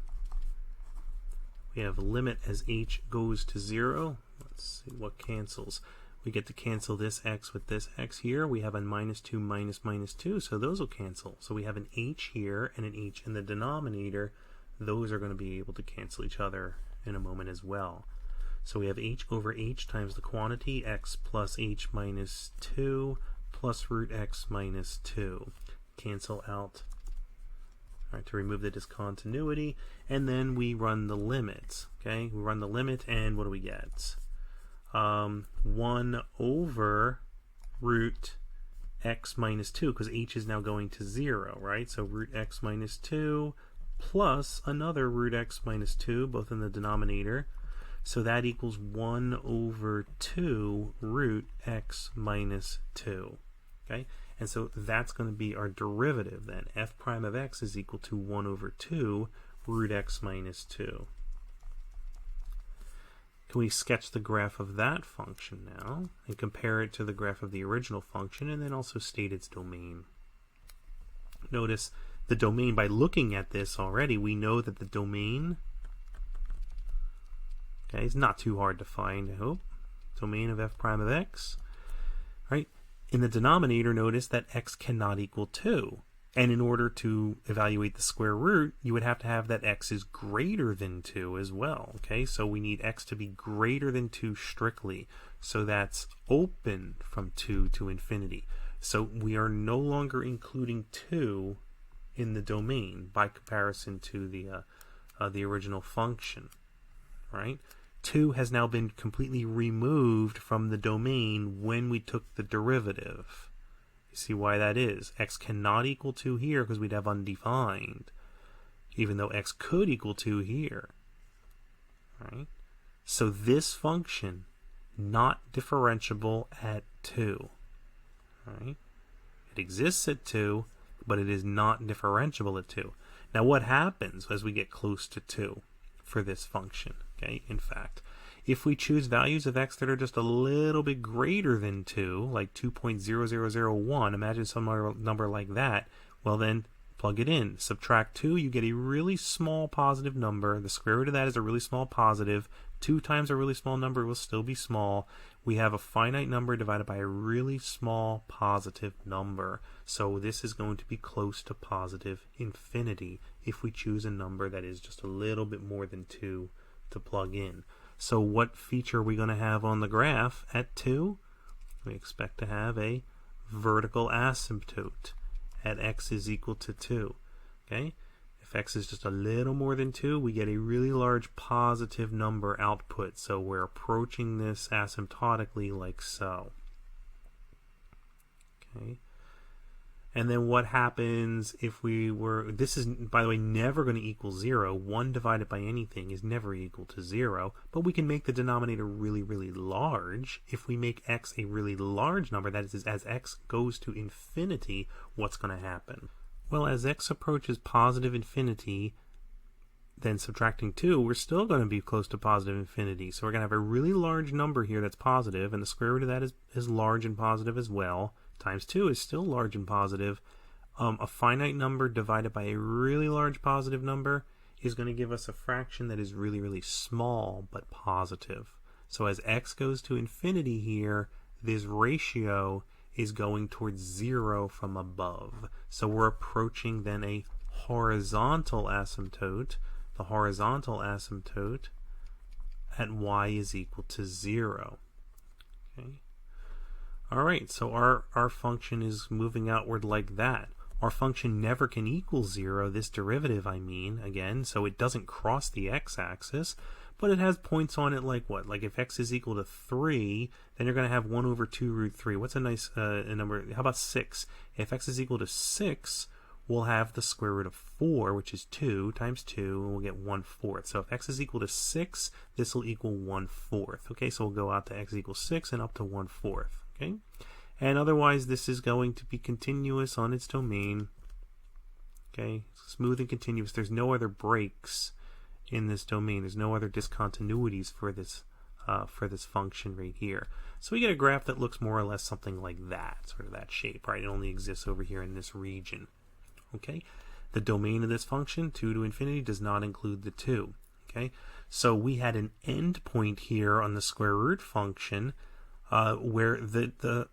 we have limit as h goes to 0. Let's see what cancels. We get to cancel this x with this x here. We have a minus 2 minus minus 2, so those will cancel. So we have an h here and an h in the denominator. Those are going to be able to cancel each other in a moment as well. So we have h over h times the quantity x plus h minus 2 plus root x minus 2. Cancel out, all right, to remove the discontinuity, and then we run the limit. Okay, we run the limit, and what do we get? 1 over root x minus 2, because h is now going to 0, right? So root x minus 2 plus another root x minus 2, both in the denominator. So that equals 1 over 2 root x minus 2. Okay, And so that's going to be our derivative then. F prime of x is equal to 1 over 2 root x minus 2. Can we sketch the graph of that function now and compare it to the graph of the original function and then also state its domain? Notice the domain, by looking at this already, we know that the domain, okay, is not too hard to find, I hope. Domain of f prime of x, right? In the denominator, notice that x cannot equal 2. And in order to evaluate the square root, you would have to have that x is greater than 2 as well. Okay, so we need x to be greater than 2 strictly. So that's open from 2 to infinity. So we are no longer including 2 in the domain by comparison to the original function, right? 2 has now been completely removed from the domain when we took the derivative. See why that is. X cannot equal 2 here because we'd have undefined, even though x could equal 2 here. Right? So this function, not differentiable at 2. Right? It exists at 2, but it is not differentiable at 2. Now what happens as we get close to 2 for this function? Okay, in fact, if we choose values of x that are just a little bit greater than 2, like 2.0001, imagine some number like that, well then plug it in. Subtract 2, you get a really small positive number. The square root of that is a really small positive. 2 times a really small number will still be small. We have a finite number divided by a really small positive number. So this is going to be close to positive infinity if we choose a number that is just a little bit more than 2 to plug in. So what feature are we going to have on the graph at 2? We expect to have a vertical asymptote at x is equal to 2. Okay? If x is just a little more than 2, we get a really large positive number output. So we're approaching this asymptotically like so. Okay? And then what happens if we were, this is, by the way, never going to equal 0. 1 divided by anything is never equal to 0. But we can make the denominator really, really large. If we make x a really large number, that is, as x goes to infinity, what's going to happen? Well, as x approaches positive infinity, then subtracting 2, we're still going to be close to positive infinity. So we're going to have a really large number here that's positive, and the square root of that is large and positive as well. Times 2 is still large and positive. A finite number divided by a really large positive number is going to give us a fraction that is really, really small but positive. So as x goes to infinity here, this ratio is going towards 0 from above. So we're approaching then a horizontal asymptote. The horizontal asymptote at y is equal to 0. Okay. All right, so our function is moving outward like that. Our function never can equal 0, this derivative I mean, again, so it doesn't cross the x-axis, but it has points on it like what? Like if x is equal to 3, then you're going to have 1 over 2 root 3. What's a nice number? How about 6? If x is equal to 6, we'll have the square root of 4, which is 2 times 2, and we'll get 1/4. So if x is equal to 6, this will equal 1/4. Okay, so we'll go out to x equals 6 and up to 1/4. Okay, and otherwise this is going to be continuous on its domain. Okay, smooth and continuous. There's no other breaks in this domain. There's no other discontinuities for this function right here. So we get a graph that looks more or less something like that, sort of that shape, right? It only exists over here in this region. Okay, the domain of this function, 2 to infinity, does not include the 2. Okay, so we had an endpoint here on the square root function where the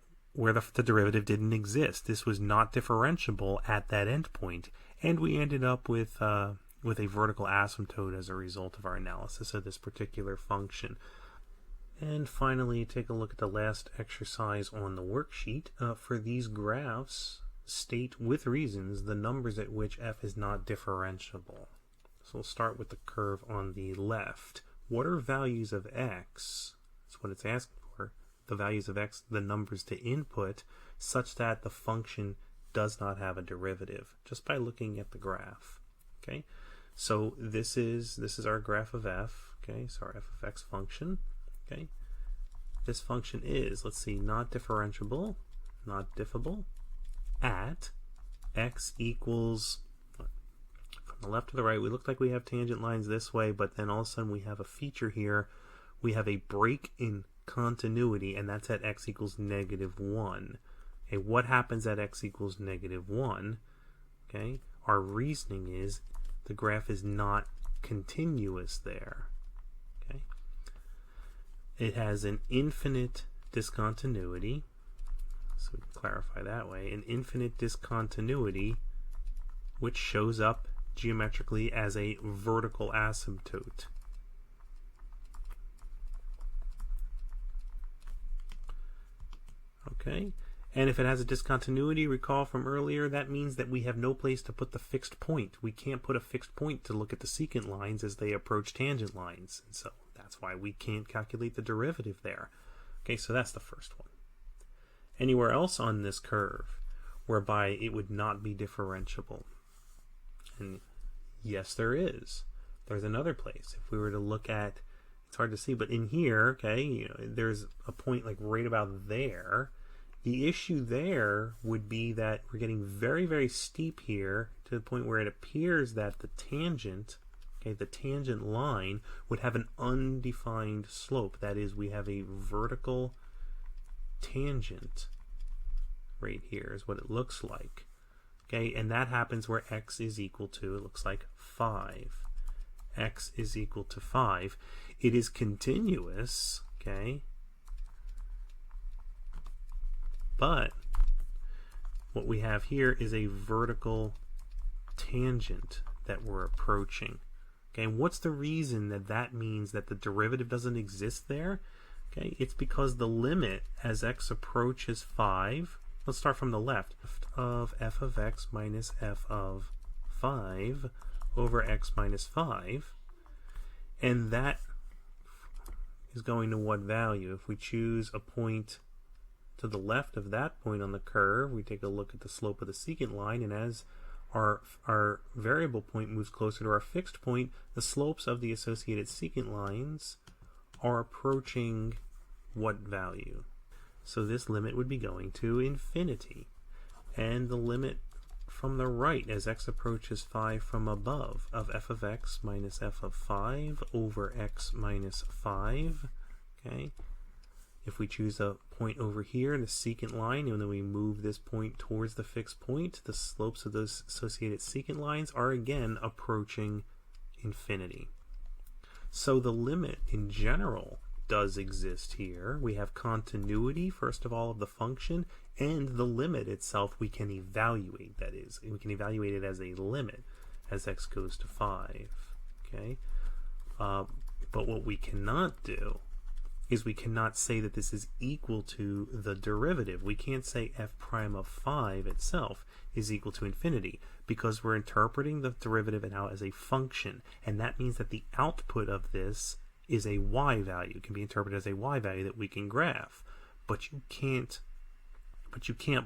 derivative didn't exist. This was not differentiable at that endpoint, and we ended up with a vertical asymptote as a result of our analysis of this particular function. And finally, take a look at the last exercise on the worksheet. For these graphs, state with reasons the numbers at which f is not differentiable. So we'll start with the curve on the left. What are values of x? That's what it's asking for. The values of x, the numbers to input, such that the function does not have a derivative, just by looking at the graph. Okay, so this is our graph of f. Okay, so our f of x function. Okay, this function is, let's see, not differentiable, not diffable. at x equals, from the left to the right, we look like we have tangent lines this way, but then all of a sudden we have a feature here. We have a break in continuity, and that's at x equals -1. Okay, what happens at x equals -1? Okay, our reasoning is the graph is not continuous there. Okay, it has an infinite discontinuity, so we can clarify that way, an infinite discontinuity which shows up geometrically as a vertical asymptote. Okay, and if it has a discontinuity, recall from earlier, that means that we have no place to put the fixed point. We can't put a fixed point to look at the secant lines as they approach tangent lines, and so that's why we can't calculate the derivative there. Okay, so that's the first one. Anywhere else on this curve whereby it would not be differentiable? And yes, there is. There's another place. If we were to look at, it's hard to see, but in here, okay, you know, there's a point like right about there. The issue there would be that we're getting very, very steep here to the point where it appears that the tangent, okay, the tangent line would have an undefined slope. That is, we have a vertical tangent right here is what it looks like. Okay, and that happens where x is equal to, it looks like 5. X is equal to 5. It is continuous, okay, but what we have here is a vertical tangent that we're approaching. Okay, and what's the reason that that means that the derivative doesn't exist there? Okay, it's because the limit as x approaches 5, let's start from the left, of f of x minus f of 5 over x minus 5, and that is going to what value? If we choose a point to the left of that point on the curve, we take a look at the slope of the secant line, and as our variable point moves closer to our fixed point, the slopes of the associated secant lines are approaching what value? So this limit would be going to infinity. And the limit from the right as x approaches 5 from above of f of x minus f of 5 over x minus 5. Okay. If we choose a point over here in the secant line, and then we move this point towards the fixed point, the slopes of those associated secant lines are again approaching infinity. So the limit in general does exist here. We have continuity, first of all, of the function, and the limit itself we can evaluate. That is, we can evaluate it as a limit as x goes to 5. Okay, but what we cannot do is we cannot say that this is equal to the derivative. We can't say f prime of 5 itself is equal to infinity, because we're interpreting the derivative now as a function, and that means that the output of this is a y value. It can be interpreted as a y value that we can graph, but you can't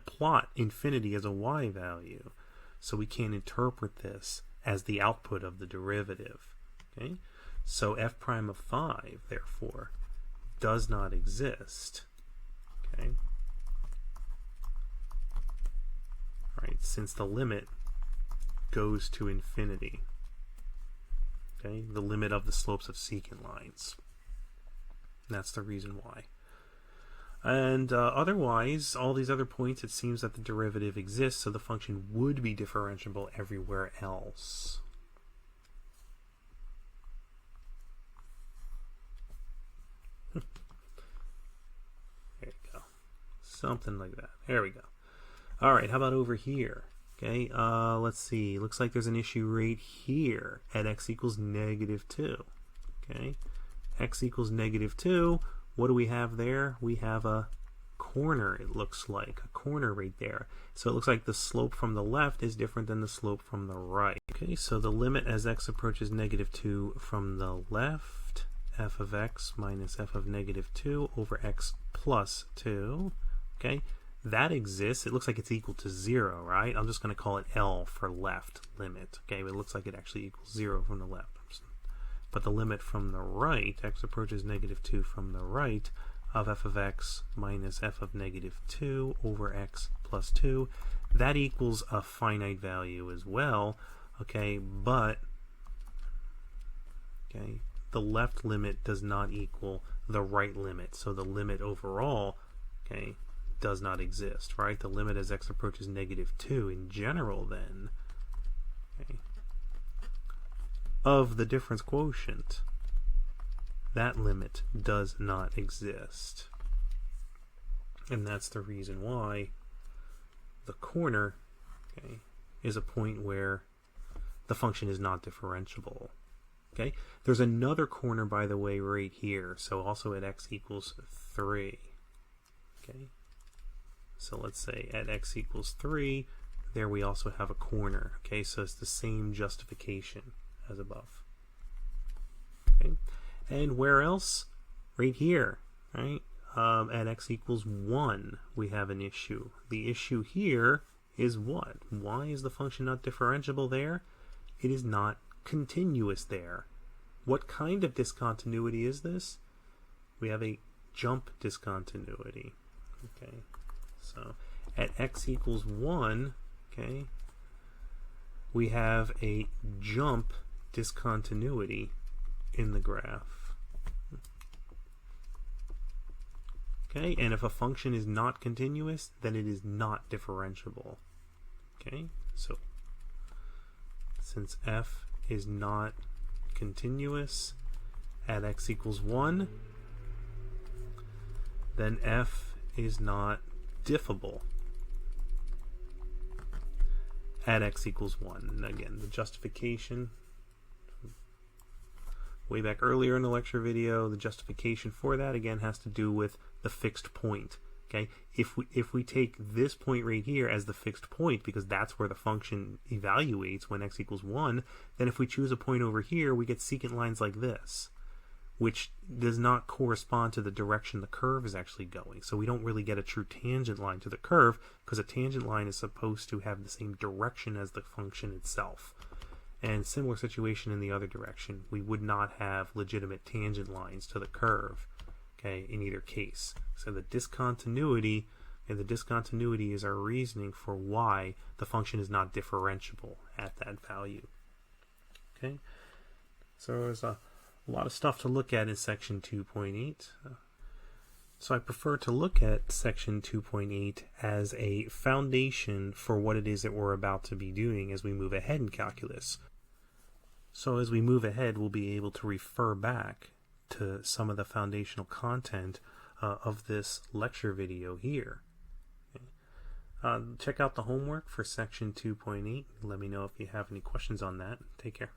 plot infinity as a y value, so we can't interpret this as the output of the derivative. Okay, so f prime of 5 therefore does not exist. Okay, all right, since the limit goes to infinity. Okay, the limit of the slopes of secant lines. That's the reason why. And otherwise, all these other points, it seems that the derivative exists, so the function would be differentiable everywhere else. There you go. Something like that. There we go. All right, how about over here? Okay, let's see. Looks like there's an issue right here at x equals -2. Okay, x equals -2. What do we have there? We have a corner, it looks like. A corner right there. So it looks like the slope from the left is different than the slope from the right. Okay, so the limit as x approaches -2 from the left, f of x minus f of -2 over x plus 2. Okay, that exists. It looks like it's equal to 0, right? I'm just going to call it L for left limit. Okay, but it looks like it actually equals 0 from the left. But the limit from the right, x approaches -2 from the right, of f of x minus f of -2 over x plus 2, that equals a finite value as well, okay, but okay, the left limit does not equal the right limit, so the limit overall, okay, does not exist, right? The limit as x approaches -2 in general then, okay, of the difference quotient, that limit does not exist. And that's the reason why the corner, okay, is a point where the function is not differentiable. Okay, there's another corner, by the way, right here. So also at x equals 3. Okay, so let's say at x equals 3, there we also have a corner. Okay, so it's the same justification as above. Okay, and where else? Right here, right? At x equals 1, we have an issue. The issue here is what? Why is the function not differentiable there? It is not continuous there. What kind of discontinuity is this? We have a jump discontinuity. Okay, so at x equals 1, okay, we have a jump discontinuity in the graph. Okay, and if a function is not continuous, then it is not differentiable. Okay, so since f is not continuous at x equals 1, then f is not diffable at x equals 1. And again, the justification way back earlier in the lecture video, the justification for that again has to do with the fixed point. Okay, if we take this point right here as the fixed point, because that's where the function evaluates when x equals 1, then if we choose a point over here, we get secant lines like this, which does not correspond to the direction the curve is actually going. So we don't really get a true tangent line to the curve, because a tangent line is supposed to have the same direction as the function itself. And similar situation in the other direction. We would not have legitimate tangent lines to the curve, okay, in either case. So the discontinuity, and the discontinuity is our reasoning for why the function is not differentiable at that value. Okay, so there's a lot of stuff to look at in section 2.8. So I prefer to look at section 2.8 as a foundation for what it is that we're about to be doing as we move ahead in calculus. So as we move ahead, we'll be able to refer back to some of the foundational content of this lecture video here. Okay. Check out the homework for section 2.8. Let me know if you have any questions on that. Take care.